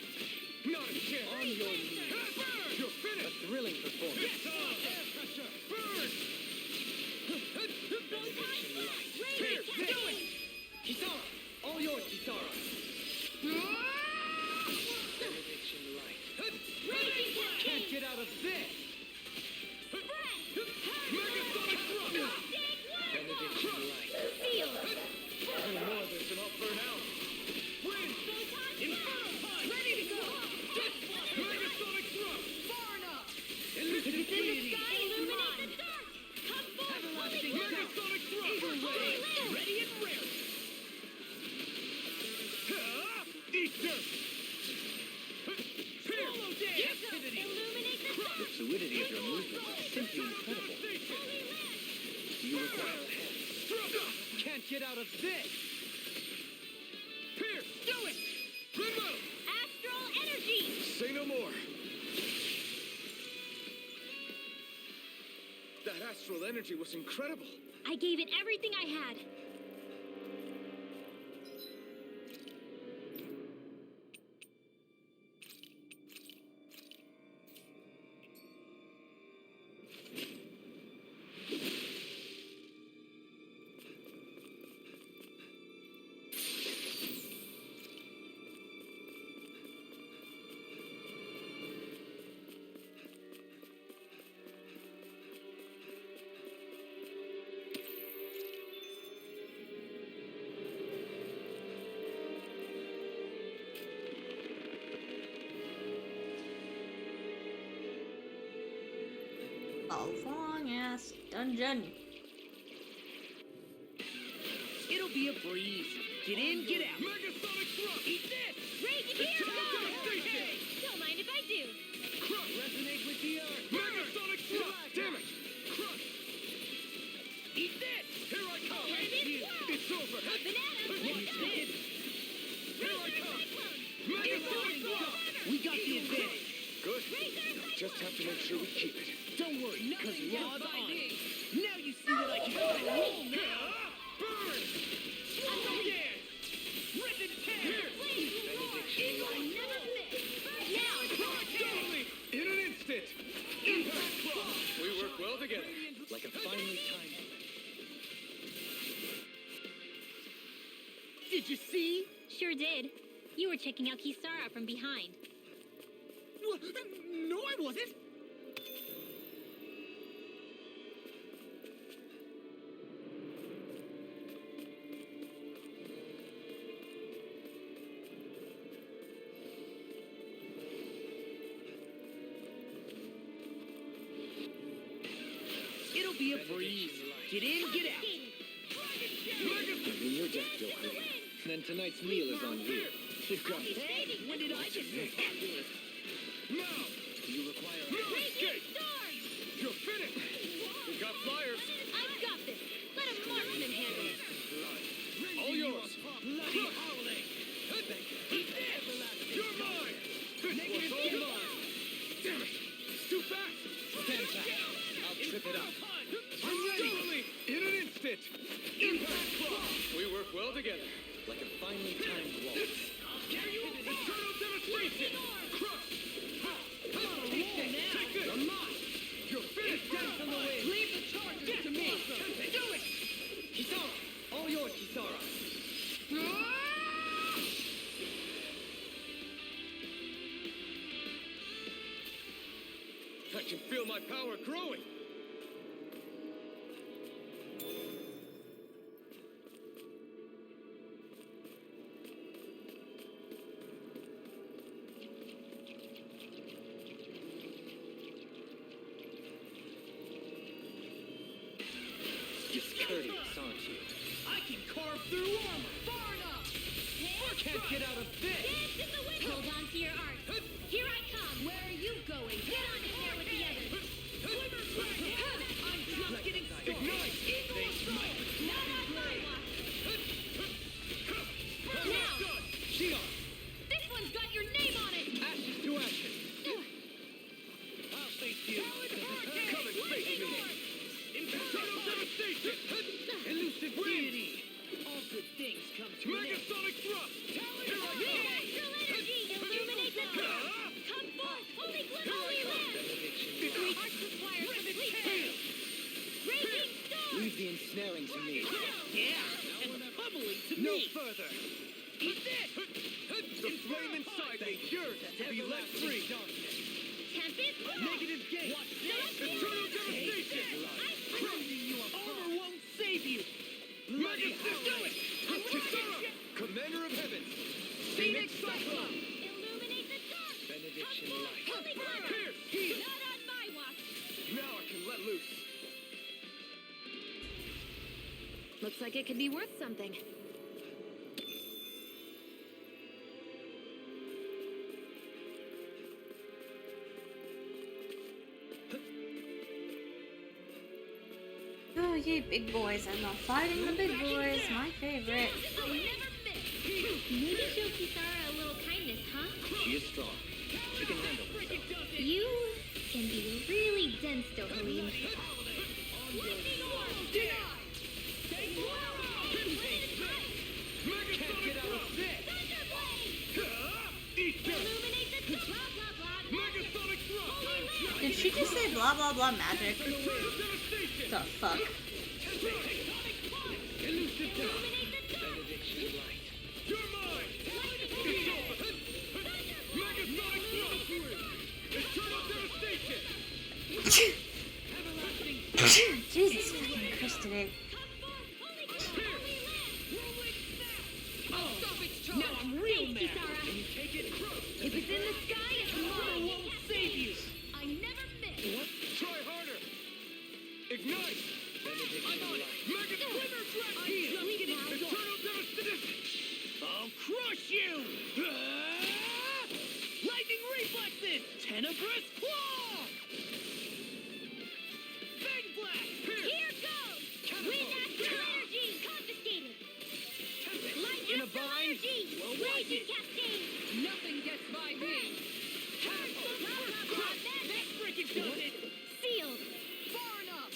Not a chance! On your knees. Burn! You're A finished! thrilling performance. Yes! Air pressure! Burn! Here, do it! Kisara! All yours, Kisara! Benediction light. Can't get out of this! Megasonic thrust! Benediction light. No more, there's an up burn out! Wind! Inferno punch! Ready to go! Megasonic thrust! Far enough! Elusive It's in the deity! sky, illuminate the dark! Come forth, holy Megasonic thrust! Holy land! Ready and rare! Eat dirt! Swallow day! Activity! Illuminate the The dark! fluidity of your movement is simply incredible. Holy land! Do you require a hand? Can't get out of this! Pierce! Do it! Remove! Astral energy! Say no more! That astral energy was incredible! I gave it everything I had. A long ass dungeon. It'll be a breeze. Get in, get out. Megasonic thrust! Eat this! Raging here Eternal goes! devastation! Don't mind if I do. Crush! Resonate with the earth! Megasonic thrust! Damn it! Crush! Eat this! Here I come! It's over! Banana! What's this? Here I come! Megasonic thrust! We got the advantage. Good. Just have to make sure we keep it. Don't worry, because Raw's on it. Now you see what I can do. Roll now! Burn! Oh, yeah! Rip and tear! It will never miss. Now! Totally! In an instant! Impact claw! We work well together. Like a finely timed. Did you see? Sure did. You were checking out Kisara from behind. No, I wasn't. It'll be a breeze. Get in, get out. Bring your death, Joker. Then tonight's meal is on you. You've got it. Hey, when did I get so popular? Now! Do you require a No hand? escape! Storm! You're finished! We got flyers. I've got this. Let a marksman handle it. All yours. Bloody howling. Eat this! You're well together. Like a finely timed waltz. Eternal devastation! Crush! Take this! I'm not! You're finished! Leave the charges to me! Do it! Kisara! All yours, Kisara! I can feel my power growing! Discourteous, aren't you? I can carve through armor far enough! I can't get out of this! Hold on to your art. Here I come. Where are you going? Get on in there with the others. I'm just getting started! Ignite! Not on my watch. Now, Shion! this one's got your name on it. Ashes to ashes! I'll face you! Come and face me! Infernal devastation! Elusive deity! All good things come to an end! Megasonic thrust! Here I come! Astral energy. Illuminate the dark. Come forth. Only glimmer we live. Three hearts require complete faith. Raging storm. Leave the ensnaring to me. Yeah! And bubbling to me! No further! Eat this! The flame inside me yearns to be let free! Tempest. Negative gate! Watch this! Eternal devastation! Crazy you are! Armor won't save you! Bloody do it! Kisara! Commander of Heavens! Phoenix Cyclone! Illuminate the dark. Benediction Come light. forth. Holy glimmer. Pierce! Heal! Not on my watch. Now I can let loose! Looks like it could be worth something. Oh, yay, big boys. I love fighting the big boys. My favorite. I never miss. Maybe show Kisara a little kindness, huh? She is strong. She can handle herself. You can be really dense, Dohalim. Can't get out of this! Eat this! Megasonic thrust! Did she just say blah blah blah magic? Devastation! The fuck? Elusive death! Benediction light. You're mine! It's over! Megasonic thrust! Eternal devastation! Jesus fucking Christ today. Now I'm real mad! Kisara. Take it! If it's in the sky, it's mine. won't save you! I never miss. What? Try harder! Ignite! I'm on it! Mega Glimmer Dragon! Eternal devastation! I'll crush you! Lightning reflexes! Tenebrous claw! Bang blast! Here goes. Wind astral energy confiscated. Light In a astral bind? energy. Well, watch Raging it. cascade. Nothing gets by me. That freaking does it! Sealed. Far enough!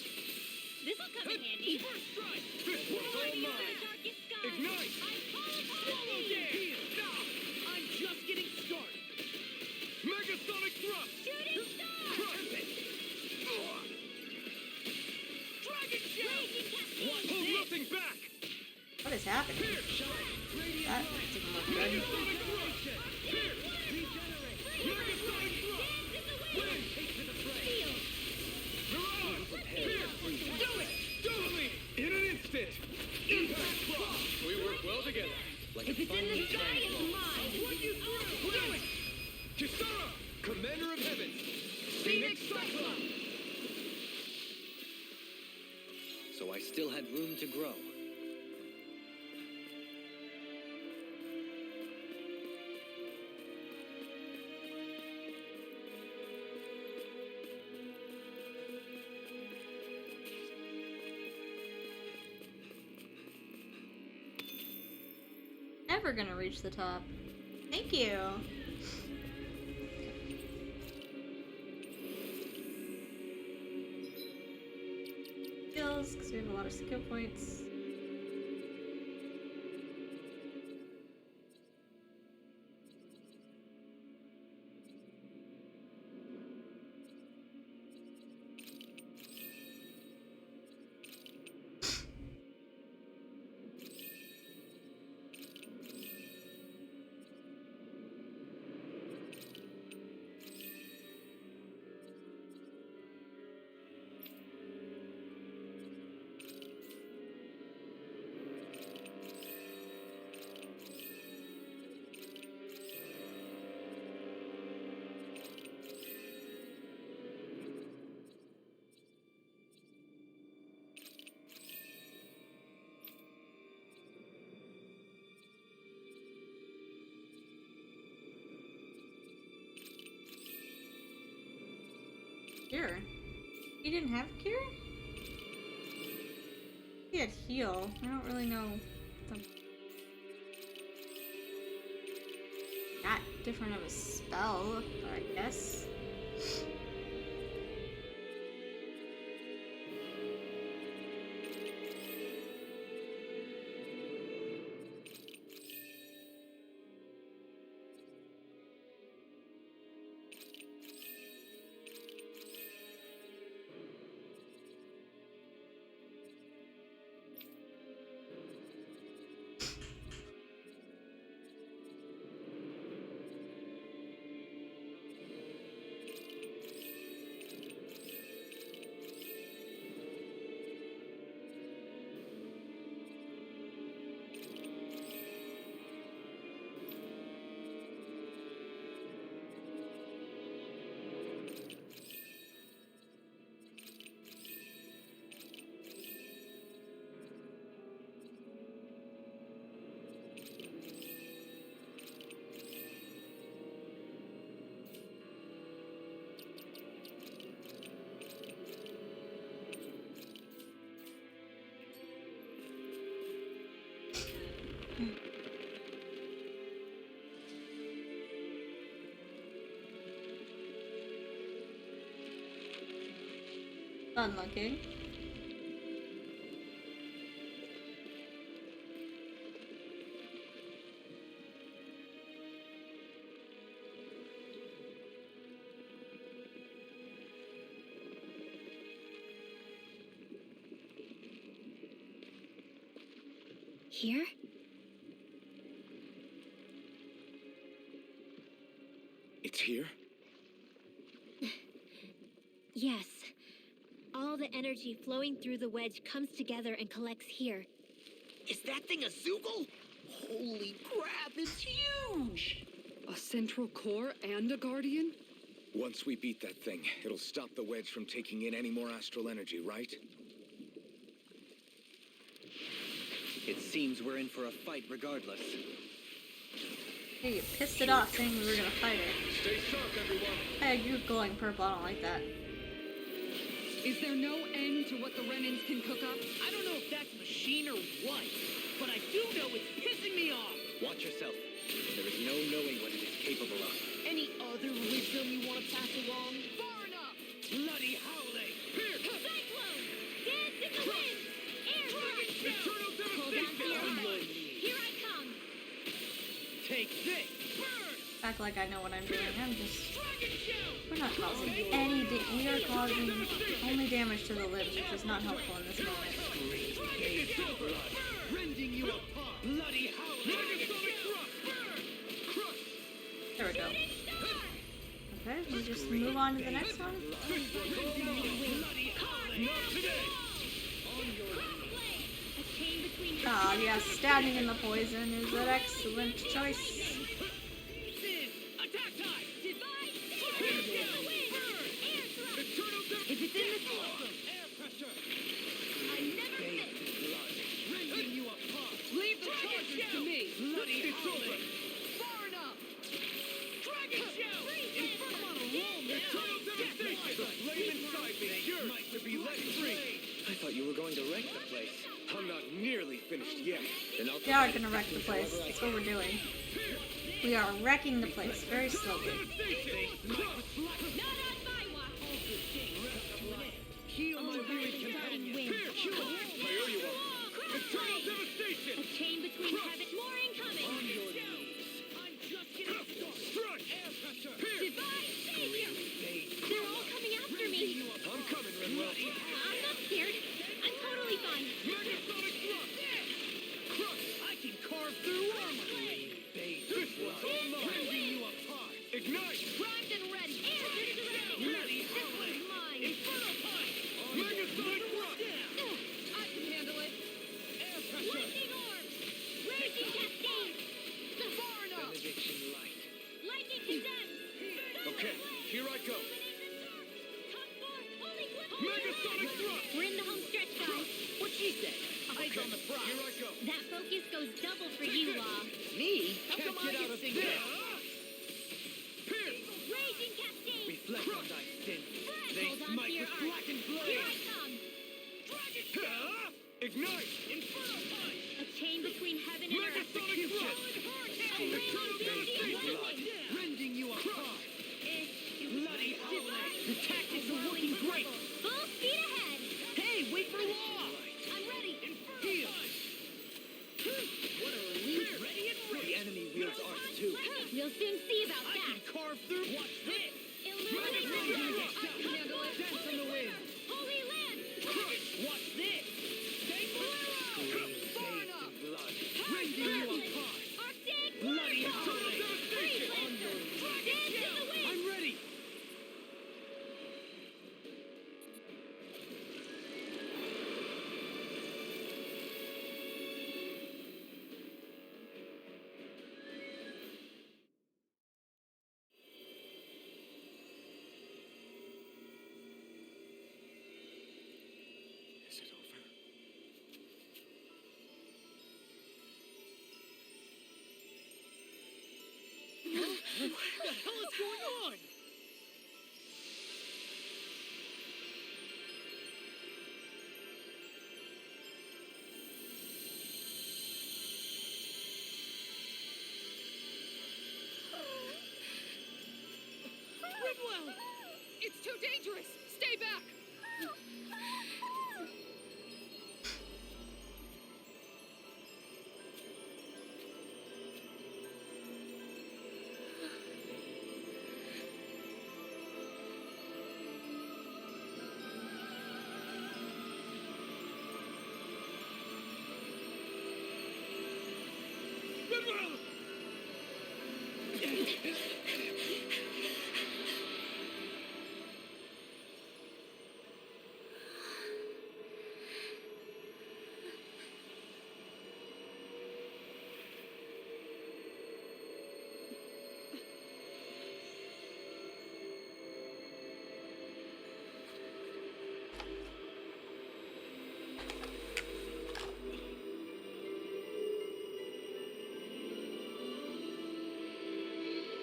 This'll come in handy. First strike! This one's all Guardian of mine! the darkest sky. Ignite! I call upon Swallow thee. dare! I'm just getting started! Megasonic thrust! Shooting star. Crush it! Dragon shell! Raging cascade. Hold nothing back! What is happening? Here! Shine! Radiant That light! didn't look good. Megasonic thrust! Here! Regenerate! Megasonic thrust! Wind! Take to the fray! Sealed. Mirage! Here! Do it! Do me! In an instant! Impact claw! We work well together. Like If a it's in the finely sky, timed it's waltz. mine. Put you through! Do it! Kisara! Commander of Heavens! Phoenix Cyclone! So I still had room to grow. Never gonna reach the top. Thank you. Skills, because we have a lot of skill points. He didn't have cure? He had heal. I don't really know. That different of a spell, but I guess. Unlucky. Here? It's here? Yes. All the energy flowing through the wedge comes together and collects here. Is that thing a Zoogle? Holy crap, it's huge! A central core and a guardian? Once we beat that thing, it'll stop the wedge from taking in any more astral energy, right? It seems we're in for a fight regardless. Hey, you pissed it off saying we were gonna fight it. Stay sharp, everyone. Hey, you're glowing purple. I don't like that. Is there no end to what the Renans can cook up? I don't know if that's machine or what, but I do know it's pissing me off. Watch yourself. There is no knowing what it is capable of. Any other wisdom you want to pass along? Far enough! Bloody howling! Here! Cyclone! Dance in the wind! Air Dragon strike! Eternal Pull down devastation! Sierra. Here I come! Take this! Burn! Act like I know what I'm doing. I'm just. Dragon shell! We're not causing any. We are causing only damage to the limbs, which is not helpful in this moment. It's over! Rending you apart! Bloody howling! Megasonic thrust! Crush! There we go. Okay, we just move on to the next one. Not today! A chain between your Ah, yes, standing in the poison is an excellent choice. Sin! Attack time! divide saber in the wind! Air thrust! Eternal If it's in this Awesome! Air pressure! I never miss! rending you apart! Leave the charges to me! Bloody It's over! howling! Far enough! Dragon shell! I'm on a roll now! Eternal devastation! The flame inside me yearns to be let free! I thought you were going to wreck the place. I'm not nearly finished yet. Then I'll We are gonna wreck the place. That's what we're doing. We are wrecking the place very slowly. Not on my watch! Heal my weary companion! Wind. I owe you one! Eternal A devastation! chain between heaven. More incoming! I'm just getting started! Strike! Air pressure! Divide savior! They're all coming after me! I'm coming, Renwell! I'm not scared. I'm totally fine. Megasonic thrust! Crush! I can carve through armor! This one's all mine! Rending you apart! Ignite! Primed and ready. Air surrender. Bloody This howling! one's mine. Inferno punch! Megasonic thrust! I can handle it. Air pressure! Lightning orb. Raging cascade. Far enough! benediction light. Lightning condense. Okay, here I go! Come forth. Holy flip. Megasonic thrust! We're in the home stretch, guys. What'd she say? Eyes on the prize. Here I go! That focus goes double for you, Law. Me? How Can't come I get out get of singled there! out? Pierce! Raging cascade. Reflect on thy sin. Hold smite with blackened blade! Here I come! Ignite! Inferno punch! A chain between heaven and earth. Megasonic thrust! Eternal devastation! Rending you apart! Bloody howling! Your tactics are working great! Full speed ahead! Hey, wait for law! I'm ready! Heal! What a relief! Ready and ready! The enemy wields ours too. We'll soon see about I that! can carve through. Watch this! Illuminate the world! Handle it! Dance on the wind! Holy land! Watch this! Stay below! Far enough! Blood. Rending you apart! Arctic! Bloody howling! On your Dance in the wind! I'm ready! Is it over? What the hell is going on? Ridwell! It's too dangerous! Stay back! Ridwell!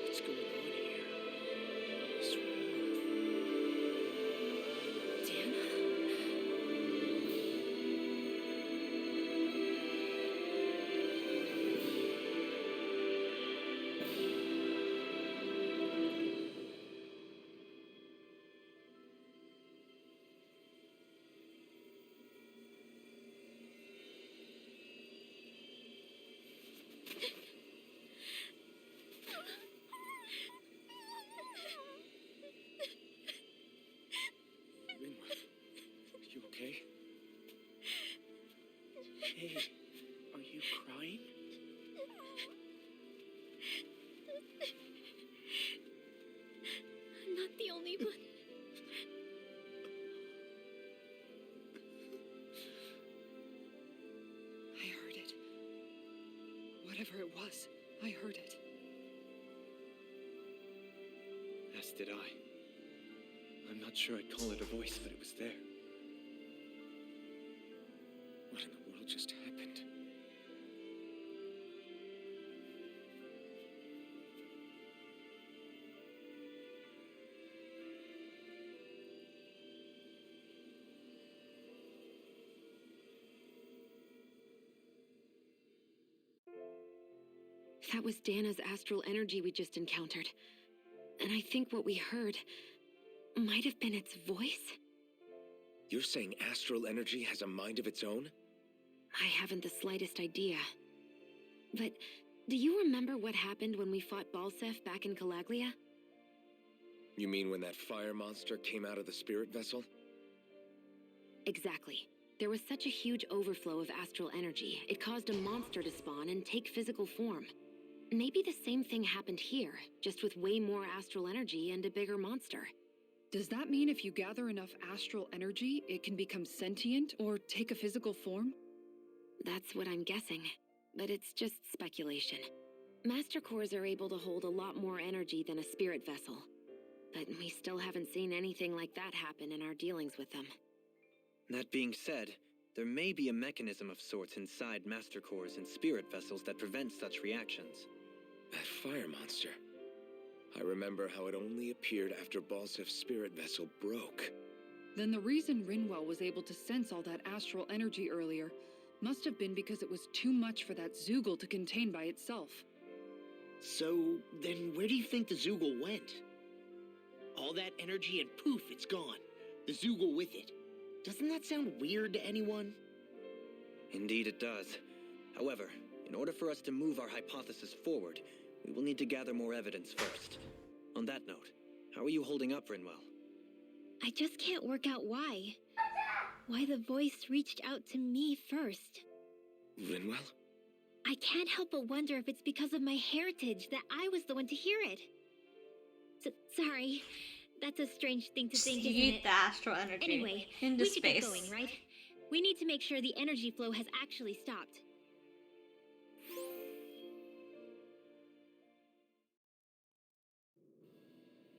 What's going on here? This Rinwa, you okay? Hey, are you crying? I'm not the only one. I heard it. Whatever it was, I heard it. As did I. I'm not sure I'd call it a voice, but it was there. What in the world just happened? That was Dana's astral energy we just encountered. And I think what we heard might have been its voice? You're saying astral energy has a mind of its own? I haven't the slightest idea. But do you remember what happened when we fought Balsef back in Calaglia? You mean when that fire monster came out of the spirit vessel? Exactly. There was such a huge overflow of astral energy, it caused a monster to spawn and take physical form. Maybe the same thing happened here, just with way more astral energy and a bigger monster. Does that mean if you gather enough astral energy, it can become sentient or take a physical form? That's what I'm guessing, but it's just speculation. Master cores are able to hold a lot more energy than a spirit vessel, but we still haven't seen anything like that happen in our dealings with them. That being said, there may be a mechanism of sorts inside master cores and spirit vessels that prevent such reactions. That fire monster. I remember how it only appeared after Balsef's spirit vessel broke. Then the reason Rinwell was able to sense all that astral energy earlier must have been because it was too much for that Zoogle to contain by itself. So, then where do you think the Zoogle went? All that energy and poof, it's gone. The Zoogle with it. Doesn't that sound weird to anyone? Indeed it does. However, in order for us to move our hypothesis forward, we will need to gather more evidence first. On that note, how are you holding up, Rinwell? I just can't work out why. Why the voice reached out to me first. Rinwell? I can't help but wonder if it's because of my heritage that I was the one to hear it. Sorry. That's a strange thing to think, isn't Yeet it? the astral energy Anyway, into we should space. get going, right? We need to make sure the energy flow has actually stopped.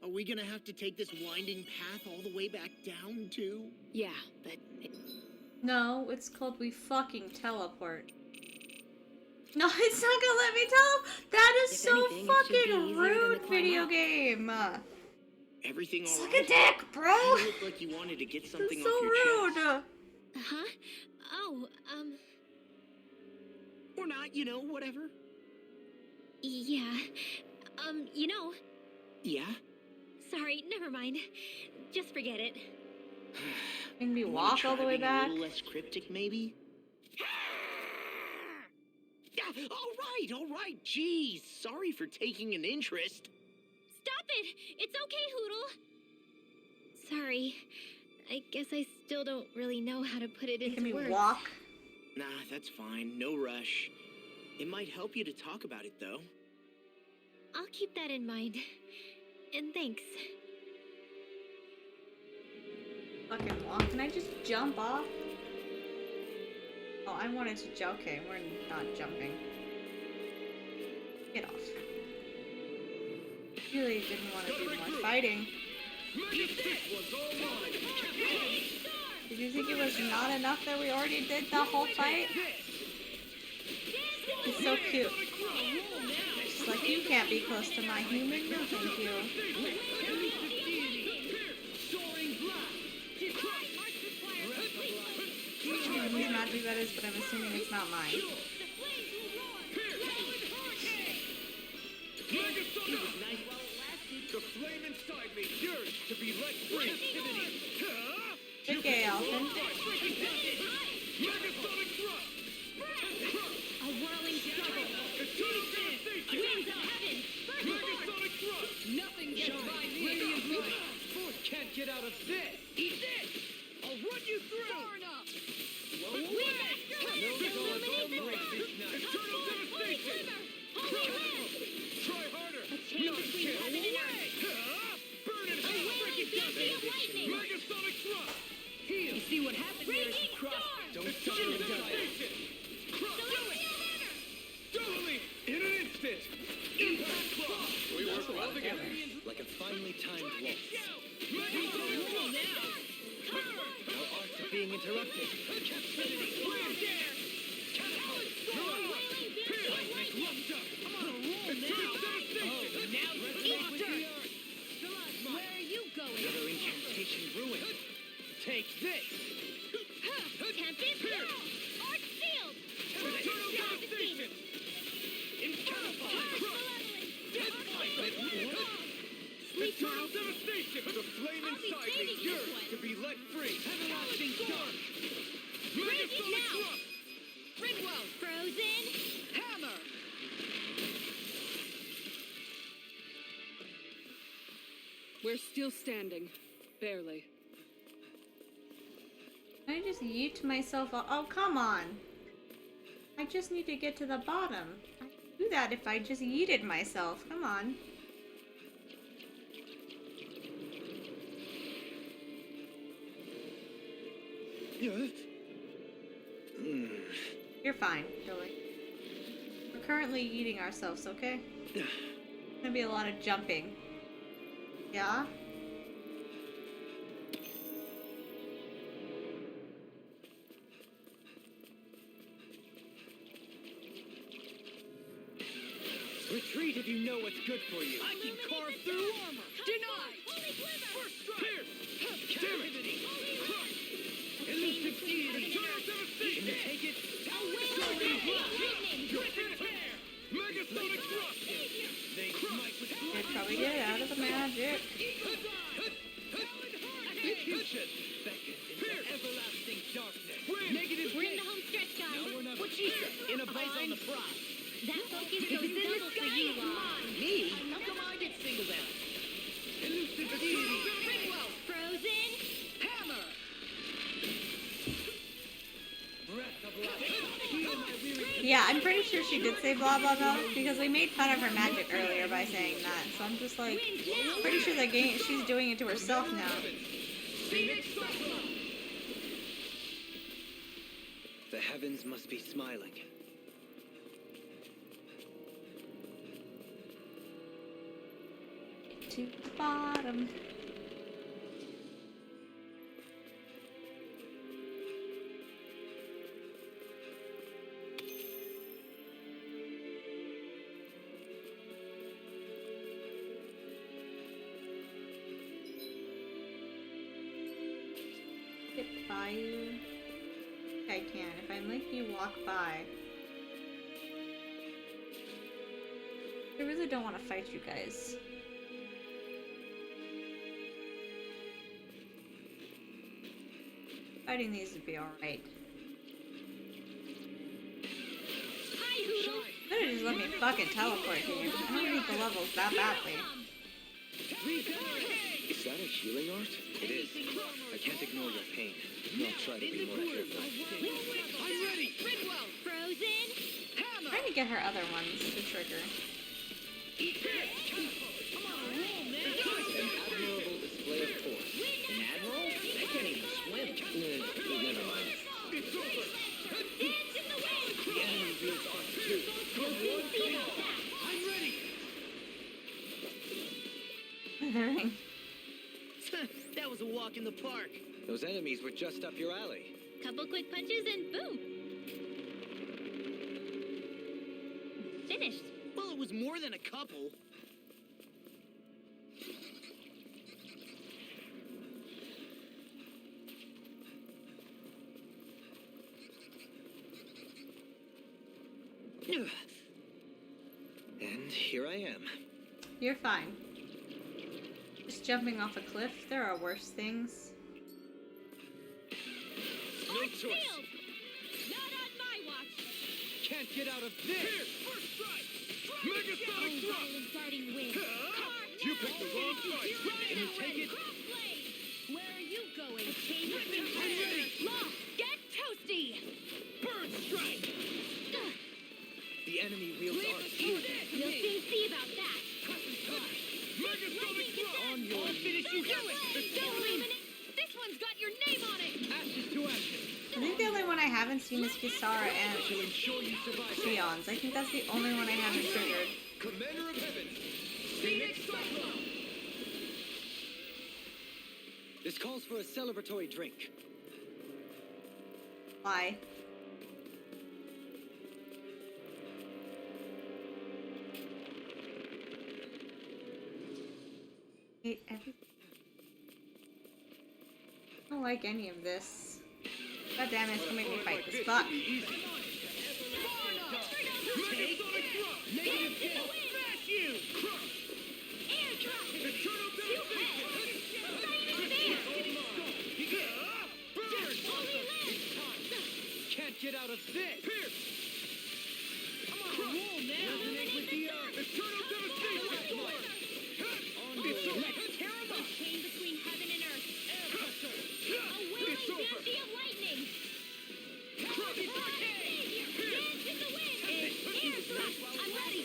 Are we gonna have to take this winding path all the way back down, too? Yeah, but No, it's called we fucking teleport. No, it's not gonna let me tell. That is If so anything, it should be fucking easier than the rude, climb video up. game. Everything Suck alright? a dick, bro. You look like you wanted to get something It's so off your rude. chest. Huh? Oh, Or not, whatever. yeah. You know, Yeah? sorry, never mind. Just forget it. Made me You wanna walk try all the way being back. A little less cryptic, maybe? All right. Jeez, sorry for taking an interest. Stop it! It's okay, Hoodle! Sorry. I guess I still don't really know how to put it Making into me words. walk. Nah, that's fine. No rush. It might help you to talk about it, though. I'll keep that in mind. And thanks. Fucking walk. Can I just jump off? Oh, I wanted to jump. Okay, we're not jumping. Get off. Really didn't want to do more fighting. Did you think it was not enough that we already did the whole fight? He's so cute. Just like, you can't be close to my human. No, thank you. I don't know whose magic that is, but I'm assuming it's not mine. The flame inside me yearns to be let free. Good gay, Alvin. Megasonic thrust! A whirling struggle. Eternal devastation! Winds of heaven. Megasonic thrust! Nothing gets by me. Radiant light! Force can't get out of this! Eat this! I'll run you through! Far enough. Wind astrolabe. Illuminate the world. Eternal devastation! Holy land. Try harder! A chain between heaven and earth. Burn it! A wailing beauty of lightning. Megasonic thrust! You see what happened here? Raging storm. Don't tire devastation! Celestial hammer. Doubly! In an instant! Impact claw! We work well together. Like a finely timed waltz. Megasonic thrust! Our arts are being interrupted. Land dare! Catapult! Wailing beauty of lightning. Eternal devastation! Easter. Where are you going? Another incantation ruined. Take this! Tempest down. Arch field. Eternal devastation! In catapult! Sleep Eternal now. devastation! The flame I'll be inside me saving this yearns one. to be let free! Everlasting storm! Raging Megasonic now. thrust! Rinwell, Frozen. hammer. We're still standing. Barely. Can I just yeet myself off? Oh, come on. I just need to get to the bottom. I could do that if I just yeeted myself. Come on. You're fine, Billy. We're currently eating ourselves, okay? There's gonna be a lot of jumping. Yeah? Retreat if you know what's good for you. I can carve through armor. Denied! First strike! Captivity! Elusive deity! Eternal devastation! Can you take it? Megasonic thrust! They smite with They'd probably get out of the magic. execution. Beckons into everlasting darkness. Negative We're in the home stretch, guys. Now we're not What she said? in a bind on the prize. That focus goes double for you, Me? How come I get singled out? Elusive deity! Ringwell! Frozen. Hammer! Breath of life. Heal my weary. Yeah, I'm pretty sure she did say blah blah blah because we made fun of her magic earlier by saying that. So I'm just like, pretty sure that she's doing it to herself now. Phoenix Cyclone! The heavens must be smiling. To the bottom. Get by you. I can. If I make you walk by. I really don't want to fight you guys. Fighting these would be alright. Hi, Hoodle. Could've just let me fucking teleport here. I don't need the levels that badly. Is that a healing art? It is. I can't ignore your pain. I'll try to be more careful. I'm ready! Ringwell! Frozen. Hammer! Trying to get her other ones to trigger. Eat this! Come on, roll, man! An admirable display of force. An admiral? I can't even swim. Never mind. It's over! Dance in the wind. The enemy wields arc too. See about that. I'm ready! Withering. That was a walk in the park. Those enemies were just up your alley. Couple quick punches and boom. Finished. Well, it was more than a couple. And here I am. You're fine. Just jumping off a cliff, there are worse things. No choice! Not on my watch. Can't get out of Here! this. First strike! Megasonic thrust! Violent darting wind. You picked the wrong fight! Can you take it? Where are you going? I'm ready! Lost. Get toasty. Bird strike! The enemy wields arc too. You'll soon see about that. Megasonic thrust! On your finish, you do it. Don't leave it. This one's got your name on it. Ashes to ashes. I think the only one I haven't seen is Kisara and To ensure you survive. Shion's. I think that's the only one I haven't triggered. Commander of Heaven! Phoenix Cyclone! This calls for a celebratory drink. Why? Hate everything. I don't like any of this. God damn it, it's gonna make me fight this fuck. Megasonic thrust! Negative kill. Smash you! Crush! Eternal Can't get out of this. Pierce! Come on, roll now. Resonate with the earth. Eternal devastation! It's over. Let's tear 'em up. Chain between heaven and earth. It's A wailing over! banshee of lightning. Crush! Dance in the wind. Air thrust. I'm ready.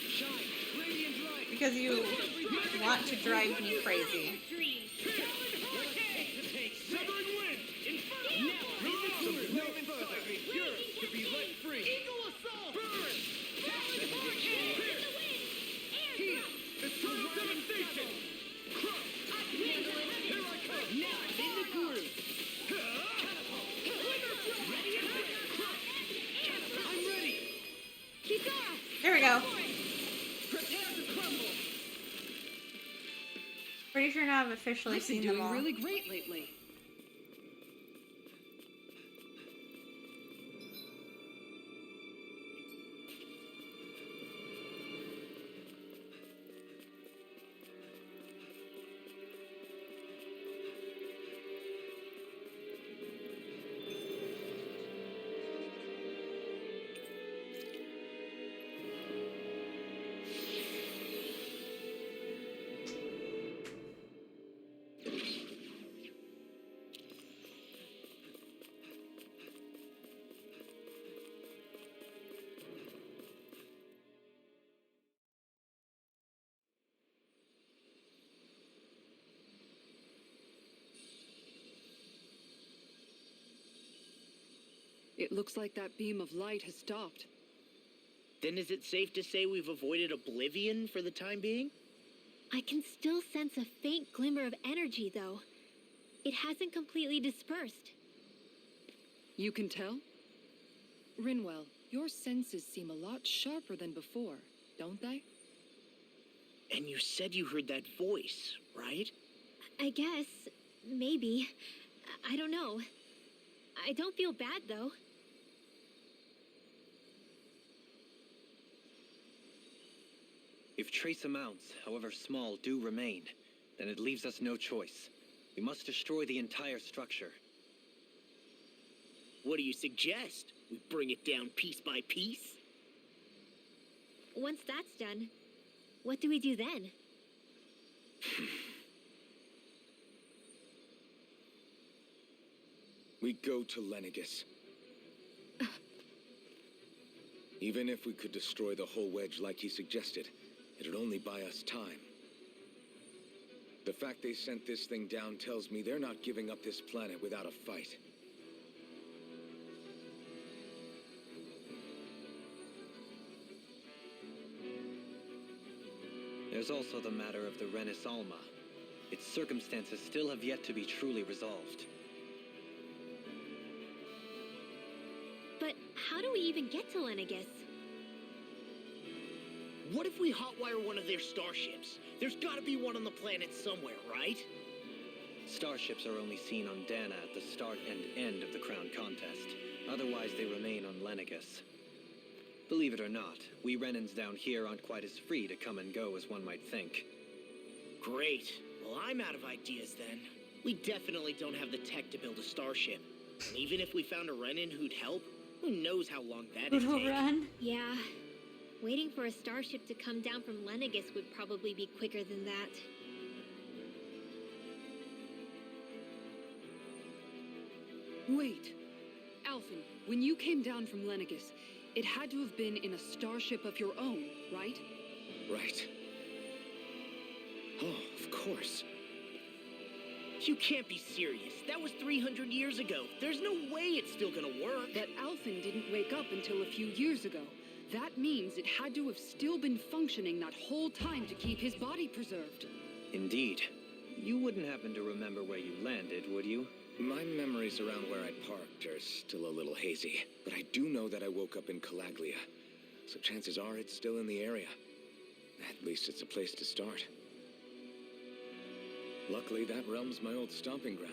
Shine. Radiant light. Because you want to drive me crazy. Dream. Take Severing wind! Release some flame inside me. Yours to be let free! Eagle assault. Burn! Pierce. Heat! Eternal devastation! Crush! Here I come! Now in the groove. I'm ready! Kisara! There we go. Prepare to crumble. Pretty sure now I've officially You've been seen them doing all. really great lately. It looks like that beam of light has stopped. Then is it safe to say we've avoided oblivion for the time being? I can still sense a faint glimmer of energy, though. It hasn't completely dispersed. You can tell? Rinwell, your senses seem a lot sharper than before, don't they? And you said you heard that voice, right? I guess. Maybe. I don't know. I don't feel bad, though. If trace amounts, however small, do remain, then it leaves us no choice. We must destroy the entire structure. What do you suggest? We bring it down piece by piece? Once that's done, what do we do then? We go to Lenegis. Even if we could destroy the whole wedge like he suggested, it'd only buy us time. The fact they sent this thing down tells me they're not giving up this planet without a fight. There's also the matter of the Renis Alma. Its circumstances still have yet to be truly resolved. But how do we even get to Lenegis? What if we hotwire one of their starships? There's gotta be one on the planet somewhere, right? Starships are only seen on Dana at the start and end of the Crown Contest. Otherwise, they remain on Lenegis. Believe it or not, we Renans down here aren't quite as free to come and go as one might think. Great. Well, I'm out of ideas then. We definitely don't have the tech to build a starship. And even if we found a Renin who'd help, who knows how long that'd take. Run. Yeah. Waiting for a starship to come down from Lenegis would probably be quicker than that. Wait. Alphen, when you came down from Lenegis, it had to have been in a starship of your own, right? Right. Oh, of course. You can't be serious. That was 300 years ago. There's no way it's still gonna work. But Alphen didn't wake up until a few years ago. That means it had to have still been functioning that whole time to keep his body preserved. Indeed. You wouldn't happen to remember where you landed, would you? My memories around where I parked are still a little hazy, but I do know that I woke up in Calaglia, so chances are it's still in the area. At least it's a place to start. Luckily, that realm's my old stomping ground,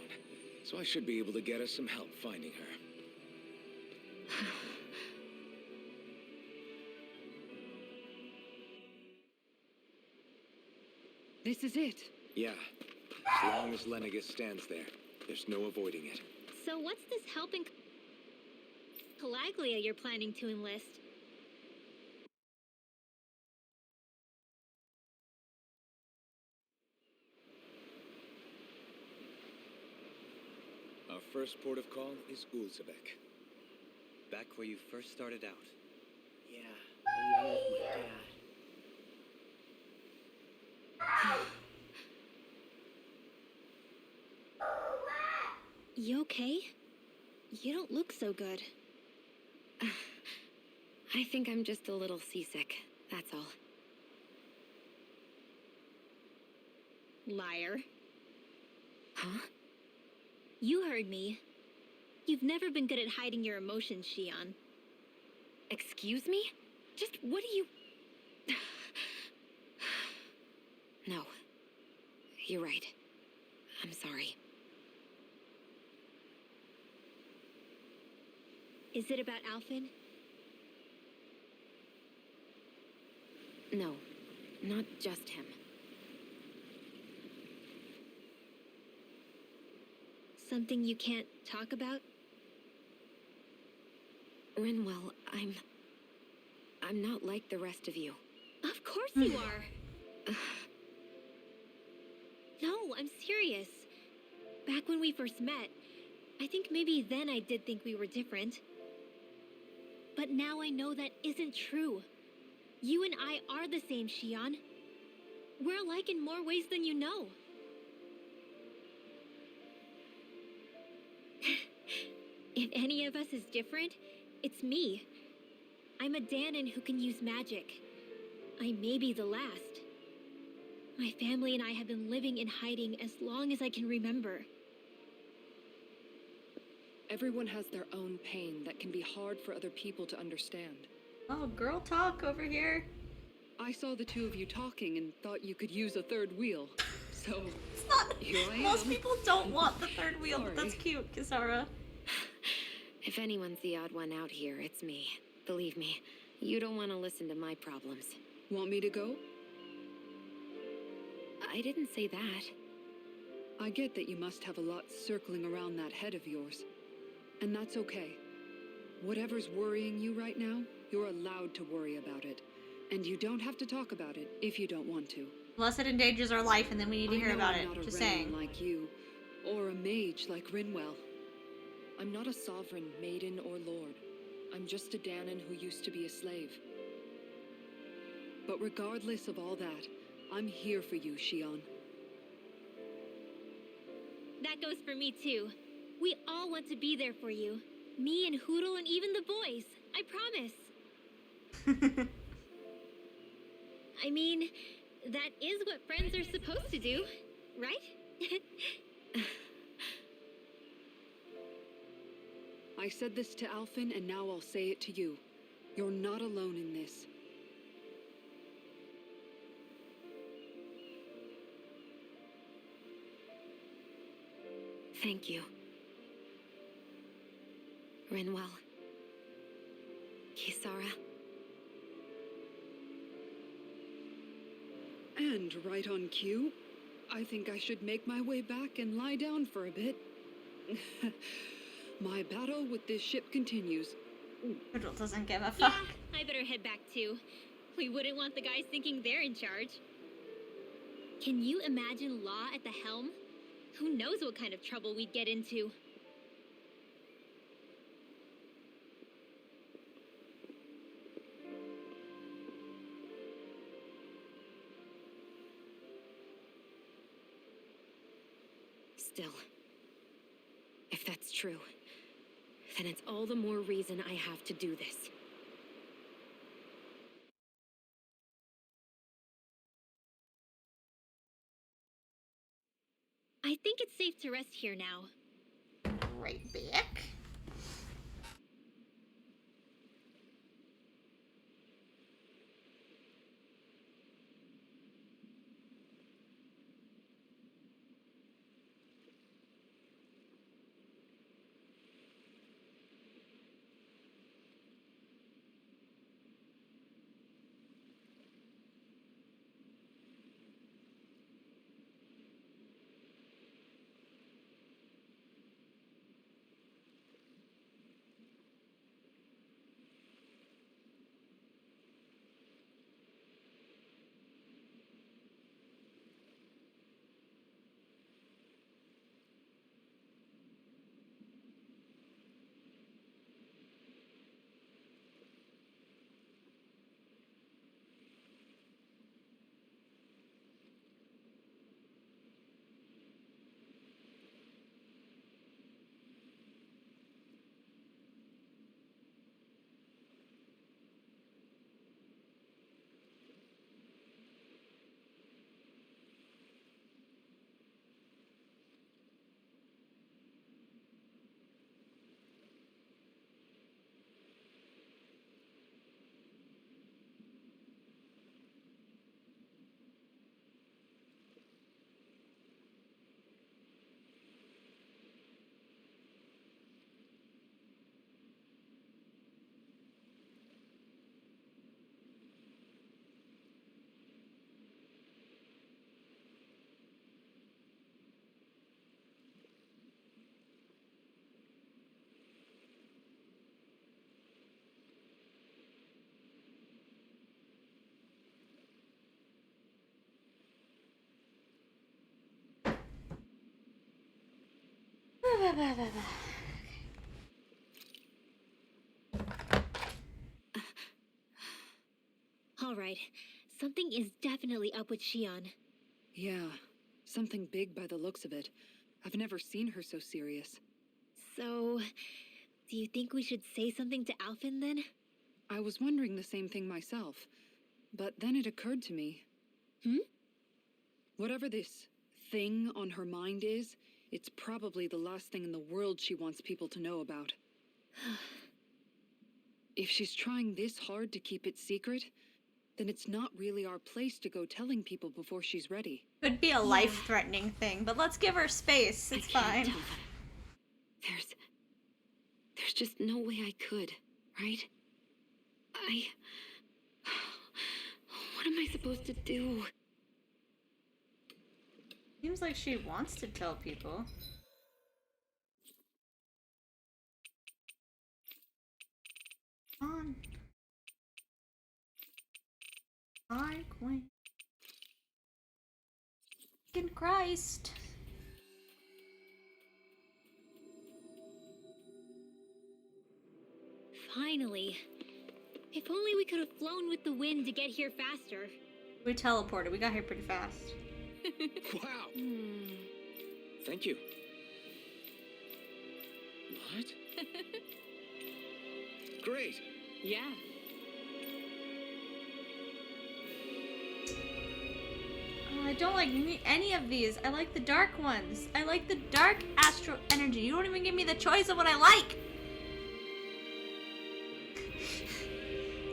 so I should be able to get us some help finding her. This is it. Yeah, as long as Lenegis stands there, there's no avoiding it. So what's this help in Calaglia you're planning to enlist? Our first port of call is Ulzebek. Back where you first started out. Yeah, along with my dad. You okay? You don't look so good. I think I'm just a little seasick, that's all. Liar. Huh? You heard me. You've never been good at hiding your emotions, Shion. Excuse me? Just You're right. I'm sorry. Is it about Alphen? No, not just him. Something you can't talk about? Rinwell, I'm not like the rest of you. Of course you are! No, I'm serious. Back when we first met, I think maybe then I did think we were different. But now I know that isn't true. You and I are the same, Shion. We're alike in more ways than you know. If any of us is different, it's me. I'm a Danon who can use magic. I may be the last. My family and I have been living in hiding as long as I can remember. Everyone has their own pain that can be hard for other people to understand. Oh, girl talk over here. I saw the two of you talking and thought you could use a third wheel. So, It's not. here I am. Most people don't want the third wheel, but that's Sorry. cute, Kisara. If anyone's the odd one out here, it's me. Believe me, you don't want to listen to my problems. Want me to go? I didn't say that. I get that you must have a lot circling around that head of yours. And that's okay. Whatever's worrying you right now, you're allowed to worry about it. And you don't have to talk about it if you don't want to. Unless it endangers our life, and then we need to hear I know about I'm it. not a Just Renan saying. like you, or a mage like Rinwell. I'm not a sovereign, maiden, or lord. I'm just a Danon who used to be a slave. But regardless of all that, I'm here for you, Shion. That goes for me too. We all want to be there for you. Me and Hoodle and even the boys. I promise. I mean, that is what friends are supposed to do, right? I said this to Alphen, and now I'll say it to you. You're not alone in this. Thank you. Rinwell. Kisara. And right on cue, I think I should make my way back and lie down for a bit. My battle with this ship continues. Hoodle doesn't give a Yeah, fuck. I better head back too. We wouldn't want the guys thinking they're in charge. Can you imagine Law at the helm? Who knows what kind of trouble we'd get into? Still, if that's true, then it's all the more reason I have to do this. I think it's safe to rest here now. Right back. All right. Something is definitely up with Shion. Yeah, something big by the looks of it. I've never seen her so serious. So, do you think we should say something to Alphen then? I was wondering the same thing myself. But then it occurred to me. Whatever this thing on her mind is, it's probably the last thing in the world she wants people to know about. If she's trying this hard to keep it secret, then it's not really our place to go telling people before she's ready. Could be a life-threatening thing, but let's give her space. It's fine. Tell them. There's just no way I could, right? What am I supposed to do? Seems like she wants to tell people. Come on. Hi, Queen. In Christ. Finally. If only we could have flown with the wind to get here faster. We teleported. We got here pretty fast. Wow. Thank you. What? Great. Yeah. Oh, I don't like any of these. I like the dark ones. I like the dark astral energy. You don't even give me the choice of what I like.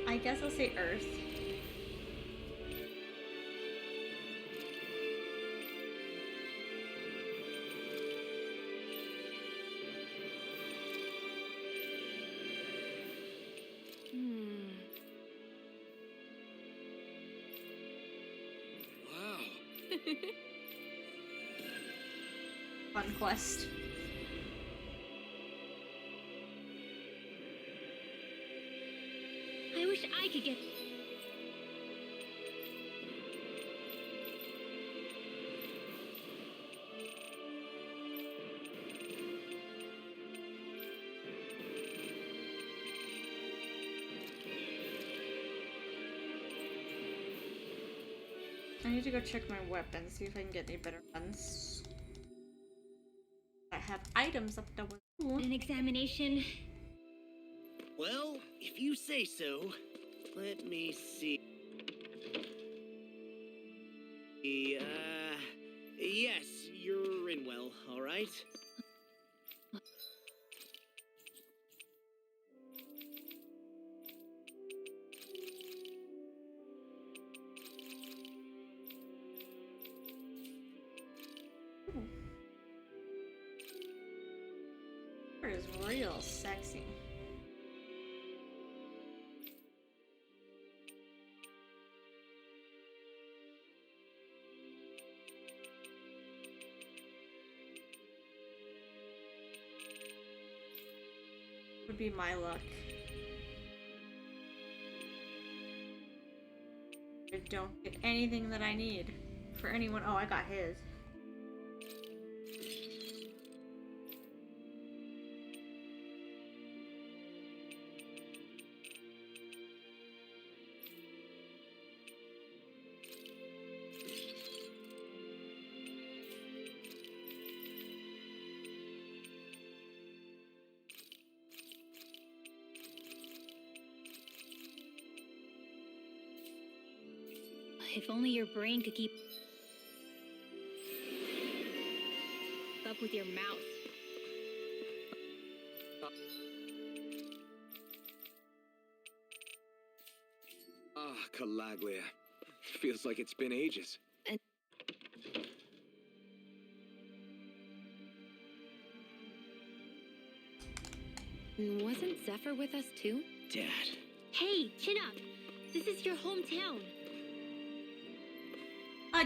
I guess I'll say Earth. Wow. Fun quest. I wish I could get... I need to go check my weapons, see if I can get any better ones. I have items up the wazoo. An examination. Well, if you say so. Let me see. Yes, you're in well, all right? It is real sexy. Would be my luck. I don't get anything that I need for anyone. Oh, I got his. If only your brain could keep up with your mouth. Ah, Calaglia. Feels like it's been ages. Wasn't Zephyr with us too? Dad. Hey, chin up. This is your hometown.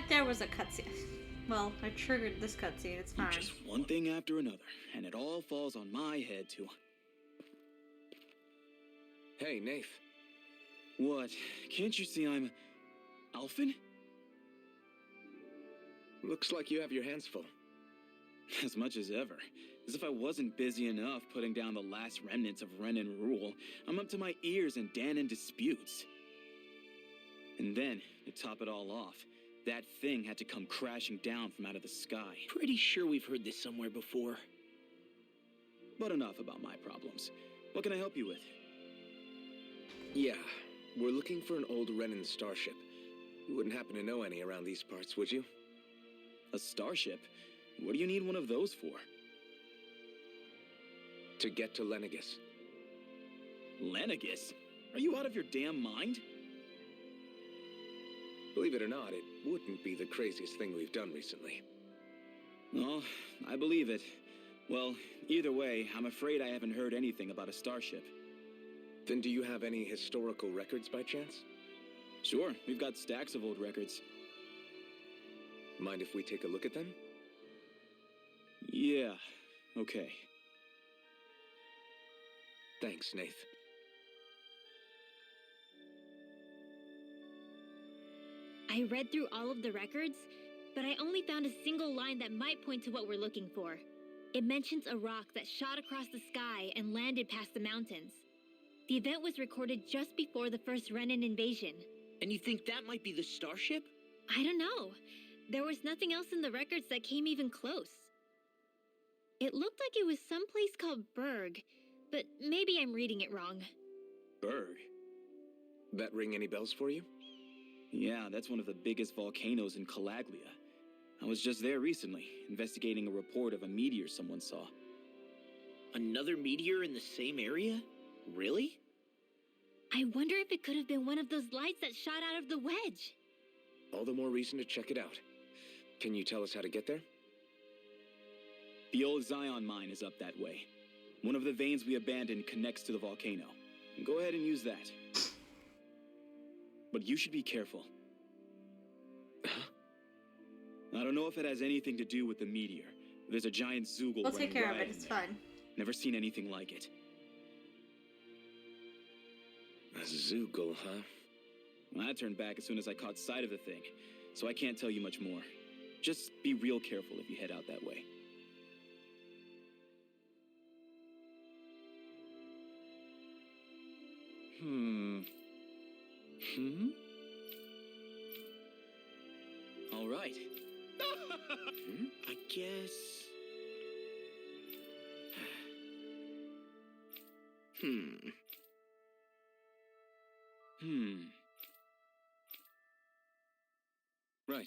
There was a cutscene. Well, I triggered this cutscene. It's fine. Just one thing after another, and it all falls on my head too. Hey, Nath. What? Can't you see I'm... Alphen? Looks like you have your hands full. As much as ever. As if I wasn't busy enough putting down the last remnants of Renan rule, I'm up to my ears in Danon disputes. And then, to top it all off, that thing had to come crashing down from out of the sky. Pretty sure we've heard this somewhere before. But enough about my problems. What can I help you with? Yeah, we're looking for an old Renan starship. You wouldn't happen to know any around these parts, would you? A starship? What do you need one of those for? To get to Lenegis. Lenegis? Are you out of your damn mind? Believe it or not, it wouldn't be the craziest thing we've done recently. Oh, I believe it. Well, either way, I'm afraid I haven't heard anything about a starship. Then do you have any historical records by chance? Sure, we've got stacks of old records. Mind if we take a look at them? Yeah, okay. Thanks, Nath. I read through all of the records, but I only found a single line that might point to what we're looking for. It mentions a rock that shot across the sky and landed past the mountains. The event was recorded just before the first Renan invasion. And you think that might be the starship? I don't know. There was nothing else in the records that came even close. It looked like it was someplace called Berg, but maybe I'm reading it wrong. Berg? That ring any bells for you? Yeah, that's one of the biggest volcanoes in Calaglia. I was just there recently, investigating a report of a meteor someone saw. Another meteor in the same area? Really? I wonder if it could have been one of those lights that shot out of the wedge. All the more reason to check it out. Can you tell us how to get there? The old Zion mine is up that way. One of the veins we abandoned connects to the volcano. Go ahead and use that. But you should be careful. Huh? I don't know if it has anything to do with the meteor. There's a giant Zoogle. We'll take care of it, riot it's in there. fun. Never seen anything like it. A Zoogle, huh? Well, I turned back as soon as I caught sight of the thing, so I can't tell you much more. Just be real careful if you head out that way. All right. I guess... Right.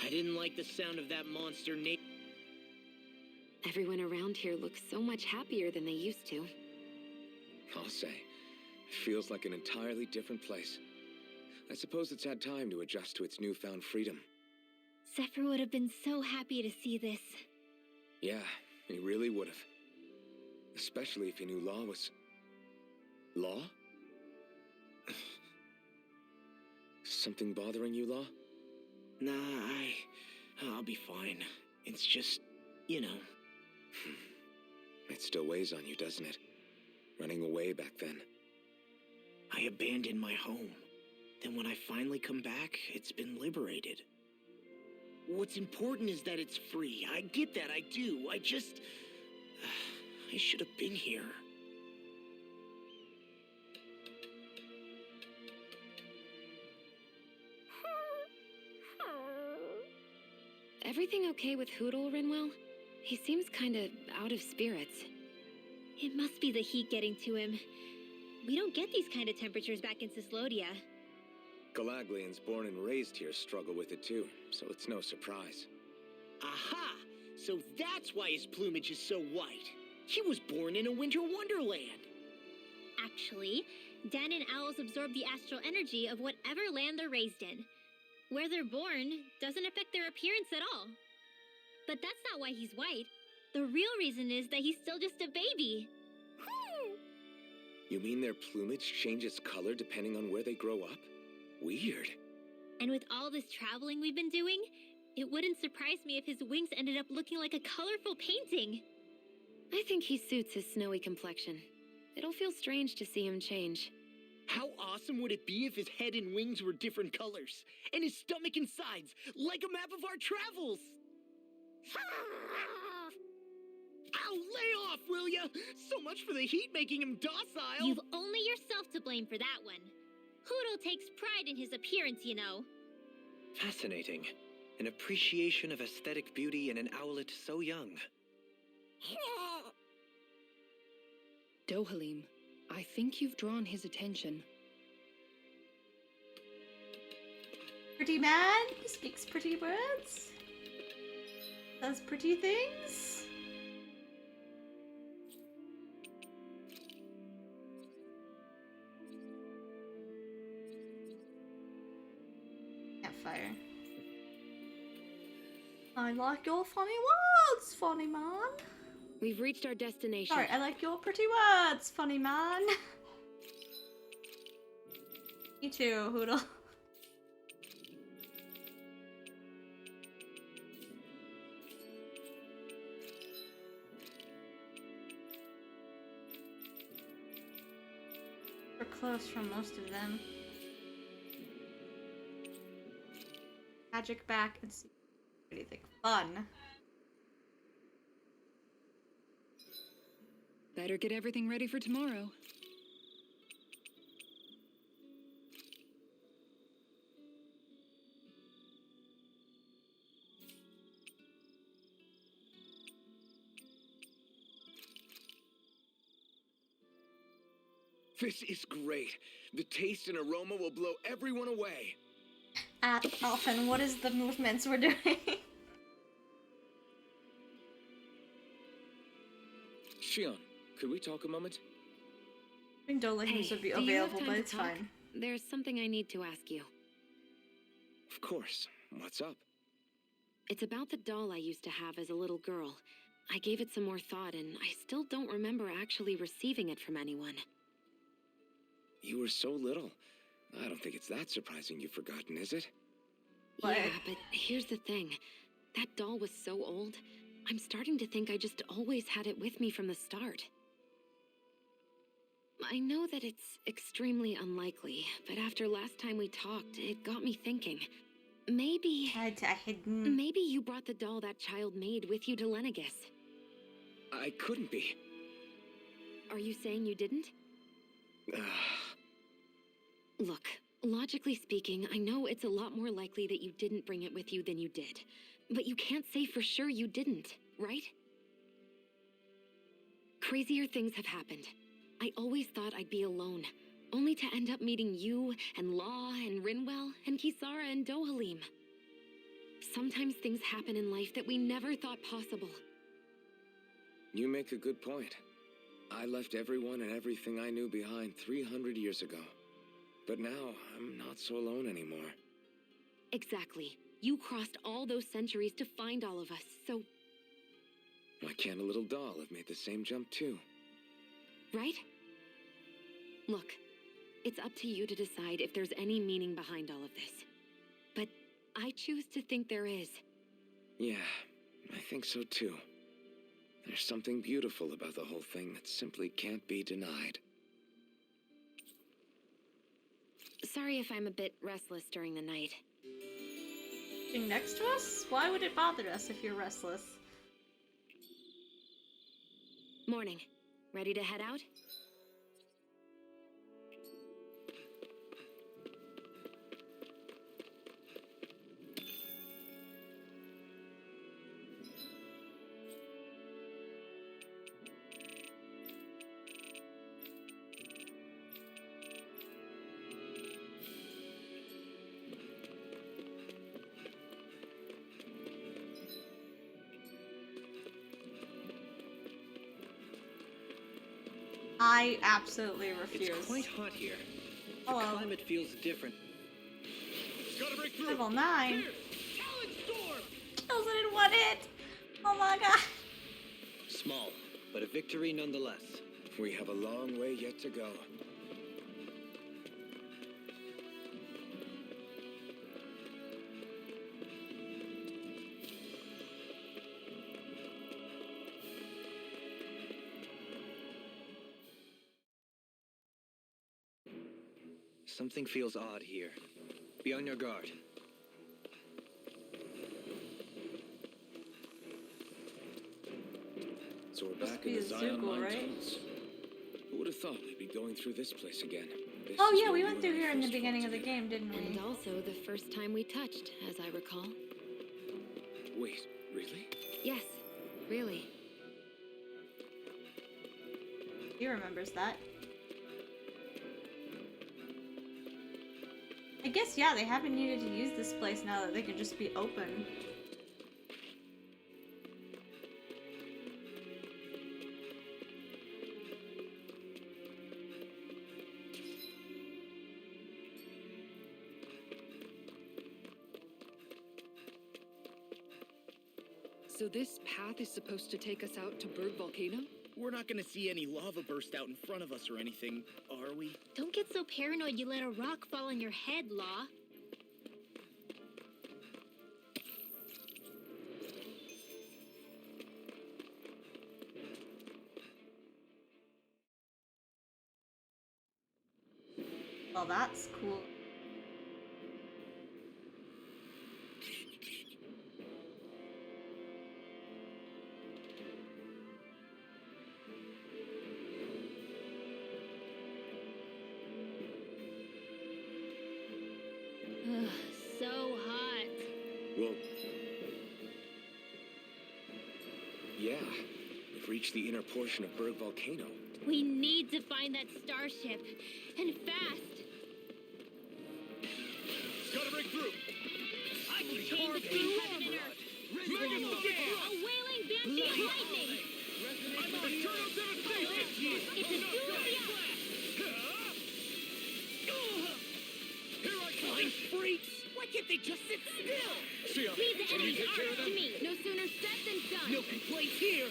I didn't like the sound of that monster name. Everyone around here looks so much happier than they used to. I'll say. It feels like an entirely different place. I suppose it's had time to adjust to its newfound freedom. Zephyr would have been so happy to see this. Yeah, he really would have. Especially if he knew Law was... Law? Something bothering you, Law? Nah, I'll be fine. It's just, you know. It still weighs on you, doesn't it? Running away back then. I abandoned my home. Then when I finally come back, it's been liberated. What's important is that it's free. I get that, I do. I just... I should have been here. Everything okay with Hoodle, Rinwell? He seems kinda out of spirits. It must be the heat getting to him. We don't get these kind of temperatures back in Cislodia. Galaglians born and raised here struggle with it too, so it's no surprise. Aha! So that's why his plumage is so white. He was born in a winter wonderland. Actually, Danon owls absorb the astral energy of whatever land they're raised in. Where they're born doesn't affect their appearance at all. But that's not why he's white. The real reason is that he's still just a baby. You mean their plumage changes color depending on where they grow up? Weird. And with all this traveling we've been doing, it wouldn't surprise me if his wings ended up looking like a colorful painting. I think he suits his snowy complexion. It'll feel strange to see him change. How awesome would it be if his head and wings were different colors, and his stomach and sides, like a map of our travels? Ow, lay off, will ya? So much for the heat making him docile. You've only yourself to blame for that one. Hoodle takes pride in his appearance, you know. Fascinating. An appreciation of aesthetic beauty in an owlet so young. Dohalim, I think you've drawn his attention. Pretty man who speaks pretty words. Does pretty things. Campfire. I like your funny words, funny man. We've reached our destination. Sorry, I like your pretty words, funny man. You too, Hoodle. We're close from most of them. Magic back and see. What do you think? Fun. Better get everything ready for tomorrow. This is great. The taste and aroma will blow everyone away. Alphen, what is the movements we're doing? Shion, could we talk a moment? I think Dolihus would be do you have available, time but to it's talk? fine. There's something I need to ask you. Of course. What's up? It's about the doll I used to have as a little girl. I gave it some more thought, and I still don't remember actually receiving it from anyone. You were so little. I don't think it's that surprising you've forgotten, is it? What? Yeah, but here's the thing. That doll was so old, I'm starting to think I just always had it with me from the start. I know that it's extremely unlikely, but after last time we talked, it got me thinking. Maybe you brought the doll that child made with you to Lenegis. I couldn't be. Are you saying you didn't? Look, logically speaking, I know it's a lot more likely that you didn't bring it with you than you did. But you can't say for sure you didn't, right? Crazier things have happened. I always thought I'd be alone, only to end up meeting you and Law and Rinwell and Kisara and Dohalim. Sometimes things happen in life that we never thought possible. You make a good point. I left everyone and everything I knew behind 300 years ago. But now, I'm not so alone anymore. Exactly. You crossed all those centuries to find all of us, so... Why can't a little doll have made the same jump too? Right? Look, it's up to you to decide if there's any meaning behind all of this. But I choose to think there is. Yeah, I think so too. There's something beautiful about the whole thing that simply can't be denied. Sorry if I'm a bit restless during the night. Being next to us? Why would it bother us if you're restless? Morning. Ready to head out? I absolutely refuse. It's quite hot here. The Hello. climate feels different. Gotta break through. Level 9. Here, Talon Storm! Kills it in 1 hit! Oh my god! Small, but a victory nonetheless. We have a long way yet to go. Something feels odd here. Be on your guard. So we're back be in a the Zion Zoogle, Mine right? tunnels. Who would have thought we'd be going through this place again? This Oh is yeah, where we you went and through I here in the first fought beginning of the together. game, didn't And we? also the first time we touched, as I recall. Wait, really? Yes, really. He remembers that. I guess, yeah, they haven't needed to use this place now that they can just be open. So this path is supposed to take us out to Berg Volcano? We're not gonna see any lava burst out in front of us or anything, are we? Don't get so paranoid you let a rock fall on your head, Law. Well, that's cool. Ugh, so hot. Well, yeah. We've reached the inner portion of Berg Volcano. We need to find that starship. And fast. Gotta break through. I can change between heaven and earth. A wailing banshee of lightning. I'm on Eternal Devastation. It's a duel. Here I come. Flying freaks! Why can't they just sit still? See ya. Leave the Can you enemy's take care of arms to them? me. No sooner said than done. No complaints here.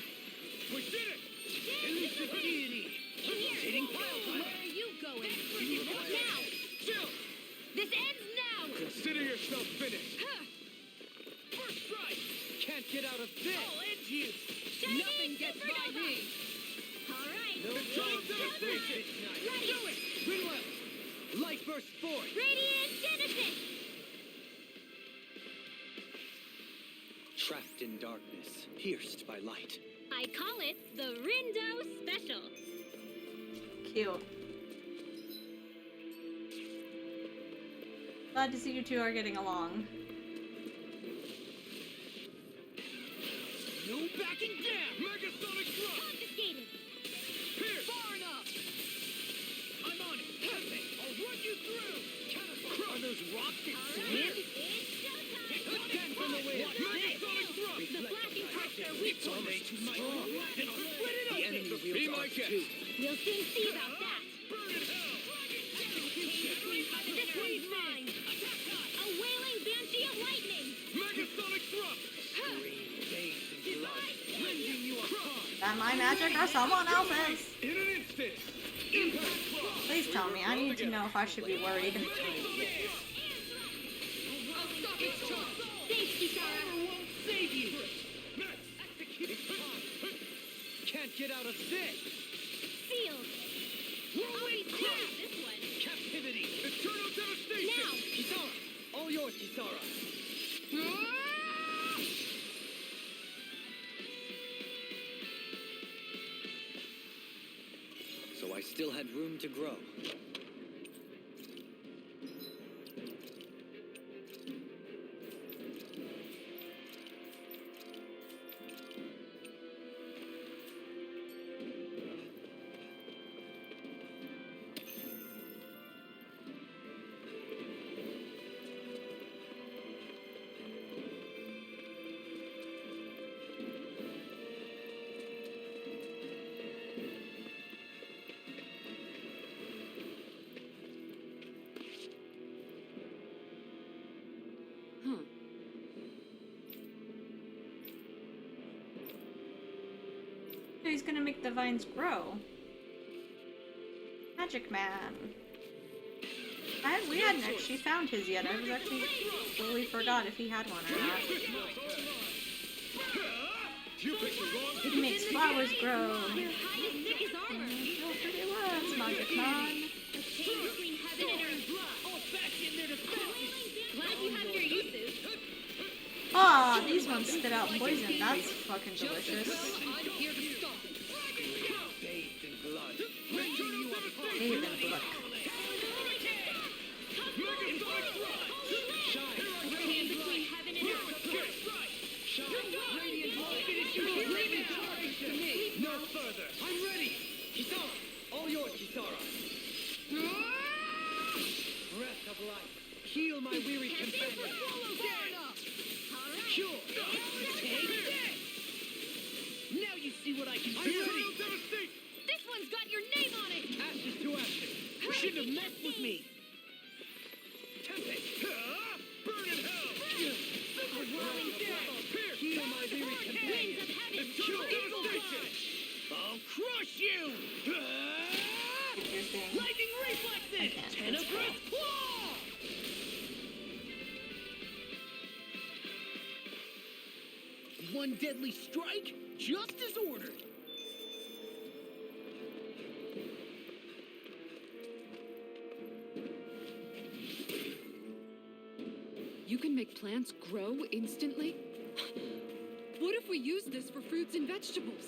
We did it. Elucidity. In here. Hitting Where are you going? require Now. Chill. This ends now. Consider yourself finished. First strike. Can't get out of this. I'll end you. Nothing gets by me. All right. Eternal Devastation. Ready. Do it. Rinwell. Light burst forth. Radiant Genesis. Trapped in darkness, pierced by light. I call it the Rindo Special. Cute. Glad to see you two are getting along. No backing down. Megasonic thrust. Confiscated. Here. Far enough. I'm on it. Perfect. I'll run you through. Are those rocks All insane? right. It's showtime. Stand from the wind. Megasonic thrust. The flashing parts are weak. It's almost too strong. Then I'll split it The open. enemy Be my guest. We'll soon see about that. Burn in hell. This one's mine. A wailing banshee of lightning. Megasonic thrust. Rending you apart. Is that my magic or someone else's? In an instant. Impact thrust. Please tell me. I need to know if I should be worried. Safety, Sarah. Won't save you. Next. Can't get out of this. Sealed. Whirlwind Yeah, crush. this one. Captivity. Eternal devastation. Now. Kisara. All yours, Kisara. So I still had room to grow. He's gonna make the vines grow. Magic Man. We hadn't actually found his yet. I was actually totally forgot if he had one or not. You picked the wrong. He makes flowers grow. Your hide as thick as armor. Go pretty well, Magic Man. A chain between heaven and earth. one spit out poison. That's fucking delicious. I'm here to stop. Bathed in blood. Bathe in blood. Radiant between heaven and earth. No further. I'm ready. Kisara, all yours, Kisara. Breath of life. Heal my weary companion. Sure. Take this. Now you see what I can do. This one's got your name on it. Ashes to ashes. You shouldn't have messed with me. Tempest. Burn in hell. Heal my weary companion. Winds of heaven. I'll crush you. Your thing. Lightning reflexes. Okay. Tenebrous claw. One deadly strike, just as ordered. You can make plants grow instantly? What if we use this for fruits and vegetables?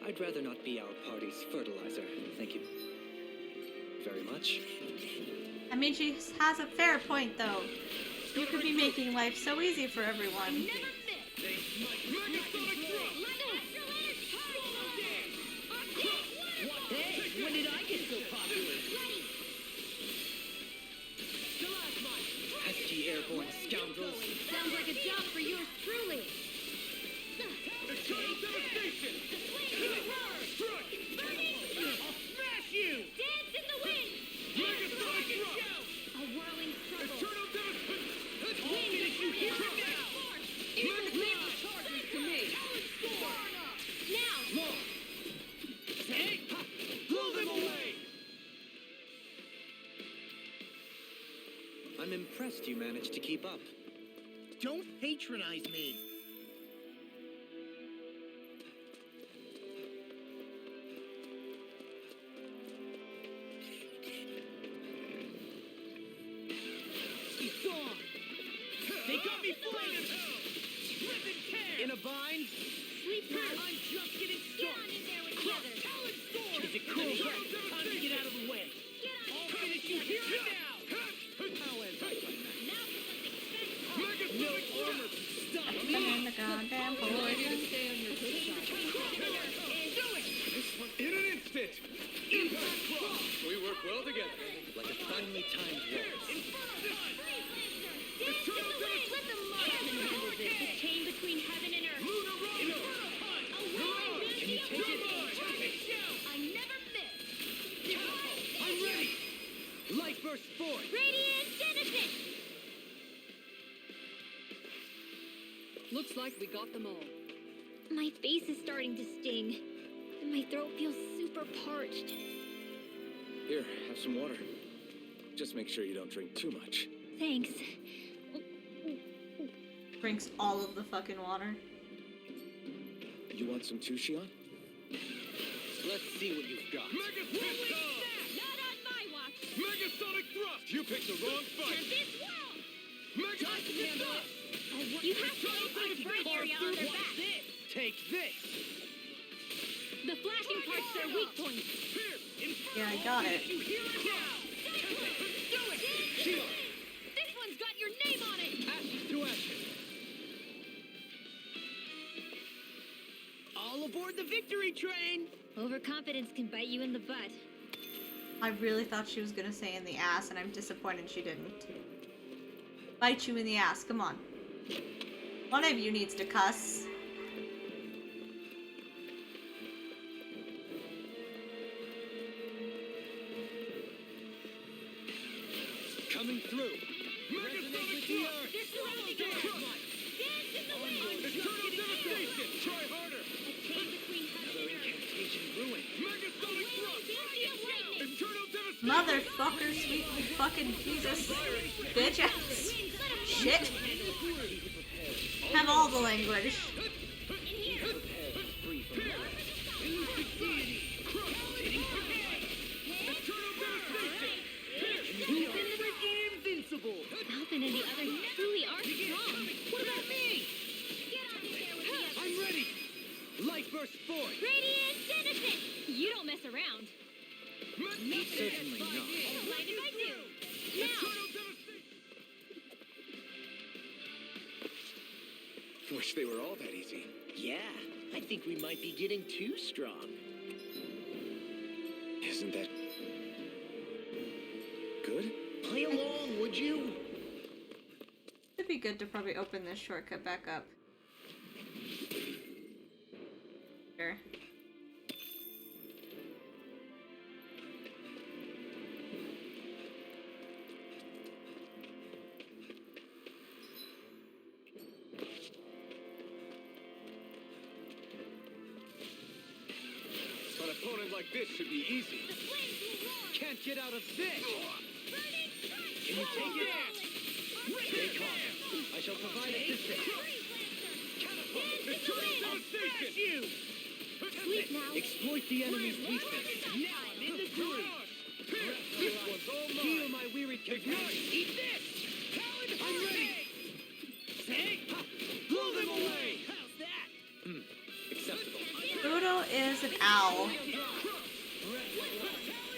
I'd rather not be our party's fertilizer, thank you. Very much. I mean, she has a fair point, though. You could be making life so easy for everyone. Hey, when did I get so popular? Pesky airborne scoundrels. Sounds like a job for yours truly. Eternal devastation! I'll smash you! Dance in the wind. Megasonic drop! A whirling struggle. Eternal devastation! Let's Wind finish you here and now! Megasonic Charges to me! now. Long! Take! Blow them away! I'm impressed you managed to keep up. Don't patronize me! It's on! They got me flaming! Rip and tear! In a bind? Sleep tight. I'm just getting Get on started! in there with the others. Talent storm! Is it cool? Time to get out of the way! Get on I'll in there finish with you the here others. and now! How anticlimactic! Now for something special. No armor can stop Put me! in the goddamn poison. Stay on your good side. Do it! In an instant! Impact cross! We work well together. Like a finely timed waltz. Dance in the wind. Let the marksman handle this. The chain between heaven and earth. Lunar Roller! A whirling Can you take it? I never miss. I'm ready! Light burst forth! Radiant Genesis. Looks like we got them all. My face is starting to sting, and my throat feels super parched. Here, have some water. Just make sure you don't drink too much. Thanks. Drinks all of the fucking water. You want some too, Shion? Let's see what you've got. Mega Fist Dog! Not on my watch. Megasonic Thrust! You picked the wrong fight! Tempest World. Mega Fist Dog! You have to put a burn area on their back. Take this! The flashing parts are weak points. Yeah, I got it. You hear it now! Do it! Shion! This one's got your name on it. Ashes to ashes! All aboard the victory train! Overconfidence can bite you in the butt. I really thought she was gonna say in the ass, and I'm disappointed she didn't. Bite you in the ass, come on. One of you needs to cuss. Coming through. Resonate with the earth! They're surrounding us. Dance in the wind. Eternal devastation! Try harder! A chain between heaven and earth. Incantation ruined. Megasonic Thrust! Lightning. Eternal devastation! Motherfucker, sweet fucking Jesus. Bitch ass. Shit. Have all the language. Invincible! Falcon and the others truly are strong. What about me? Certainly not. Mind if I do? Now! Wish they were all that easy. Yeah, I think we might be getting too strong. Isn't that good? Play along, would you? It'd be good to probably open this shortcut back up. Sure. An opponent like this should be easy. Can't get out of this! Can you take it? Stay calm. I shall provide assistance. Devastation! You! Sleep now. Exploit the enemy's weakness. Now I'm in the groove. This one's all Heal mine. my wearied companions. Eat this! I'm ready! Say! Blow them away! How's that? Acceptable. Pluto is an owl.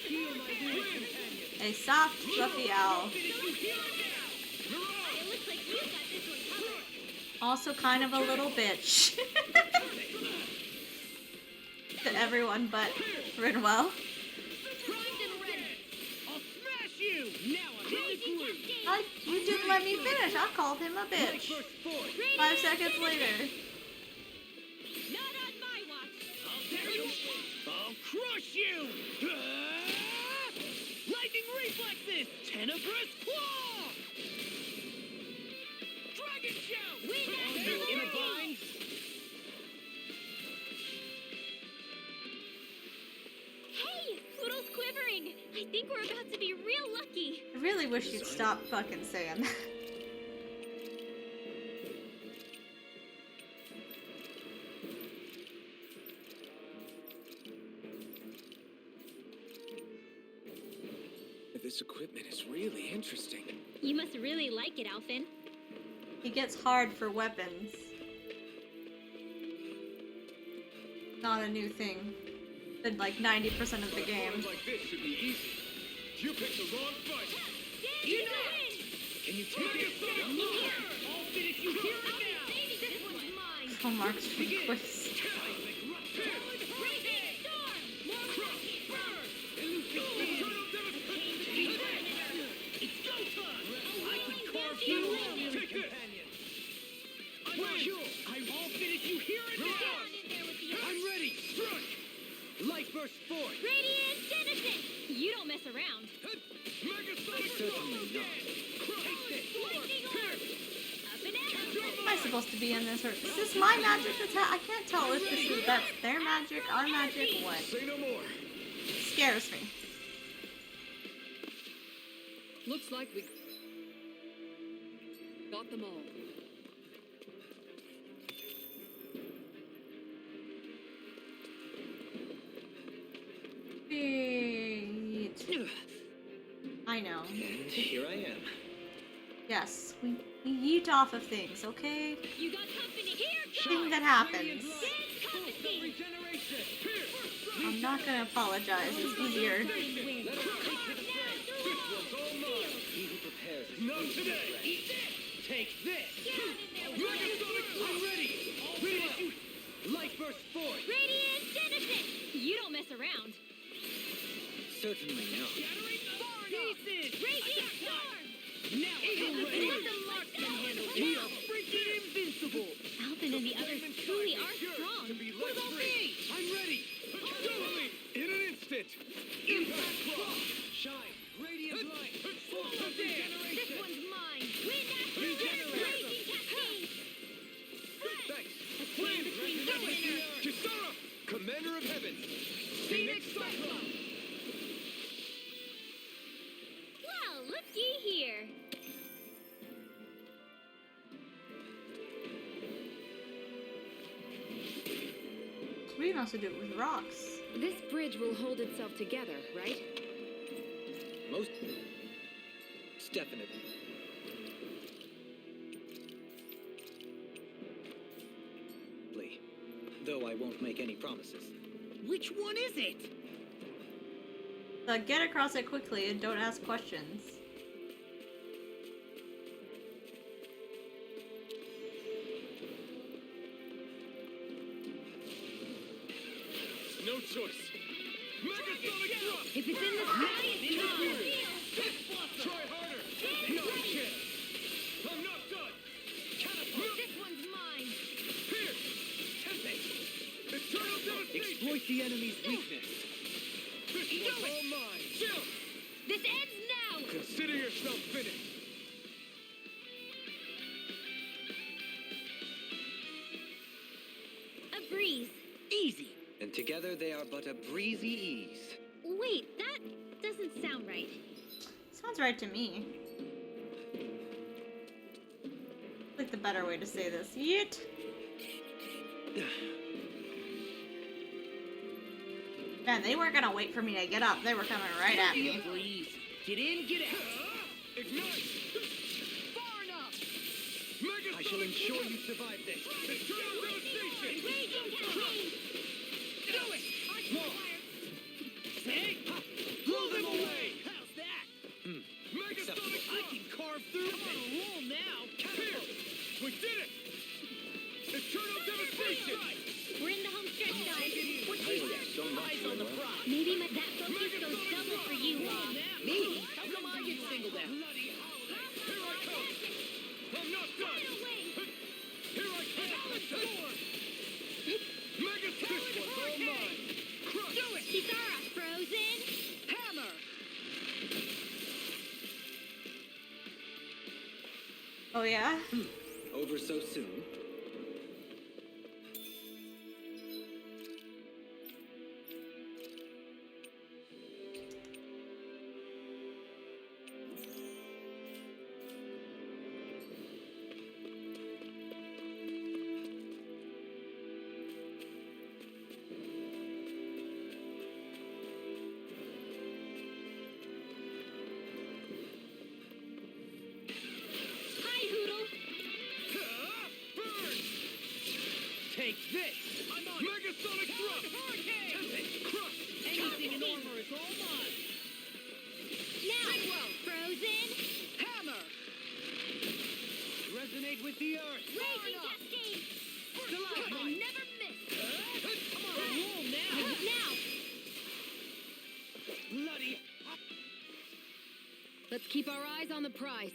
Heal my wearied companions. A soft, fluffy owl. It looks like you got this one covered. Also kind of a little bitch. To everyone but Rinwell. Primed and ready. I'll smash you! Now I'm in the groove. You didn't let me finish. I called him a bitch. First force. 5 seconds later. Not on my watch. I'll crush you! Lightning reflexes! Tenebrous claw! Dragon shout! In a bind! Hey, Poodle's quivering. I think we're about to be real lucky. I really wish you'd stop fucking saying that. This equipment is really interesting. You must really like it, Alphin. He gets hard for weapons. Not a new thing. Been like 90% of the game. Opponent like this should be easy. You picked the wrong fight. Can you take it? I'll finish you here and now! This one's mine. Full marks for quiz. It's go time! I can carve you all your companions! I'm sure I'll finish you here and now! I'm ready! Strike! Light burst forth! Radiant Denizen! You don't mess around. Certainly not. Take this! Lightning orb! Up and out! Am I supposed to be in this or is this my magic attack? I can't tell if that's their magic, our magic, what. Say no more. Scares me. Looks like we got them all. Sweet. I know. And here I am. Yes, we yeet off of things, okay? You got company here! Thing that happens. Company! Regeneration! I'm not gonna apologize. It's easier. He who prepares is Not today. Eat this! Take this! I'm ready! I'll finish you! Light burst forth! Radiant Denizen! You don't mess around. Certainly not. Pieces! Raging Storm! Now I'm ready! Let the marksman handle We it. are freaking invincible! Alphin and the others truly are strong. What about me? I'm ready! Totally. In an instant. Impact cross! Shine! Radiant light! Full of This regeneration! one's mine. Wind after wind. Regenerate. Raging cascade. Thanks. A stand between you and Earth. Kisara, Commander of Heaven. Phoenix Cyclone! Well, looky here. We can also do it with rocks. This bridge will hold itself together, right? Most definitely. Though I won't make any promises. Which one is it? So get across it quickly and don't ask questions. No choice. Megasonic drop! If it's in the sky, it's mine. Try harder! No chance! I'm not done! Catapult! This one's mine. Pierce! Tempest! Eternal devastation! Exploit the enemy's weakness. This one's all mine! Jump! This ends now. Consider yourself finished! A breeze. Easy. And together they are but a breezy ease. Wait, that doesn't sound right. Sounds right to me. Like the better way to say this. Yeet! Man, they weren't gonna wait for me to get up. They were coming right at me. Breeze. Get in, get out. Ignite! Far enough. Megasonic I shall ensure drop! you survive this. Eternal devastation! Raging campaign. Do it. Say! Blow them away! How's that? Megasonic I drop! can carve through. I'm on a roll now. Pierce! We did it! Eternal devastation! We're in the home stretch, guys. What do you So much Eyes on the prize. Maybe that focus goes double for you, Me? How come I get singled out? Here I come! I'm not done! Here I come! Megasonic! This one's all mine! Crush! Do it. Kisara, frozen. Hammer. Oh yeah? Over so soon. Hi, Hoodle. Burn! Take this. I'm on Megasonic drop! Tempest! Crush! Anything in armor is all mine. Now, frozen. Hammer. Resonate with the earth. Raging cascade. Stalagmite. Never miss. I'm on a roll now. Now. Bloody. Let's keep our eyes on the prize.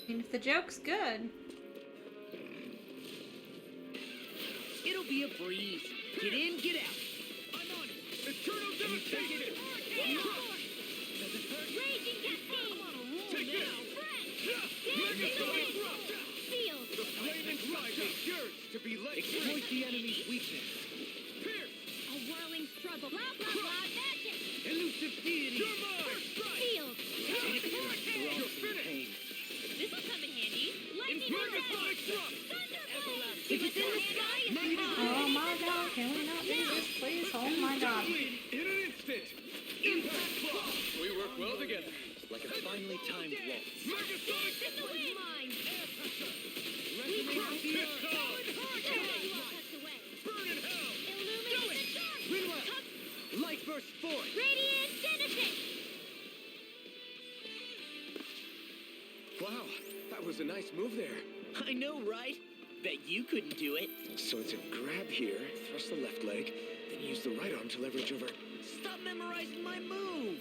I mean, if the joke's good. It'll be a breeze. Get in, get out. I'm on it! Eternal devastation! Does it hurt? Raging cascade. I'm on a roll Take this! now. Megasonic drop! Sealed. The flame inside me yearns to be let Exploit free! the enemy's weakness. Pierce! A whirling struggle. Blah, blah, blah. Magic. Elusive deity. You're mine! Sealed. You're finished! This'll come in handy. Lightning Megasonic drop! Thunderbolt. If it's in the sky, it's mine. Oh my god, can we not do this, please? Oh my god. In an instant! Impact block! We work well together. Like a finely timed waltz. Megasonic! This one's mine. Resonate with the earth! Tucked away. Burn in hell! Illuminate the dark. Rinwell. Light burst forth. Radiant genesis. Wow, that was a nice move there. I know, right? Bet you couldn't do it. So it's a grab here, thrust the left leg, then use the right arm to leverage over. Stop memorizing my move.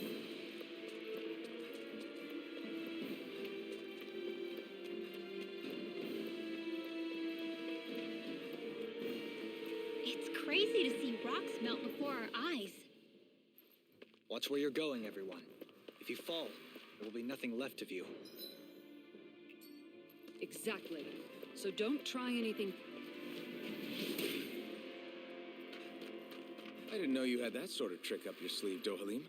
It's crazy to see rocks melt before our eyes. Watch where you're going, everyone. If you fall, there will be nothing left of you. Exactly. So don't try anything. I didn't know you had that sort of trick up your sleeve, Dohalim.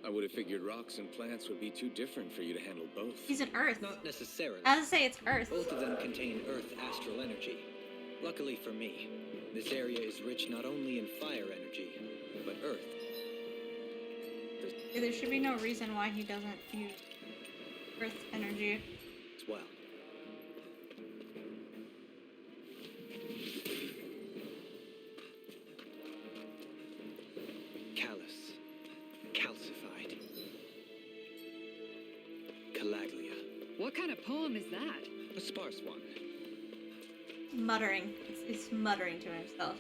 I would have figured rocks and plants would be too different for you to handle both. He's an Earth. Not necessarily. As I say, it's Earth. Both of them contain Earth astral energy. Luckily for me, this area is rich not only in fire energy, but Earth. There should be no reason why he doesn't use Earth energy. as well. Callous. Calcified. Calaglia. What kind of poem is that? A sparse one. Muttering. It's muttering to himself.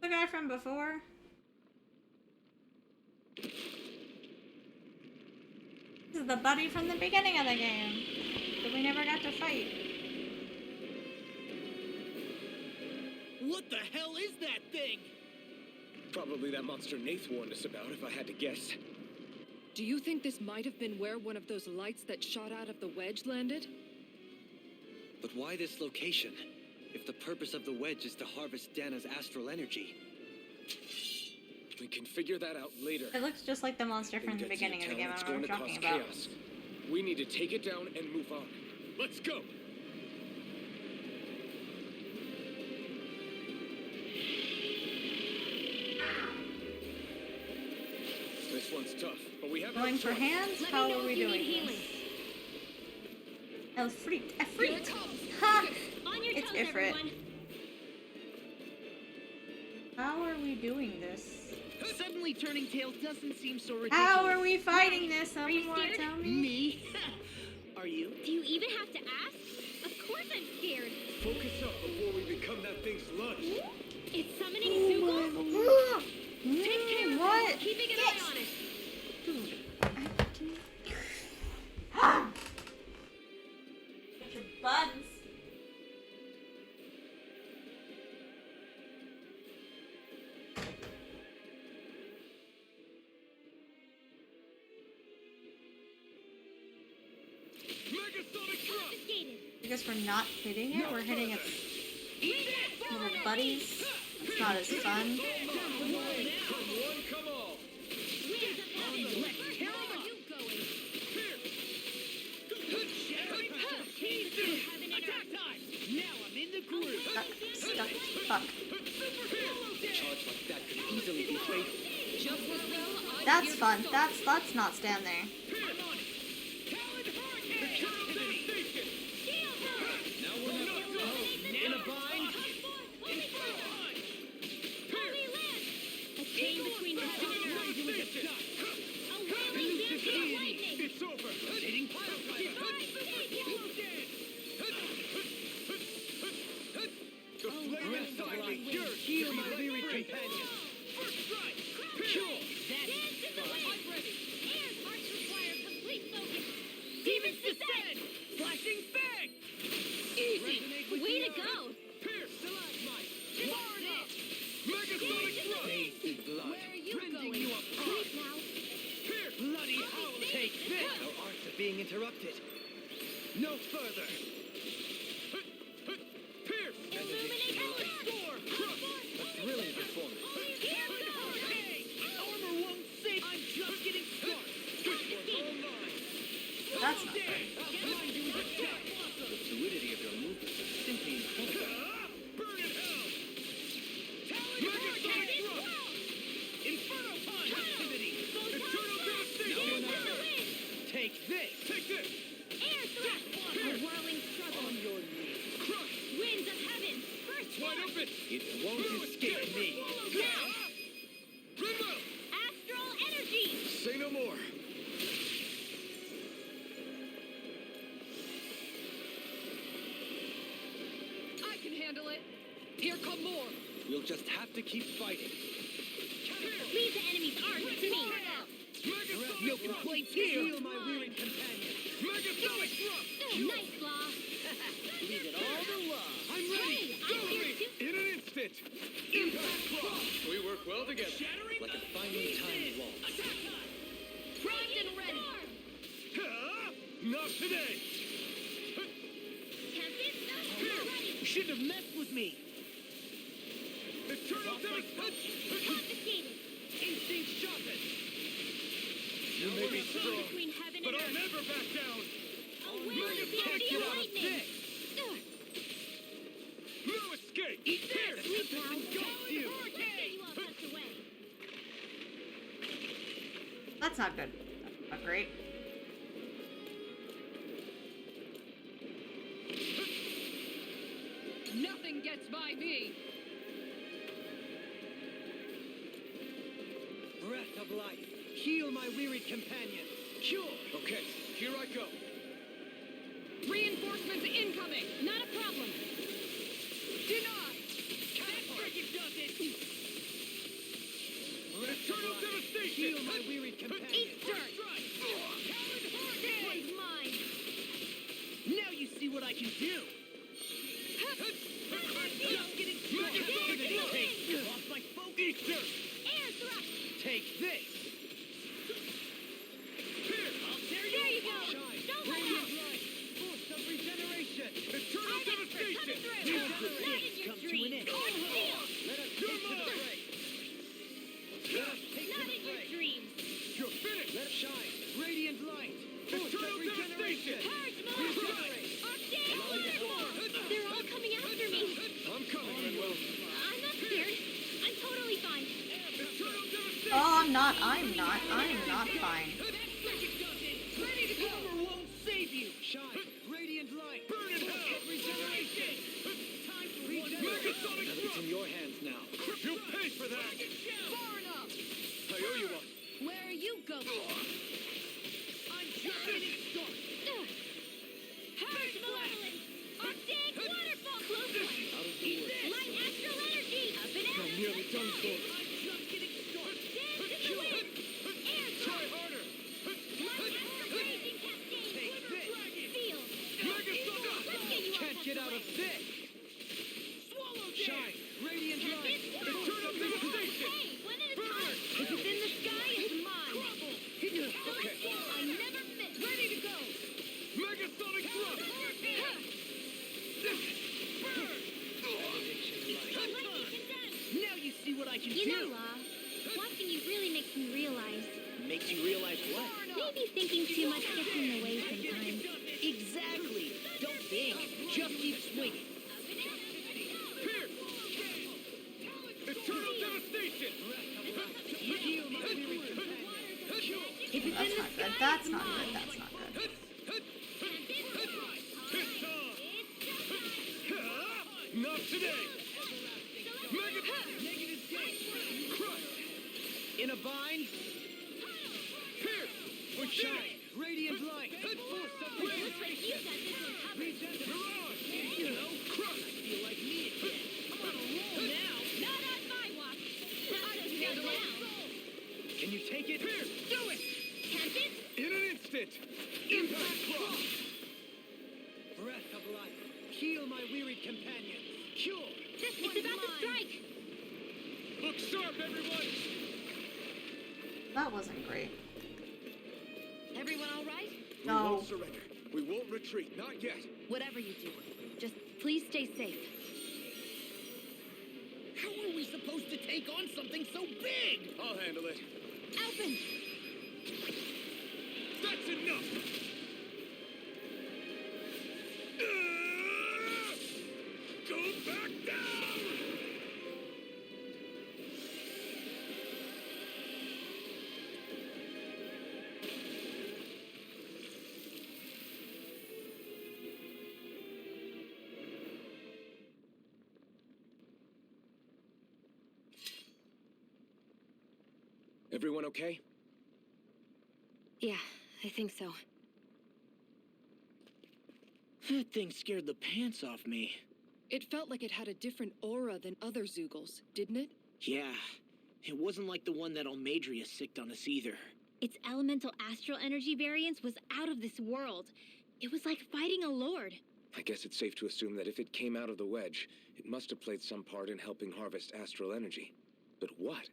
The guy from before? This is the buddy from the beginning of the game that we never got to fight. What the hell is that thing? Probably that monster Nath warned us about, if I had to guess. Do you think this might have been where one of those lights that shot out of the wedge landed? But why this location? If the purpose of the wedge is to harvest Dana's astral energy. We can figure that out later. It looks just like the monster from the beginning of the game I remember talking about. Chaos. We need to take it down and move on. Let's go. This one's tough, but we have Going no for choice. hands? Let How me know are we if you doing need healing. this? El Freak. A Freak! Ha! On your It's toes, Ifrit. everyone. How are we doing this? Suddenly turning tails doesn't seem so ridiculous. How are we fighting this? Are you Someone scared? tell me? Me? Are you? Do you even have to ask? Of course I'm scared. Focus up before we become that thing's lunch. It's summoning Sugals? Take care of What? it. Keeping an eye on it. Dude. Get your buns. Megasonic drop. Confiscated. I guess we're not hitting it. We're hitting its little buddies. It's not as fun. Come one, come all. Where's the body? Let's tear them up. You going? Attack time! Now I'm in the groove. Stuck. Fuck. A charge like that could easily be fatal. Just as well, I'm That's here to fun. stop. Let's not stand there. I'm on it. Talon Hurricane! Now we're not In a bind. A chain between heaven and earth. A wailing dancing lightning. It's over. Hitting pile The flame inside me yearns Heal to my be weary let free. companion. First strike. Sure. That Dance is in the fun. wind. I'm ready. Air's hearts require complete focus. Demons Demons descend. descend. Flashing fang. Easy. Way to go. Pierce. Stalagmite. Ward up. Megasonic thrust. Tasty blood. Where are you Rending going? you apart. Sleep now. Pierce. Bloody howl. Take this. Our arts are being interrupted. No further. Pierce. Illuminate the dark. Storm. Crush. A thrilling performance. Here goes. Armor won't save. I'm just getting started. This one's all mine. That's not Damn. I'll blind you with attack. The fluidity of your movements is simply incredible. Burn in hell. Megasonic thrust. Inferno punch activity. Eternal devastation. Take Take this! Take this! Air thrust! A whirling struggle. On your knees. Crush! Winds of heaven! First Wide force! open! It won't escape me! Down! Rinwell! Astral energy! Say no more! I can handle it. Here come more. We'll just have to keep fighting. Leave the enemy's arms to me! No complaints here! Heal my weary companion! Megasonic thrust! Nice, Claw! Leave it all to love! I'm Hey, I'm here too! In an instant! Impact cross! We work well together. Like a finely timed waltz. Primed and ready! Not today! Tempest, ready! You shouldn't have messed with me! Eternal Confiscated! Instinct sharpened! You Or may be a throw strong, between heaven but and I'll earth! never back down! A wind of Can't beauty get and out of lightning! this! No escape! Eat this! Sleep now! Engulf you! Let's get you all tucked away! That's not good. That's not great. Nothing gets by me. Breath of life, heal my wearied companion. Cure! Okay, here I go. Reinforcements incoming. Not a problem! Denied. does it! Eternal devastation! Heal my wearied companion. Eat dirt! This one's mine! Now you see what I can do! Off my focus! Eat dirt! Air thrust! Take this! Here! I'll tear There you go! Shine! Don't let Radiant out! light! Force of regeneration! Eternal I've extra devastation! coming through! Not in your Come to an dreams! end. Or steel! Let us take to the fray! Let us take to Not the in your fray! dreams! You're finished! Let it shine! Radiant light! Force of regeneration! Purge Regenerate! Arctic waterfall! They're all coming after me! I'm coming, Manuel! I'm not scared. I'm totally fine. Eternal devastation! Oh, I'm not fine. Ready to go! Armor won't save you! Shine! Radiant light! Burn in hell! Regeneration! Time for regeneration! It's in your hands now. You'll pay for that! Far enough. I owe you one. Where are you going? I'm just getting started! Purge Malevolence! Arctic waterfall! Close one! Out of the woods. Light astral energy! Up and out! I'm nearly done for. I'm just getting started! Dance in the wind! Air Try thrust! harder! Light astral raging cascade! Take this! Feel! Let's get you all Can't get out of this! Swallow Shine! Radiant light! Tempest! Eternal devastation! Hey, one at a time! If it's in the sky, it's mine! Okay. I never miss! Ready to go! Megasonic thrust! Burn! Now you see what I can You do! know, watching you really makes me realize Makes you realize what? maybe thinking too much gets in the way sometimes. Exactly! Don't think, just keep swinging. Here! Eternal devastation! Heal my weary companion. If it's That's in the not good. sky, That's it's not mine. good. That's not good. It's on! Not today! Negative gate! Crush! In a bind? Here! We shine! Radiant light! Force of Looks like you got this one covered. Mirage! You know, crush! I feel like me again. I'm on a roll now! Not on my watch. Not as good now. Can you take it? Here! Do it! Tempest? In an instant! Impact cross! Breath of life! Heal my wearied companions! Cure! This one's about to strike. Look sharp, everyone! That wasn't great. Everyone all right? We No. won't surrender. We won't retreat. Not yet. Whatever you do, just please stay safe. How are we supposed to take on something so big? I'll handle it. Alphen! That's enough! Go back down! Everyone okay? Yeah, I think so. That thing scared the pants off me. It felt like it had a different aura than other Zeugles, didn't it? Yeah, it wasn't like the one that Almadria sicked on us either. Its elemental astral energy variance was out of this world. It was like fighting a lord. I guess it's safe to assume that if it came out of the wedge, it must have played some part in helping harvest astral energy. But what?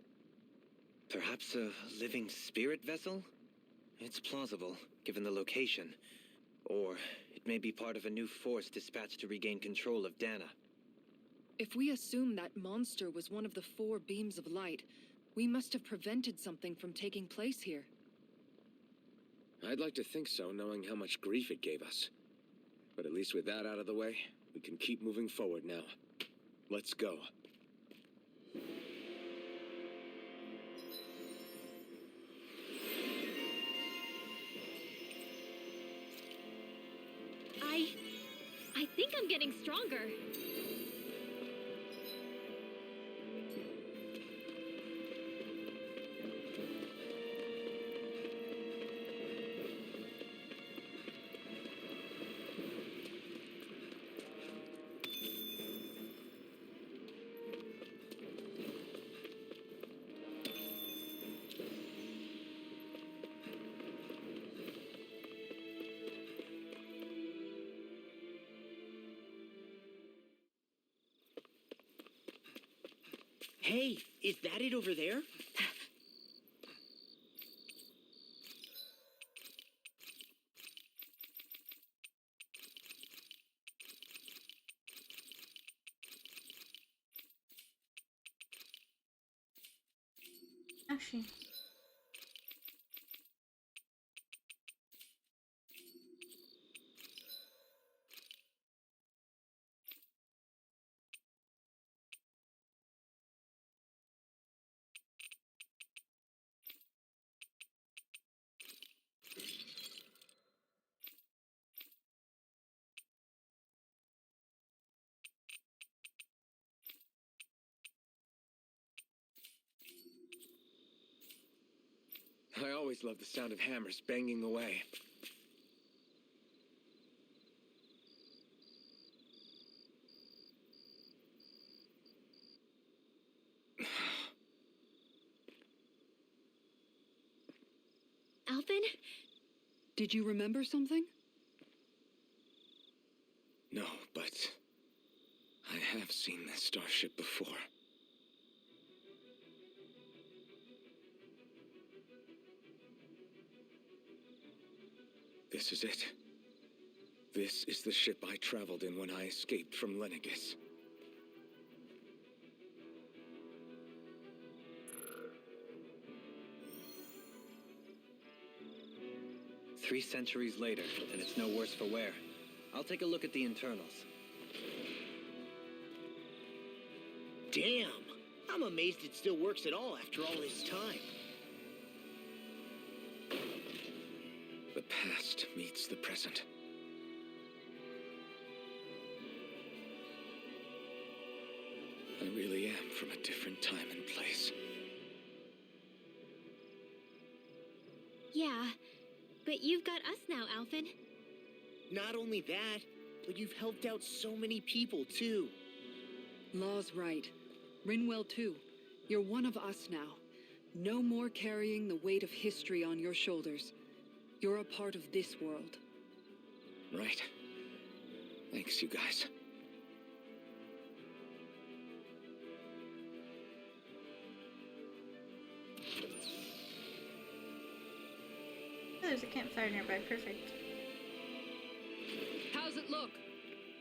Perhaps a living spirit vessel? It's plausible, given the location. Or it may be part of a new force dispatched to regain control of Dana. If we assume that monster was one of the 4 beams of light, we must have prevented something from taking place here. I'd like to think so, knowing how much grief it gave us. But at least with that out of the way, we can keep moving forward now. Let's go. I think I'm getting stronger. Hey, is that it over there? Actually. I always love the sound of hammers banging away. Alvin? Did you remember something? No, but I have seen this starship before. This is it. This is the ship I traveled in when I escaped from Lenegis. Three centuries later, and it's no worse for wear. I'll take a look at the internals. Damn! I'm amazed it still works at all after all this time. The past meets the present. I really am from a different time and place. Yeah, but you've got us now, Alvin. Not only that, but you've helped out so many people, too. Law's right. Rinwell, too. You're one of us now. No more carrying the weight of history on your shoulders. You're a part of this world. Right. Thanks, you guys. Oh, there's a campfire nearby. Perfect. How's it look?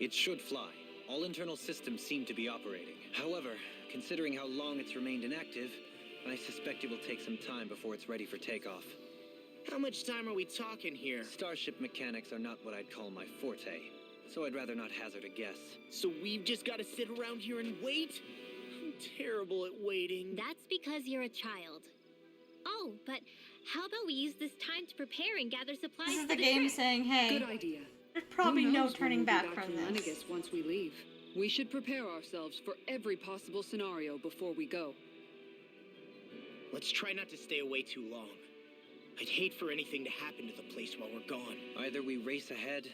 It should fly. All internal systems seem to be operating. However, considering how long it's remained inactive, I suspect it will take some time before it's ready for takeoff. How much time are we talking here? Starship mechanics are not what I'd call my forte, so I'd rather not hazard a guess. So we've just got to sit around here and wait? I'm terrible at waiting. That's because you're a child. Oh, but how about we use this time to prepare and gather supplies This is for the the game trip? saying, hey, Good idea. there's probably Who no knows when turning we'll be back from to this. Lenegis once we leave. We should prepare ourselves for every possible scenario before we go. Let's try not to stay away too long. I'd hate for anything to happen to the place while we're gone. Either we race ahead,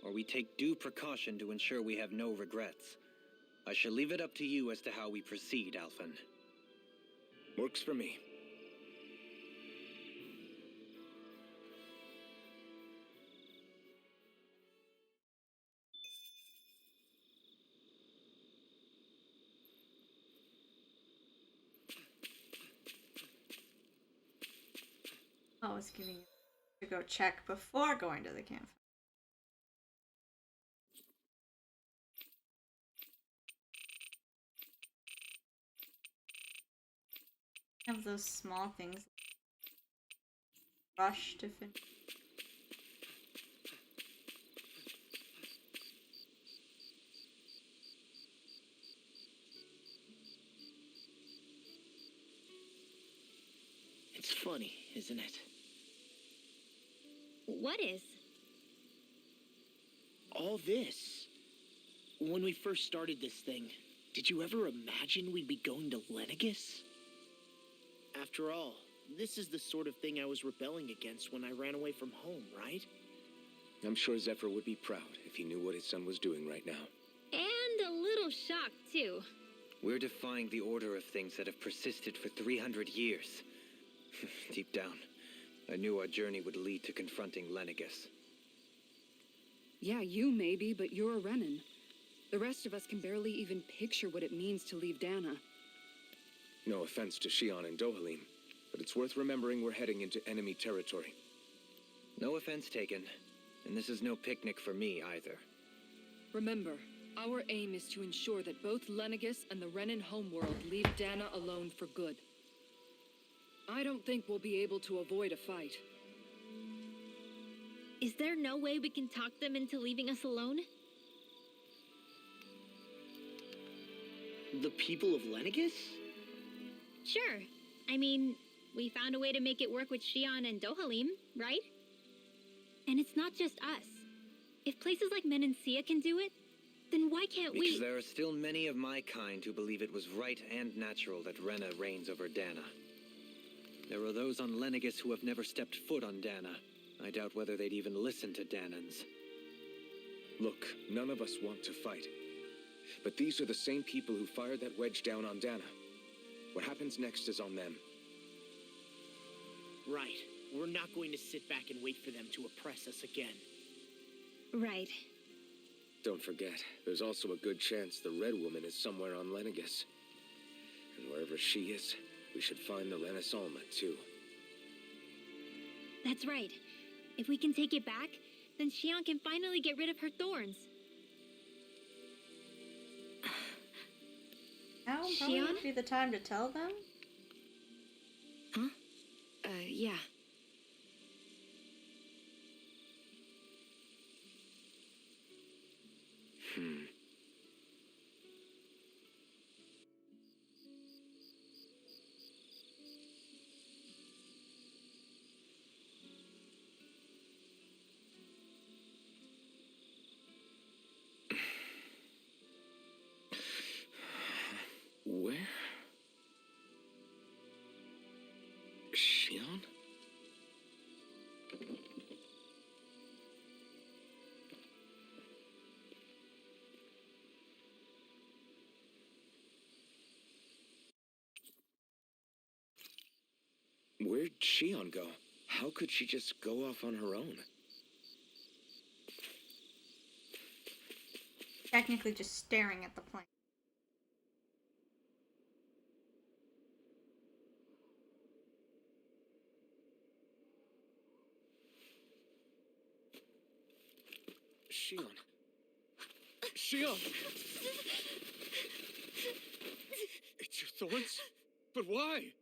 or we take due precaution to ensure we have no regrets. I shall leave it up to you as to how we proceed, Alphen. Works for me. I was giving you to go check before going to the campfire. Have those small things. Rush to finish. It's funny, isn't it? What is? All this. When we first started this thing, did you ever imagine we'd be going to Lenegus? After all, this is the sort of thing I was rebelling against when I ran away from home, right? I'm sure Zephyr would be proud if he knew what his son was doing right now. And a little shocked, too. We're defying the order of things that have persisted for 300 years. Deep down, I knew our journey would lead to confronting Lenegus. Yeah, you maybe, but you're a Renan. The rest of us can barely even picture what it means to leave Dana. No offense to Shion and Dohalim, but it's worth remembering we're heading into enemy territory. No offense taken, and this is no picnic for me either. Remember, our aim is to ensure that both Lenegus and the Renan homeworld leave Dana alone for good. I don't think we'll be able to avoid a fight. Is there no way we can talk them into leaving us alone? The people of Lenegus? Sure. I mean, we found a way to make it work with Shion and Dohalim, right? And it's not just us. If places like Menancia can do it, then why can't we? Because there are still many of my kind who believe it was right and natural that Rena reigns over Dana. There are those on Lenegus who have never stepped foot on Dana. I doubt whether they'd even listen to Danans. Look, none of us want to fight. But these are the same people who fired that wedge down on Dana. What happens next is on them. Right. We're not going to sit back and wait for them to oppress us again. Right. Don't forget, there's also a good chance the Red Woman is somewhere on Lenegus. And wherever she is, we should find the Renaissance too. That's right. If we can take it back, then Shion can finally get rid of her thorns. Now probably Shion? would be the time to tell them. Huh? Yeah. Where? Shion? Where'd Shion go? How could she just go off on her own? Technically just staring at the plane. Shion. Shion! It's your thorns? But why?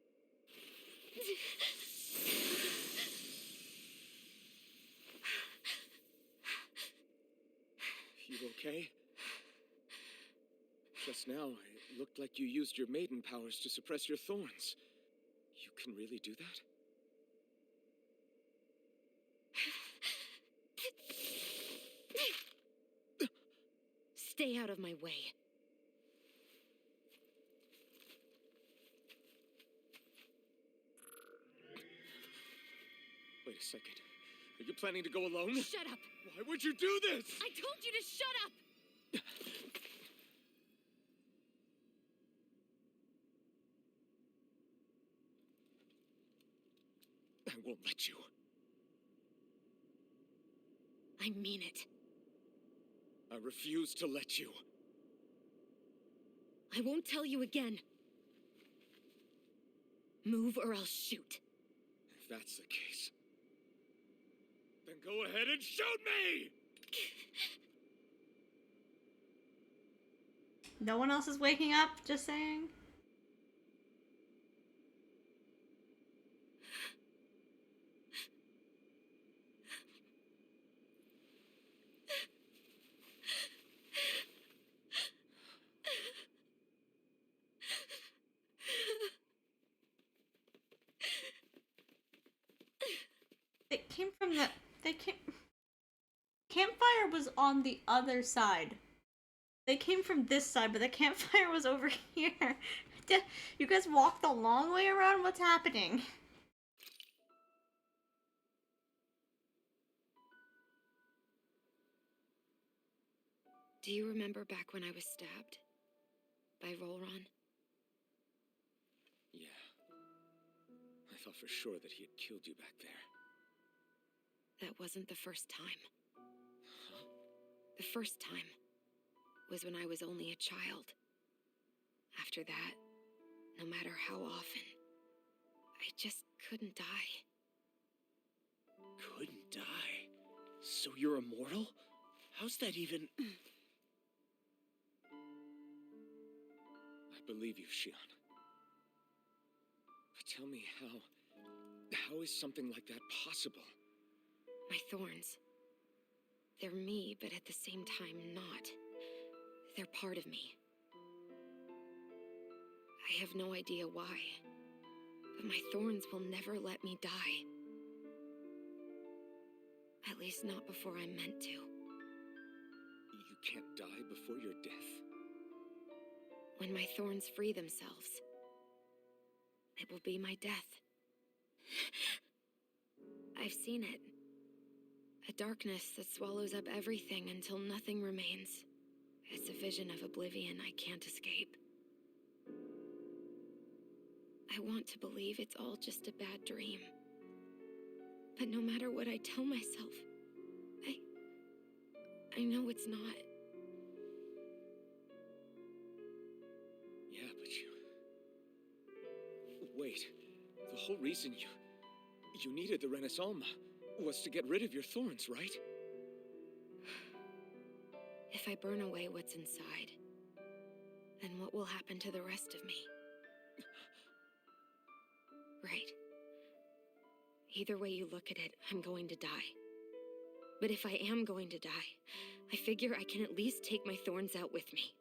You okay? Just now, it looked like you used your maiden powers to suppress your thorns. You can really do that? Stay out of my way. a second. Are you planning to go alone? Shut up! Why would you do this? I told you to shut up! I won't let you. I mean it. I refuse to let you. I won't tell you again. Move or I'll shoot. If that's the case, then go ahead and shoot me! No one else is waking up, just saying. It came from the... Campfire was on the other side. They came from this side, but the campfire was over here. You guys walked the long way around? What's happening? Do you remember back when I was stabbed? By Volron? Yeah. I thought for sure that he had killed you back there. That wasn't the first time. Huh? The first time was when I was only a child. After that, no matter how often, I just couldn't die. Couldn't die? So you're immortal? How's that even... I believe you, Shion. But tell me how is something like that possible? My thorns. They're me, but at the same time not. They're part of me. I have no idea why, but my thorns will never let me die. At least not before I'm meant to. You can't die before your death? When my thorns free themselves, it will be my death. I've seen it. A darkness that swallows up everything until nothing remains. It's a vision of oblivion I can't escape. I want to believe it's all just a bad dream. But no matter what I tell myself, I know it's not. Yeah, but you... Wait. The whole reason you needed the Renis Alma was to get rid of your thorns, right? If I burn away what's inside, then what will happen to the rest of me? Right. Either way you look at it, I'm going to die. But if I am going to die, I figure I can at least take my thorns out with me.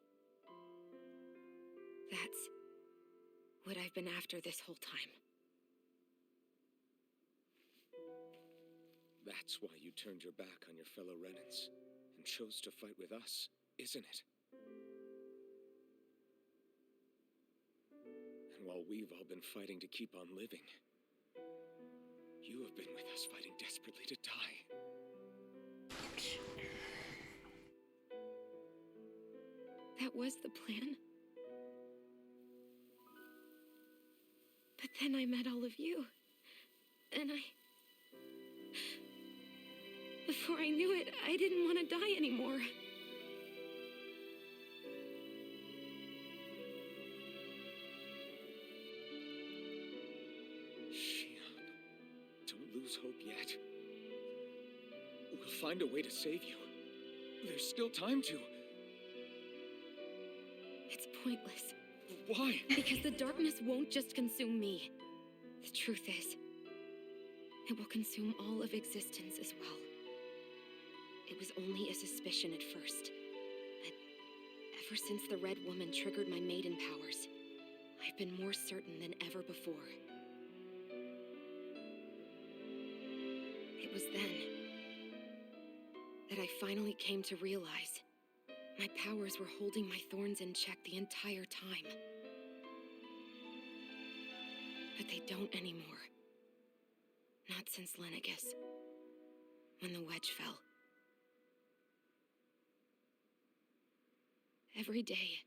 That's what I've been after this whole time. That's why you turned your back on your fellow Renins and chose to fight with us, isn't it? And while we've all been fighting to keep on living, you have been with us fighting desperately to die. That was the plan. But then I met all of you. And before I knew it, I didn't want to die anymore. Shion, don't lose hope yet. We'll find a way to save you. There's still time to. It's pointless. Why? Because the darkness won't just consume me. The truth is, it will consume all of existence as well. It was only a suspicion at first, but ever since the Red Woman triggered my maiden powers, I've been more certain than ever before. It was then that I finally came to realize my powers were holding my thorns in check the entire time. But they don't anymore. Not since Lenegus. When the wedge fell. Every day,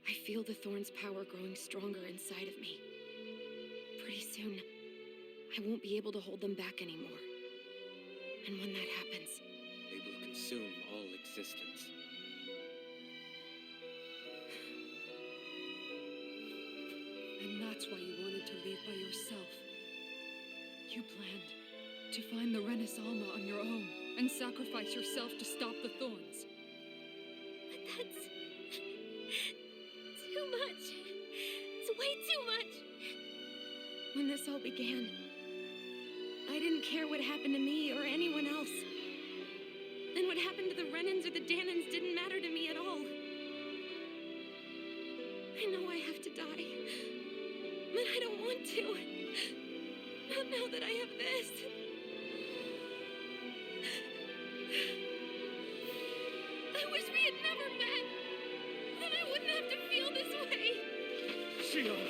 I feel the thorn's power growing stronger inside of me. Pretty soon, I won't be able to hold them back anymore. And when that happens, They will consume all existence. And that's why you wanted to leave by yourself. You planned to find the Renis Alma on your own and sacrifice yourself to stop the thorns. But that's too much. It's way too much. when this all began, I didn't care what happened to me or anyone else. And what happened to the Renans or the Danans didn't matter to me at all. I know I have to die, but I don't want to. Not now that I have this. I wish we had never met. Then I wouldn't have to feel this way. Shion!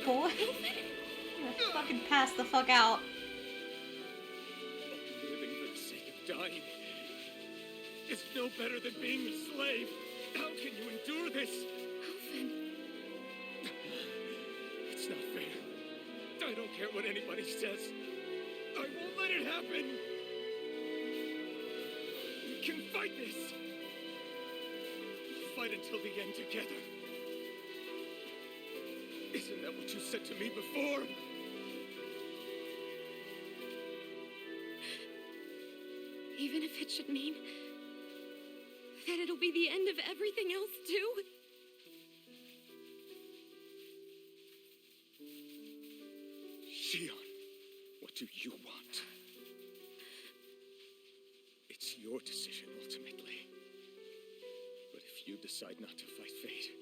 Boy, I'm gonna fucking pass the fuck out. Living for the sake of dying is no better than being a slave. How can you endure this? Alvin. It's not fair. I don't care what anybody says. I won't let it happen. We can fight this. We'll fight until the end together. Isn't that what you said to me before? Even if it should mean that it'll be the end of everything else, too? Shion, what do you want? It's your decision, ultimately. But if you decide not to fight fate,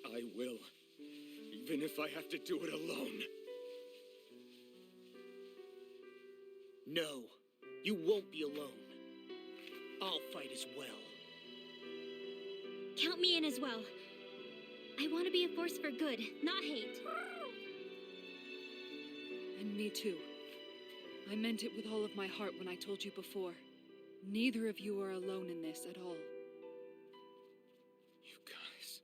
I will. Even if I have to do it alone. No, you won't be alone. I'll fight as well. Count me in as well. I want to be a force for good, not hate. And me too. I meant it with all of my heart when I told you before. Neither of you are alone in this at all. You guys.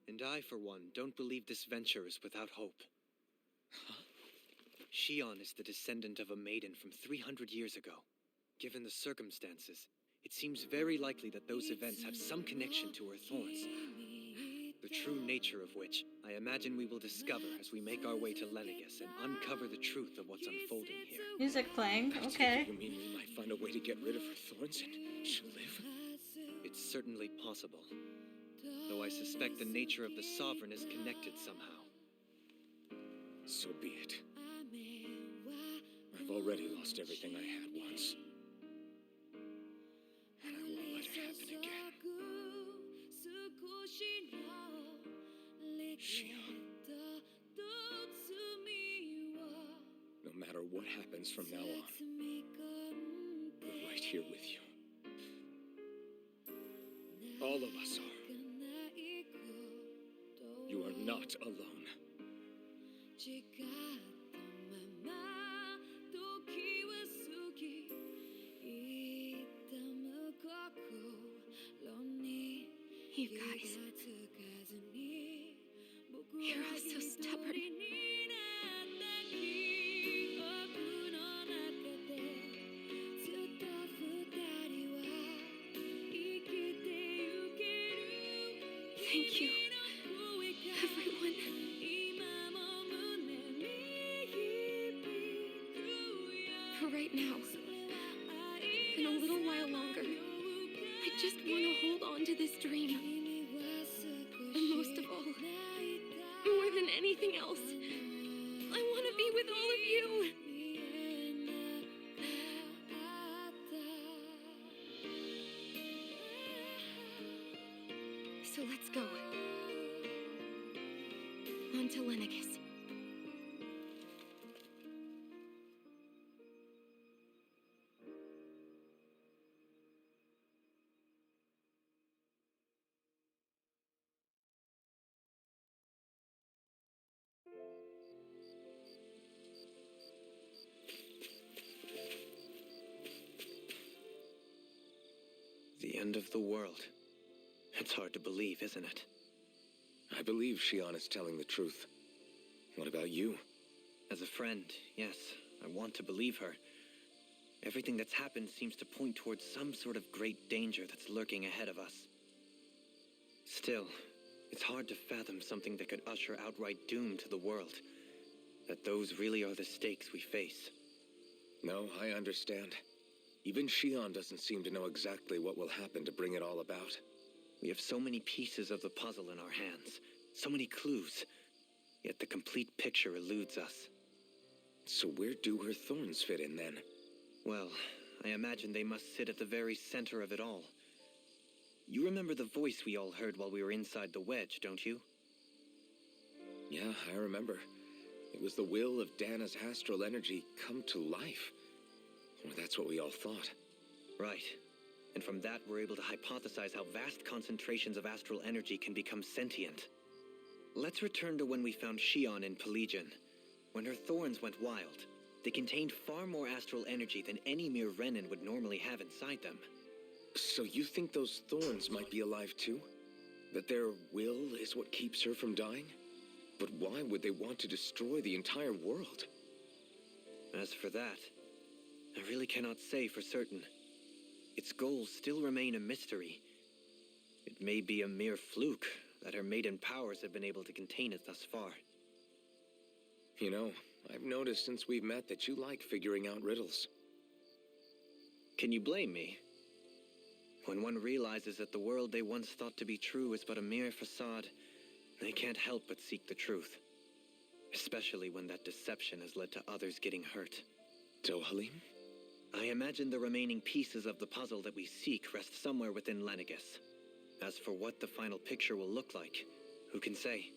And I, for one, don't believe this venture is without hope. Shion is the descendant of a maiden from 300 years ago. Given the circumstances, it seems very likely that those events have some connection to her thorns. The true nature of which, I imagine we will discover as we make our way to Lenegus and uncover the truth of what's unfolding here. Music playing, okay. You mean we might find a way to get rid of her thorns and she'll live? It's certainly possible. Though I suspect the nature of the Sovereign is connected somehow. So be it. I've already lost everything I had once. And I won't let it happen again. Shion. No matter what happens from now on, we're right here with you. All of us are. You are not alone. You guys. You're all so stubborn. Thank you, everyone. For right now, and a little while longer, I just want to hold on to this dream. And most of all, more than anything else, I want to be with all of you. So let's go. On to Lenegus. The end of the world. It's hard to believe, isn't it? I believe Shion is telling the truth. What about you? As a friend, yes, I want to believe her. Everything that's happened seems to point towards some sort of great danger that's lurking ahead of us. Still, it's hard to fathom something that could usher outright doom to the world. That those really are the stakes we face. No, I understand. Even Shion doesn't seem to know exactly what will happen to bring it all about. We have so many pieces of the puzzle in our hands, so many clues, yet the complete picture eludes us. So where do her thorns fit in then? Well, I imagine they must sit at the very center of it all. You remember the voice we all heard while we were inside the wedge, don't you? Yeah, I remember. It was the will of Dana's astral energy come to life. Or that's what we all thought. Right. And from that, we're able to hypothesize how vast concentrations of astral energy can become sentient. Let's return to when we found Shion in Pelagian. When her thorns went wild, they contained far more astral energy than any mere Renin would normally have inside them. So you think those thorns might be alive too? That their will is what keeps her from dying? But why would they want to destroy the entire world? As for that, I really cannot say for certain. Its goals still remain a mystery. It may be a mere fluke that her maiden powers have been able to contain it thus far. You know, I've noticed since we've met that you like figuring out riddles. Can you blame me? When one realizes that the world they once thought to be true is but a mere facade, they can't help but seek the truth. Especially when that deception has led to others getting hurt. Dohalim? I imagine the remaining pieces of the puzzle that we seek rest somewhere within Lenegus. As for what the final picture will look like, who can say?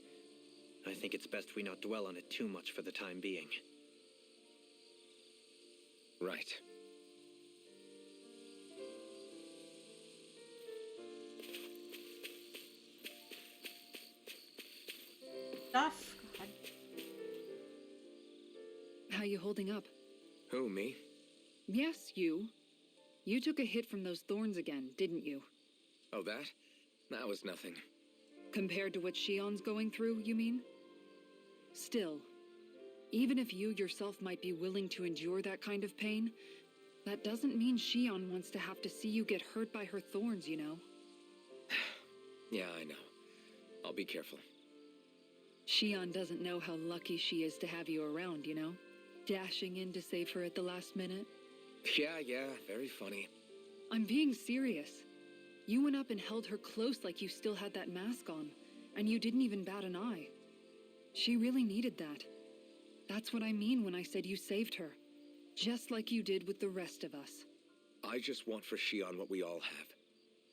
I think it's best we not dwell on it too much for the time being. Right. Stuff. God. How you holding up? Who, me? Yes, you. You took a hit from those thorns again, didn't you? Oh, that? That was nothing. Compared to what Shion's going through, you mean? Still, even if you yourself might be willing to endure that kind of pain, that doesn't mean Shion wants to have to see you get hurt by her thorns, you know? Yeah, I know. I'll be careful. Shion doesn't know how lucky she is to have you around, you know? Dashing in to save her at the last minute. Yeah, very funny. I'm being serious. You went up and held her close like you still had that mask on, and you didn't even bat an eye. She really needed that. That's what I mean when I said you saved her. Just like you did with the rest of us. I just want for Shion what we all have.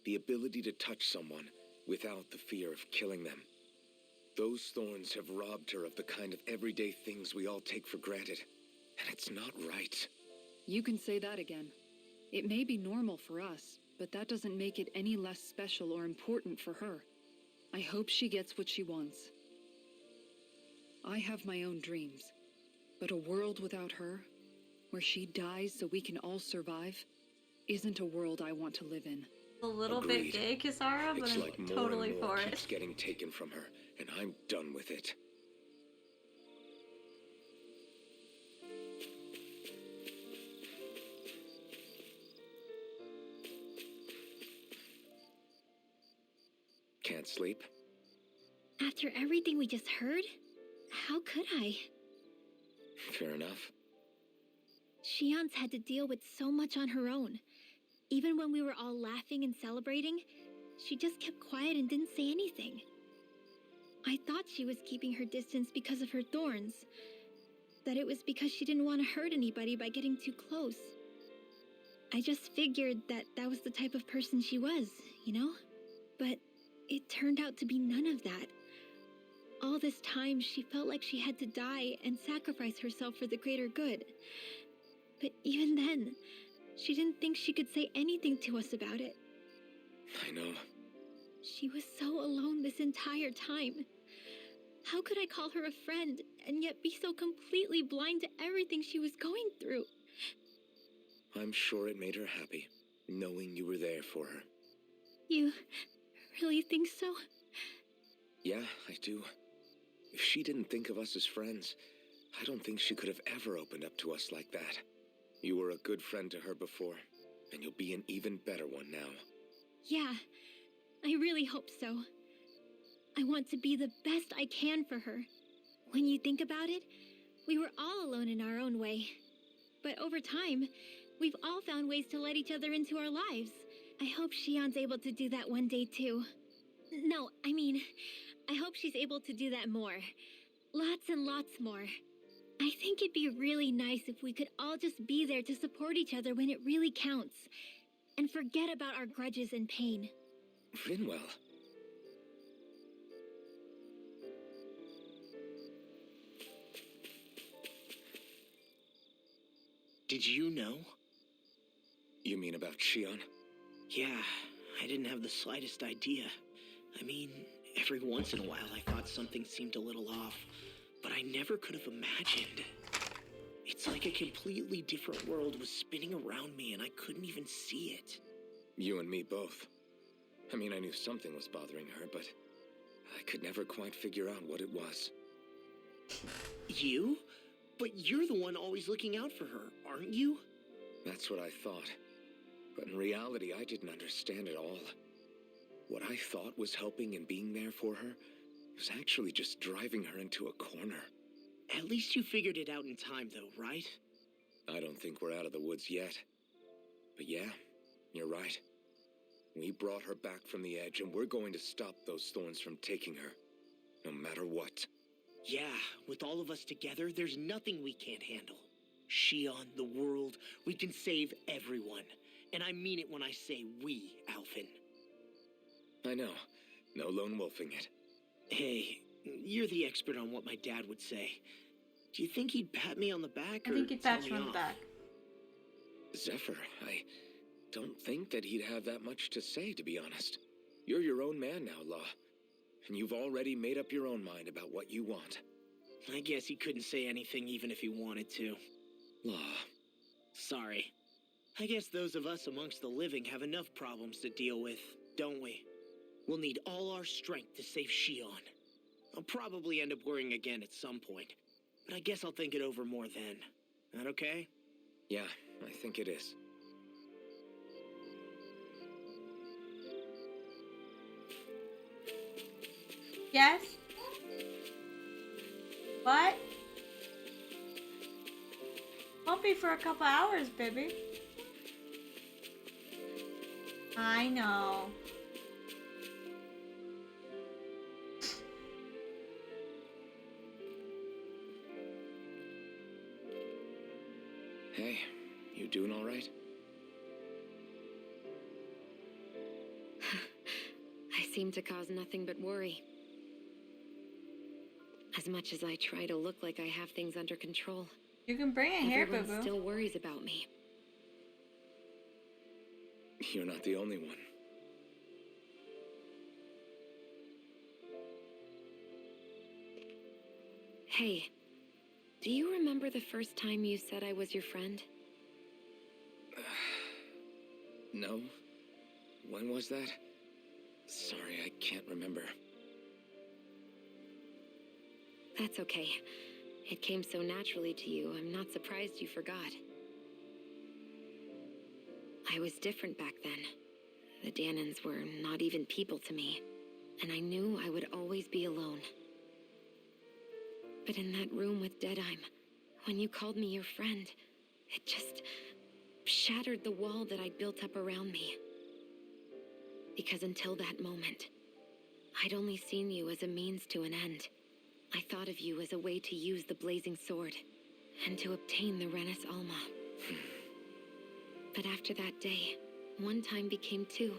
The ability to touch someone without the fear of killing them. Those thorns have robbed her of the kind of everyday things we all take for granted. And it's not right. You can say that again. It may be normal for us, but that doesn't make it any less special or important for her. I hope she gets what she wants. I have my own dreams, but a world without her, where she dies so we can all survive, isn't a world I want to live in. A little Agreed. bit gay, Kisara, but It's I'm like more totally and more for keeps it. getting taken from her, and I'm done with it. Can't sleep? After everything we just heard, how could I? Fair enough. Shion's had to deal with so much on her own. Even when we were all laughing and celebrating, she just kept quiet and didn't say anything. I thought she was keeping her distance because of her thorns. That it was because she didn't want to hurt anybody by getting too close. I just figured that that was the type of person she was, you know? But it turned out to be none of that. All this time, she felt like she had to die and sacrifice herself for the greater good. But even then, she didn't think she could say anything to us about it. I know. She was so alone this entire time. How could I call her a friend and yet be so completely blind to everything she was going through? I'm sure it made her happy, knowing you were there for her. You really think so? Yeah, I do. If she didn't think of us as friends, I don't think she could have ever opened up to us like that. You were a good friend to her before, and you'll be an even better one now. Yeah, I really hope so. I want to be the best I can for her. When you think about it, we were all alone in our own way. But over time, we've all found ways to let each other into our lives. I hope Shion's able to do that one day too. No, I mean, I hope she's able to do that more. Lots and lots more. I think it'd be really nice if we could all just be there to support each other when it really counts. And forget about our grudges and pain. Rinwell. Did you know? You mean about Shion? Yeah, I didn't have the slightest idea. I mean, every once in a while I thought something seemed a little off, but I never could have imagined. It's like a completely different world was spinning around me and I couldn't even see it. You and me both. I mean, I knew something was bothering her, but I could never quite figure out what it was. You? But you're the one always looking out for her, aren't you? That's what I thought. But in reality, I didn't understand it all. What I thought was helping and being there for her was actually just driving her into a corner. At least you figured it out in time, though, right? I don't think we're out of the woods yet. But yeah, you're right. We brought her back from the edge, and we're going to stop those thorns from taking her, no matter what. Yeah, with all of us together, there's nothing we can't handle. Shion, the world, we can save everyone. And I mean it when I say we, Alphen. I know. No lone wolfing it. Hey, you're the expert on what my dad would say. Do you think he'd pat me on the back I or think he'd tell pat me you on the off? back. Zephyr, I don't think that he'd have that much to say, to be honest. You're your own man now, Law. And you've already made up your own mind about what you want. I guess he couldn't say anything even if he wanted to. Law. Sorry. I guess those of us amongst the living have enough problems to deal with, don't we? We'll need all our strength to save Shion. I'll probably end up worrying again at some point, but I guess I'll think it over more then. That okay? Yeah, I think it is. Yes? What? Won't be for a couple hours, baby. I know. Hey, you doing all right? I seem to cause nothing but worry. As much as I try to look like I have things under control, You can bring it here, everyone boo-boo. still worries about me. You're not the only one. Hey, do you remember the first time you said I was your friend? No? When was that? Sorry, I can't remember. That's okay. It came so naturally to you, I'm not surprised you forgot. I was different back then. The Danans were not even people to me, and I knew I would always be alone. But in that room with Deadime, when you called me your friend, it just shattered the wall that I'd built up around me. Because until that moment, I'd only seen you as a means to an end. I thought of you as a way to use the blazing sword, and to obtain the Renis Alma. But after that day, one time became two,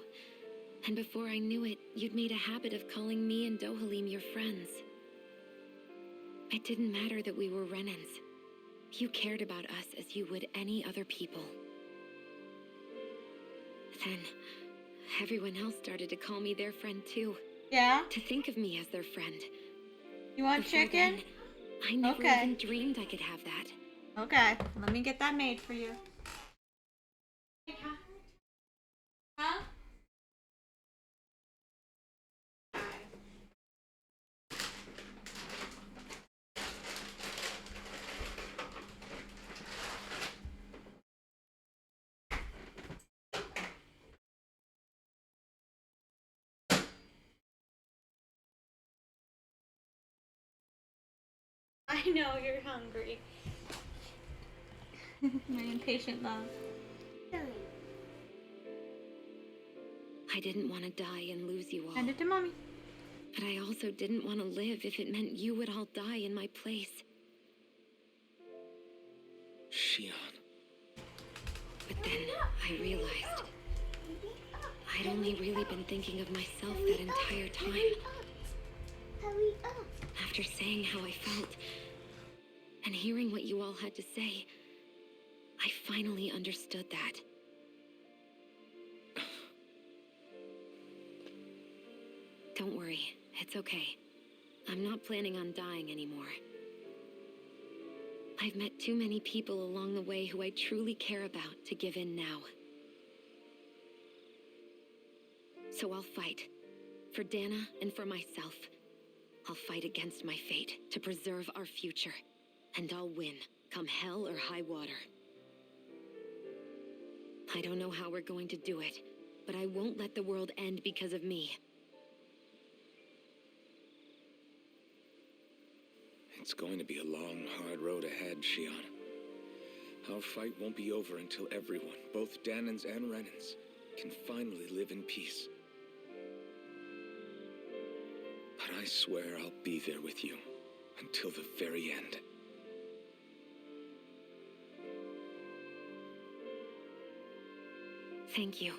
and before I knew it, you'd made a habit of calling me and Dohalim your friends. It didn't matter that we were Renans. You cared about us as you would any other people. Then, everyone else started to call me their friend too. Yeah? To think of me as their friend. You want Before chicken? then, I never Okay. even dreamed I could have that. Okay, let me get that made for you. Huh? I know you're hungry. My impatient love. I didn't want to die and lose you all. Send it to mommy. But I also didn't want to live if it meant you would all die in my place. Shion. But then I realized I'd only really been thinking of myself that entire time. Hurry up. After saying how I felt and hearing what you all had to say, I finally understood that. Don't worry, it's okay. I'm not planning on dying anymore. I've met too many people along the way who I truly care about to give in now. So I'll fight. For Dana and for myself. I'll fight against my fate to preserve our future. And I'll win, come hell or high water. I don't know how we're going to do it, but I won't let the world end because of me. It's going to be a long, hard road ahead, Shion. Our fight won't be over until everyone, both Danans and Renans, can finally live in peace. But I swear I'll be there with you until the very end. Thank you.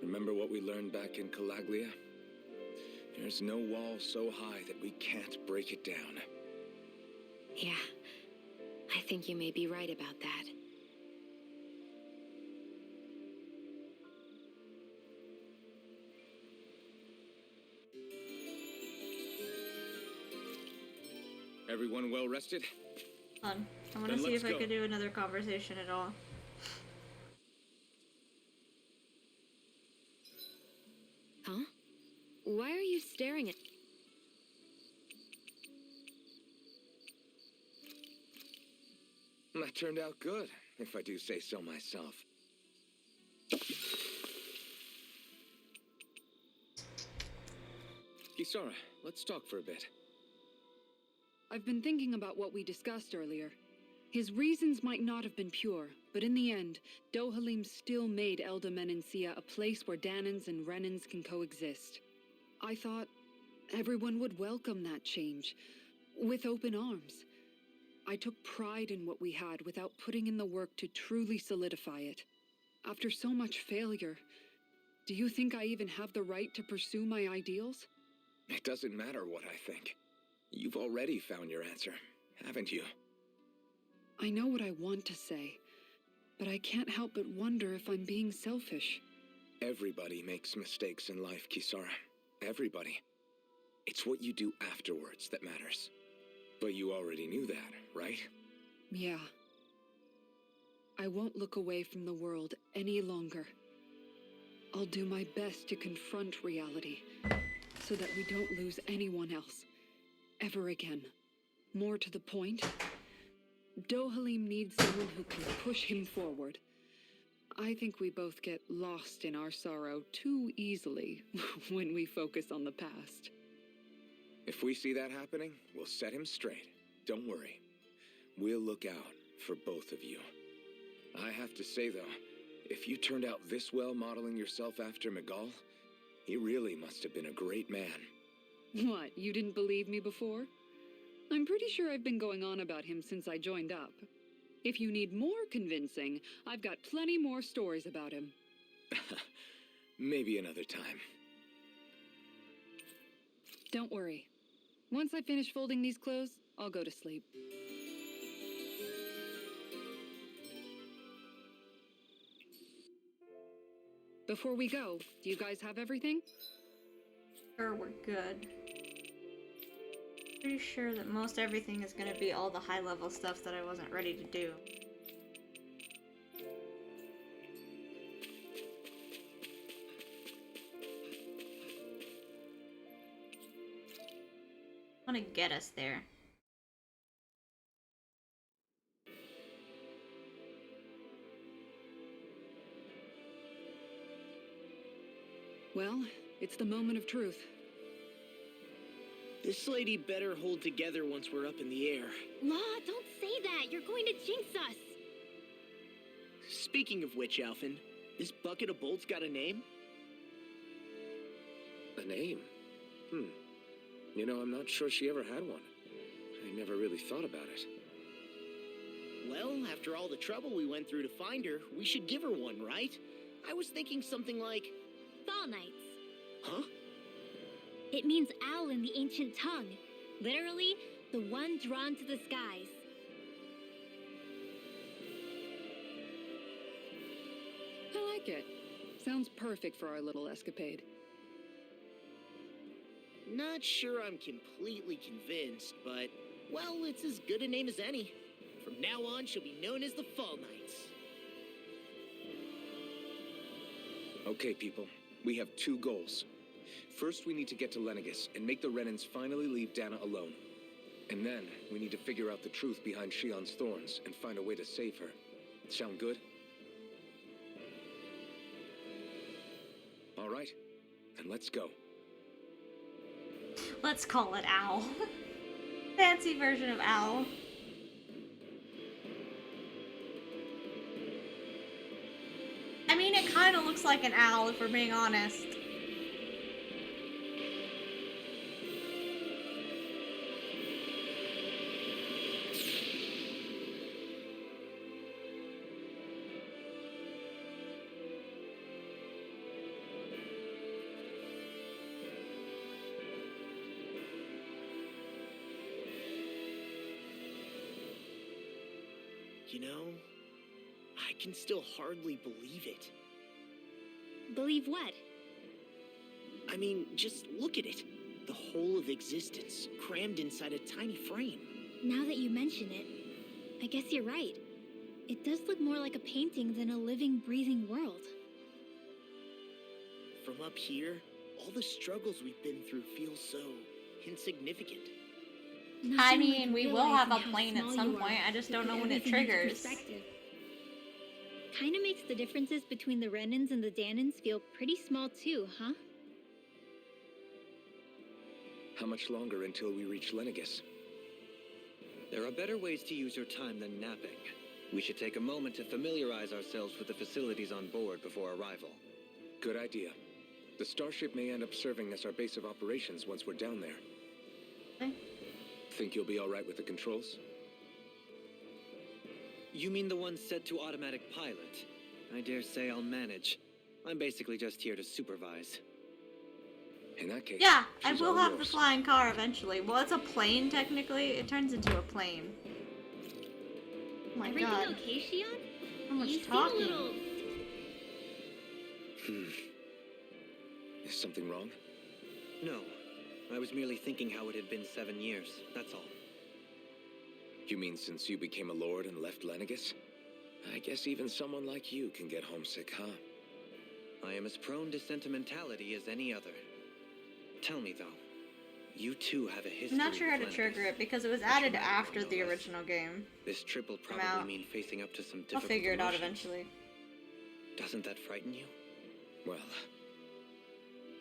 Remember what we learned back in Calaglia? There's no wall so high that we can't break it down. Yeah, I think you may be right about that. Everyone well rested? Hold on. I want to Then see let's if I go. could do another conversation at all. Huh? Why are you staring at... That turned out good, if I do say so myself. Kisara, let's talk for a bit. I've been thinking about what we discussed earlier. His reasons might not have been pure, but in the end, Dohalim still made Elda Menancia a place where Danans and Renans can coexist. I thought everyone would welcome that change, with open arms. I took pride in what we had without putting in the work to truly solidify it. After so much failure, do you think I even have the right to pursue my ideals? It doesn't matter what I think. You've already found your answer, haven't you? I know what I want to say, but I can't help but wonder if I'm being selfish. Everybody makes mistakes in life, Kisara. Everybody. It's what you do afterwards that matters. But you already knew that, right? Yeah. I won't look away from the world any longer. I'll do my best to confront reality, so that we don't lose anyone else, ever again. More to the point, Dohalim needs someone who can push him forward. I think we both get lost in our sorrow too easily when we focus on the past. If we see that happening, we'll set him straight. Don't worry. We'll look out for both of you. I have to say, though, if you turned out this well modeling yourself after Miguel, he really must have been a great man. What, you didn't believe me before? I'm pretty sure I've been going on about him since I joined up. If you need more convincing, I've got plenty more stories about him. Maybe another time. Don't worry. Once I finish folding these clothes, I'll go to sleep. Before we go, do you guys have everything? Sure, we're good. Pretty sure that most everything is gonna be all the high-level stuff that I wasn't ready to do. I want to get us there. Well, it's the moment of truth. This lady better hold together once we're up in the air. Law, don't say that. You're going to jinx us. Speaking of which, Alphen, this bucket of bolts got a name? A name? You know, I'm not sure she ever had one. I never really thought about it. Well, after all the trouble we went through to find her, we should give her one, right? I was thinking something like... Fall Knights. Huh? It means owl in the ancient tongue. Literally, the one drawn to the skies. I like it. Sounds perfect for our little escapade. Not sure I'm completely convinced, but, well, it's as good a name as any. From now on, she'll be known as the Fall Knights. Okay, people. We have two goals. First, we need to get to Lenegis and make the Renans finally leave Dana alone. And then, we need to figure out the truth behind Shion's thorns and find a way to save her. Sound good? All right. Then let's go. Let's call it Owl. Fancy version of Owl. I mean, it kind of looks like an owl, if we're being honest. You know, I can still hardly believe it. Believe what? I mean, just look at it. The whole of existence, crammed inside a tiny frame. Now that you mention it, I guess you're right. It does look more like a painting than a living, breathing world. From up here, all the struggles we've been through feel so insignificant. I mean, we will have a plane at some point. I just don't know when it triggers. Kinda makes the differences between the Renans and the Danans feel pretty small too, huh? How much longer until we reach Lenegis? There are better ways to use your time than napping. We should take a moment to familiarize ourselves with the facilities on board before arrival. Good idea. The starship may end up serving as our base of operations once we're down there. Okay. Think you'll be all right with the controls? You mean the one set to automatic pilot? I dare say I'll manage. I'm basically just here to supervise. In that case, Yeah, I she's will all have the yours. flying car eventually. Well, it's a plane, technically. It turns into a plane. Oh my Everything god. okay, Shion? How much You talking? seem a little... Is something wrong? No, I was merely thinking how it had been 7 years, that's all. You mean since you became a lord and left Lenegis? I guess even someone like you can get homesick, huh? I am as prone to sentimentality as any other. Tell me, though, you too have a history. I'm not sure how to with trigger Lenegis. it because it was But you added might after know the less. original game. This trip will I'm probably out. mean facing up to some I'll difficult figure it out emotions. eventually. Doesn't that frighten you? Well,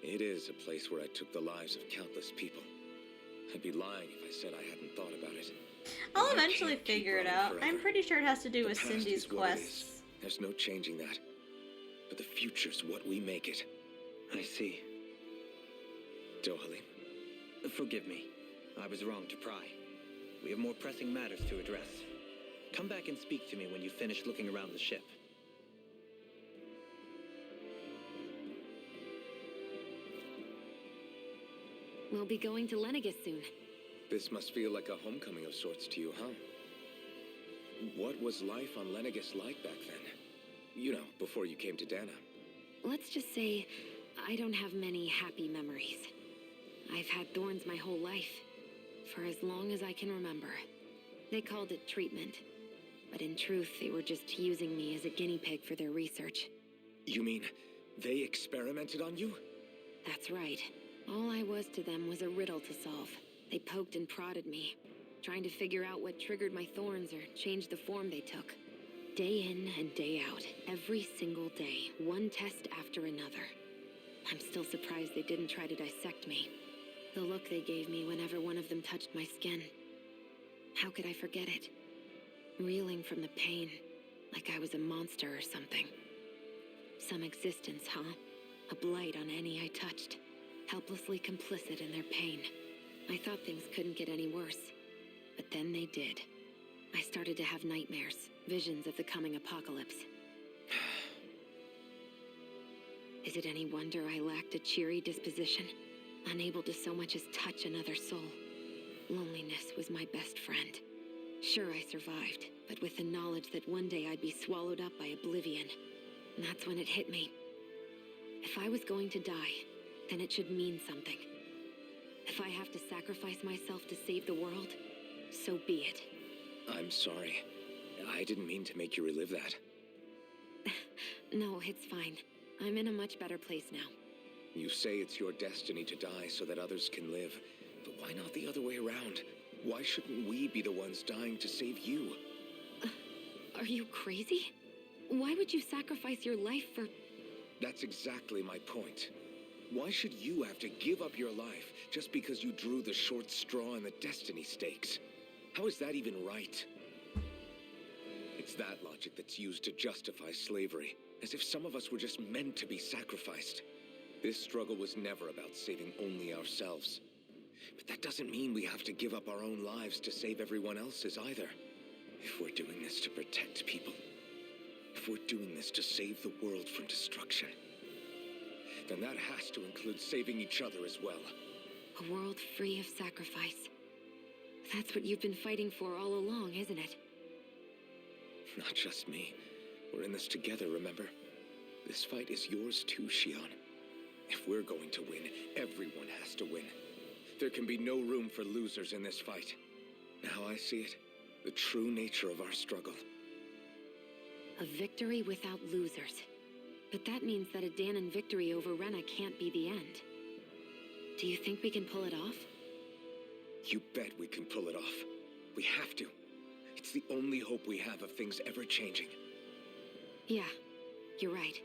it is a place where I took the lives of countless people. I'd be lying if I said I hadn't thought about it. I'll I eventually can't keep figure it running out. forever. I'm pretty sure it has to do The with past Cindy's is what it quests. is. There's no changing that. But the future's what we make it. I see. Dohalim. Forgive me. I was wrong to pry. We have more pressing matters to address. Come back and speak to me when you finish looking around the ship. We'll be going to Lenegis soon. This must feel like a homecoming of sorts to you, huh? What was life on Lenegis like back then? You know, before you came to Dana. Let's just say I don't have many happy memories. I've had thorns my whole life, for as long as I can remember. They called it treatment, but in truth, they were just using me as a guinea pig for their research. You mean they experimented on you? That's right. All I was to them was a riddle to solve. They poked and prodded me, trying to figure out what triggered my thorns or changed the form they took. Day in and day out, every single day, one test after another. I'm still surprised they didn't try to dissect me. The look they gave me whenever one of them touched my skin. How could I forget it? Reeling from the pain, like I was a monster or something. Some existence, huh? A blight on any I touched. Helplessly complicit in their pain. I thought things couldn't get any worse. But then they did. I started to have nightmares, visions of the coming apocalypse. Is it any wonder I lacked a cheery disposition? Unable to so much as touch another soul. Loneliness was my best friend. Sure, I survived, but with the knowledge that one day I'd be swallowed up by oblivion. And that's when it hit me. If I was going to die, then it should mean something. If I have to sacrifice myself to save the world, so be it. I'm sorry. I didn't mean to make you relive that. No, it's fine. I'm in a much better place now. You say it's your destiny to die so that others can live. But why not the other way around? Why shouldn't we be the ones dying to save you? Are you crazy? Why would you sacrifice your life for... That's exactly my point. Why should you have to give up your life just because you drew the short straw in the destiny stakes? How is that even right? It's that logic that's used to justify slavery, as if some of us were just meant to be sacrificed. This struggle was never about saving only ourselves. But that doesn't mean we have to give up our own lives to save everyone else's either. If we're doing this to protect people, if we're doing this to save the world from destruction, then that has to include saving each other as well. A world free of sacrifice. That's what you've been fighting for all along, isn't it? Not just me. We're in this together, remember? This fight is yours too, Shion. If we're going to win, everyone has to win. There can be no room for losers in this fight. Now I see it. The true nature of our struggle. A victory without losers. But that means that a Danon victory over Rena can't be the end. Do you think we can pull it off? You bet we can pull it off. We have to. It's the only hope we have of things ever changing. Yeah, you're right.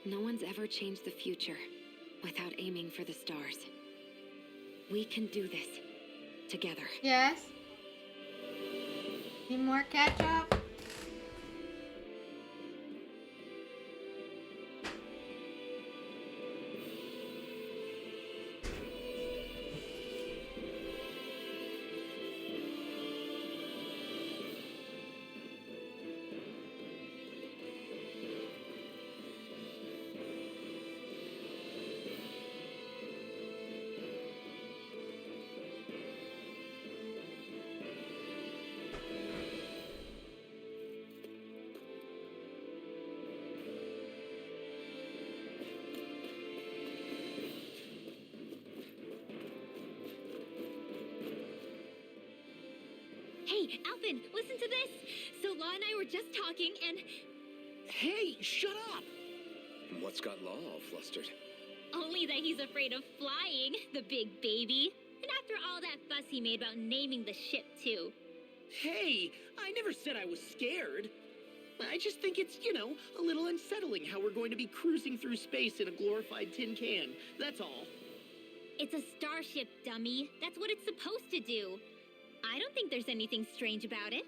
No one's ever changed the future without aiming for the stars. We can do this. Together. Yes? Need more ketchup? Hey, Alvin, listen to this! So Law and I were just talking and... Hey, shut up! What's got Law all flustered? Only that he's afraid of flying, the big baby. And after all that fuss he made about naming the ship, too. Hey, I never said I was scared. I just think it's, a little unsettling how we're going to be cruising through space in a glorified tin can. That's all. It's a starship, dummy. That's what it's supposed to do. I don't think there's anything strange about it.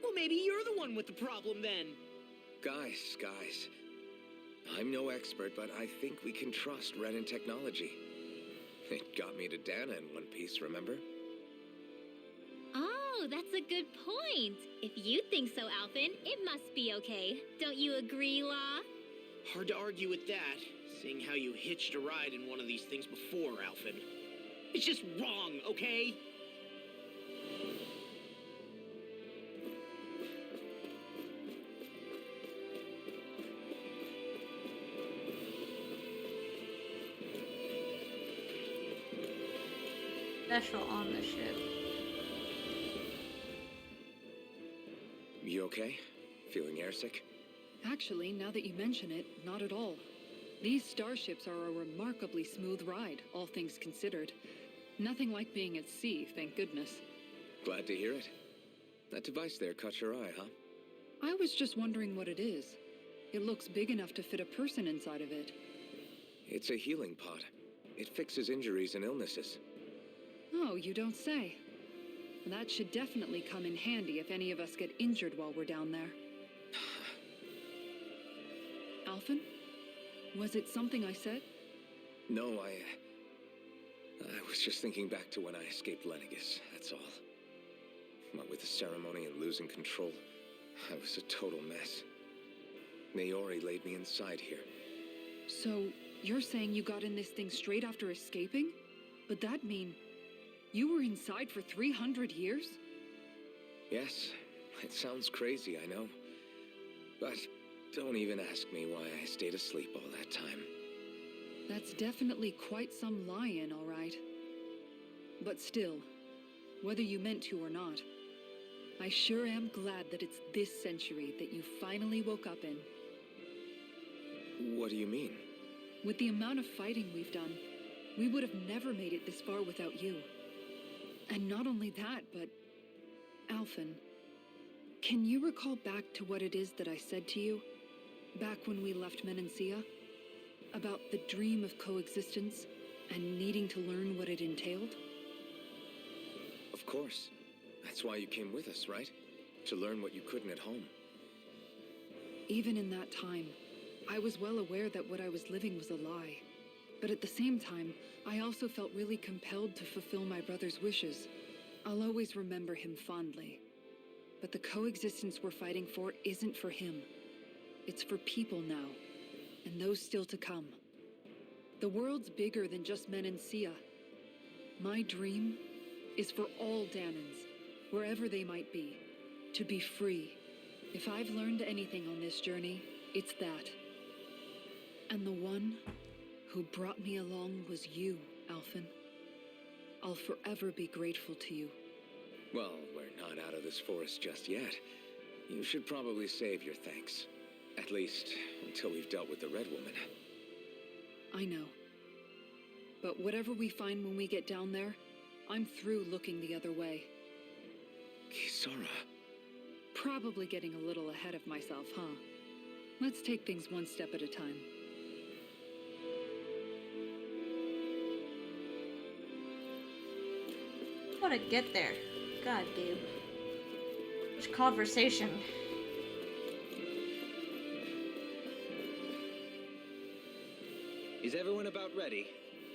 Well, maybe you're the one with the problem then. Guys. I'm no expert, but I think we can trust Renan technology. It got me to Dana in one piece, remember? Oh, that's a good point. If you think so, Alvin, it must be okay. Don't you agree, Law? Hard to argue with that, seeing how you hitched a ride in one of these things before, Alvin. It's just wrong, okay? Special on the ship. You okay? Feeling airsick? Actually, now that you mention it, not at all. These starships are a remarkably smooth ride, all things considered. Nothing like being at sea, thank goodness. Glad to hear it. That device there caught your eye, huh? I was just wondering what it is. It looks big enough to fit a person inside of it. It's a healing pod. It fixes injuries and illnesses. Oh, you don't say. That should definitely come in handy if any of us get injured while we're down there. Alphen? Was it something I said? No, I was just thinking back to when I escaped Lennigus, that's all. What with the ceremony and losing control, I was a total mess. Naori laid me inside here. So, you're saying you got in this thing straight after escaping? But that mean you were inside for 300 years? Yes, it sounds crazy, I know. But don't even ask me why I stayed asleep all that time. That's definitely quite some lie-in, all right. But still, whether you meant to or not, I sure am glad that it's this century that you finally woke up in. What do you mean? With the amount of fighting we've done, we would have never made it this far without you. And not only that, but... Alphen, can you recall back to what it is that I said to you? Back when we left Menancia? About the dream of coexistence and needing to learn what it entailed? Of course. That's why you came with us, right? To learn what you couldn't at home. Even in that time, I was well aware that what I was living was a lie. But at the same time, I also felt really compelled to fulfill my brother's wishes. I'll always remember him fondly. But the coexistence we're fighting for isn't for him. It's for people now, and those still to come. The world's bigger than just Menancia. My dream is for all Danans, wherever they might be, to be free. If I've learned anything on this journey, it's that. And the one who brought me along was you, Alphen. I'll forever be grateful to you. Well, we're not out of this forest just yet. You should probably save your thanks. At least, until we've dealt with the Red Woman. I know. But whatever we find when we get down there, I'm through looking the other way. Kisara. Probably getting a little ahead of myself, huh? Let's take things one step at a time. How to get there? God, Gabe. Which conversation? Is everyone about ready?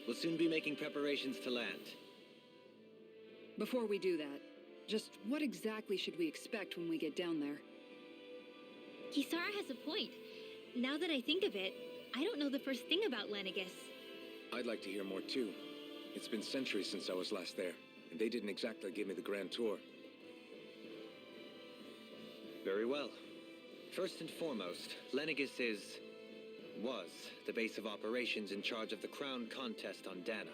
We'll soon be making preparations to land. Before we do that, just what exactly should we expect when we get down there? Kisara has a point. Now that I think of it, I don't know the first thing about Lennigus. I'd like to hear more too. It's been centuries since I was last there, and they didn't exactly give me the grand tour. Very well. First and foremost, Lennigus was the base of operations in charge of the crown contest on Dana.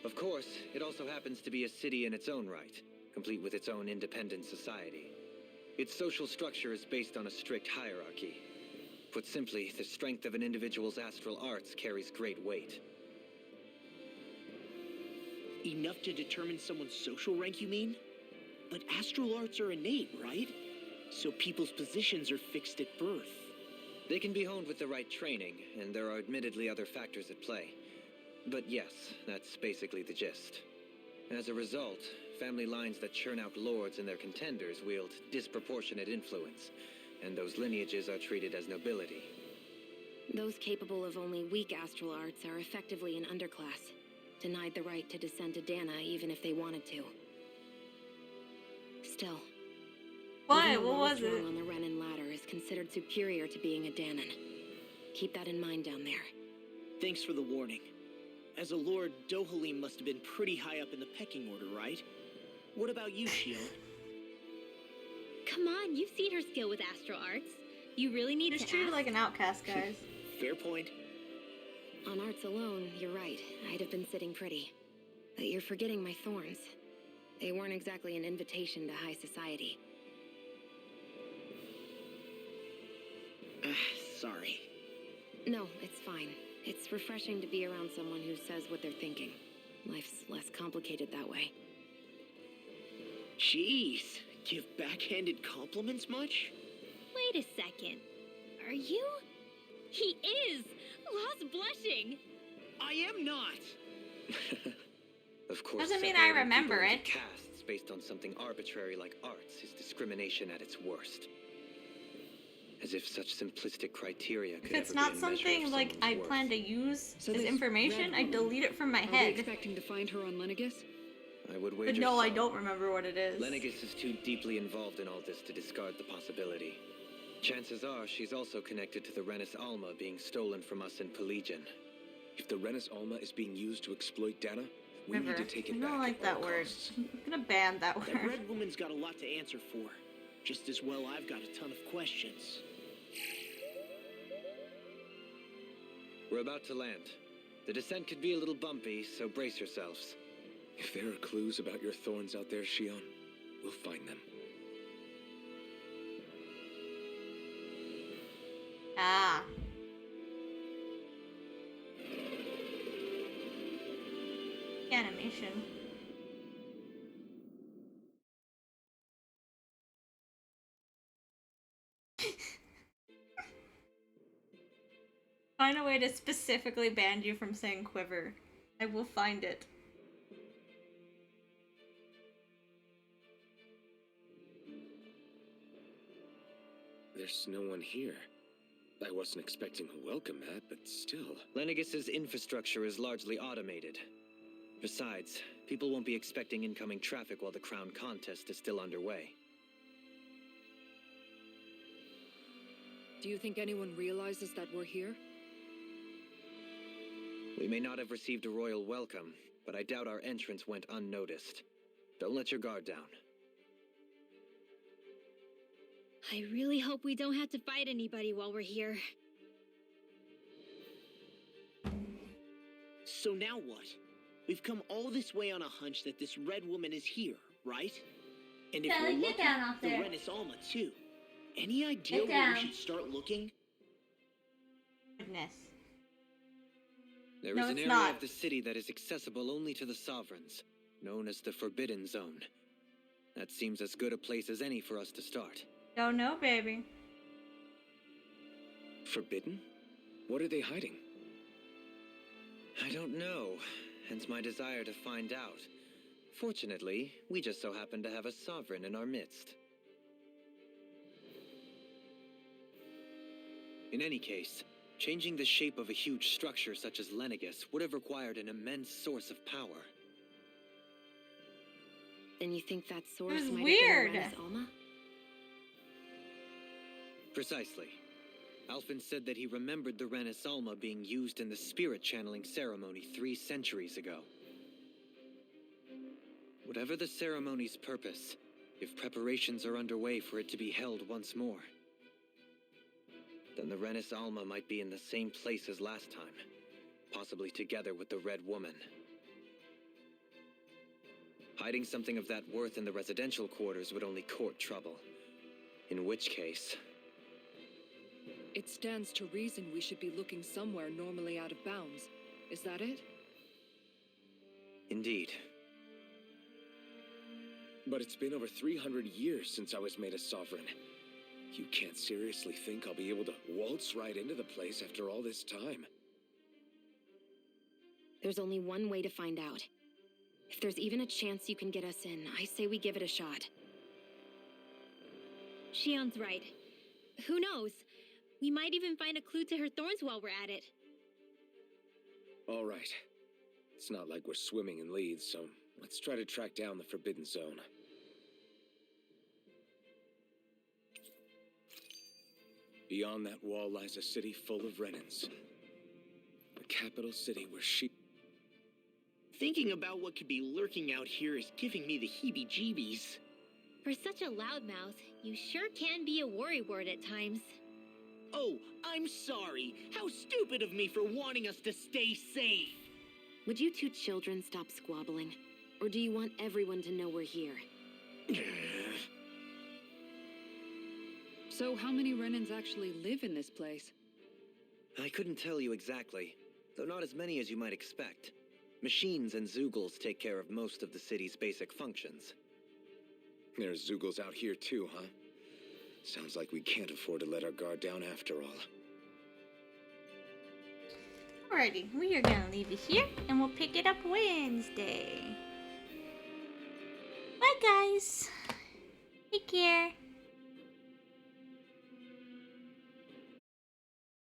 Of course, it also happens to be a city in its own right, complete with its own independent society. Its social structure is based on a strict hierarchy. Put simply, the strength of an individual's astral arts carries great weight. Enough to determine someone's social rank, you mean? But astral arts are innate, right? So people's positions are fixed at birth. They can be honed with the right training, and there are admittedly other factors at play. But yes, that's basically the gist. As a result, family lines that churn out lords and their contenders wield disproportionate influence, and those lineages are treated as nobility. Those capable of only weak astral arts are effectively an underclass, denied the right to descend to Dana even if they wanted to. Still, What? even a What was lowest rung it? on the Renin ladder is considered superior to being a Danan. Keep that in mind down there. Thanks for the warning. As a lord, Dohalim must have been pretty high up in the pecking order, right? What about you, Shion? Come on, you've seen her skill with astral arts. You really need She's to treated ask? like an outcast, guys. Fair point. On arts alone, you're right. I'd have been sitting pretty. But you're forgetting my thorns. They weren't exactly an invitation to high society. Sorry. No, it's fine. It's refreshing to be around someone who says what they're thinking. Life's less complicated that way. Jeez, give backhanded compliments much? Wait a second. Are you? He is! Lost blushing! I am not! Of course, Doesn't mean I separating remember people into it. castes based on something arbitrary like arts is discrimination at its worst. As if such simplistic criteria could If it's ever not be a measure of something like someone's I worth. plan to use So as this information, red I woman, delete it from my Are we head. expecting to find her on Lenegus? I would But wager no, I some. don't remember what it is. Lenegus is too deeply involved in all this to discard the possibility. Chances are she's also connected to the Renis Alma being stolen from us in Pelegion. If the Renis Alma is being used to exploit Dana, we River. need to take it I back. don't like at that all word. costs. I'm gonna ban that That word. red woman's got a lot to answer for. Just as well I've got a ton of questions. We're about to land. The descent could be a little bumpy, so brace yourselves. If there are clues about your thorns out there, Shion, we'll find them. Ah. Animation. Find a way to specifically ban you from saying quiver. I will find it. There's no one here. I wasn't expecting a welcome mat, but still. Lenegus's infrastructure is largely automated. Besides, people won't be expecting incoming traffic while the crown contest is still underway. Do you think anyone realizes that we're here? We may not have received a royal welcome, but I doubt our entrance went unnoticed. Don't let your guard down. I really hope we don't have to fight anybody while we're here. So now what? We've come all this way on a hunch that this red woman is here, right? And if Yeah, we're get lucky, down off the there. Renis Alma too. Any idea Get where we down. should start looking? Goodness. There No, is an it's area not. of the city that is accessible only to the sovereigns, known as the Forbidden Zone. That seems as good a place as any for us to start. Don't know, baby. Forbidden? What are they hiding? I don't know, hence my desire to find out. Fortunately, we just so happen to have a sovereign in our midst. In any case, changing the shape of a huge structure such as Lenegus would have required an immense source of power. Then you think that source was might weird. have been Renis Alma? Precisely. Alphen said that he remembered the Renis Alma being used in the spirit channeling ceremony 3 centuries ago. Whatever the ceremony's purpose, if preparations are underway for it to be held once more, then the Renis Alma might be in the same place as last time, possibly together with the Red Woman. Hiding something of that worth in the residential quarters would only court trouble. In which case... It stands to reason we should be looking somewhere normally out of bounds. Is that it? Indeed. But it's been over 300 years since I was made a sovereign. You can't seriously think I'll be able to waltz right into the place after all this time. There's only one way to find out. If there's even a chance you can get us in, I say we give it a shot. Shion's right. Who knows? We might even find a clue to her thorns while we're at it. All right. It's not like we're swimming in leads, so let's try to track down the Forbidden Zone. Beyond that wall lies a city full of Renans. The capital city where she... Thinking about what could be lurking out here is giving me the heebie-jeebies. For such a loudmouth, you sure can be a worrywart at times. Oh, I'm sorry. How stupid of me for wanting us to stay safe. Would you two children stop squabbling? Or do you want everyone to know we're here? So how many Renans actually live in this place? I couldn't tell you exactly, though not as many as you might expect. Machines and Zeugles take care of most of the city's basic functions. There's Zeugles out here too, huh? Sounds like we can't afford to let our guard down after all. Alrighty, we are gonna leave it here, and we'll pick it up Wednesday. Bye, guys. Take care.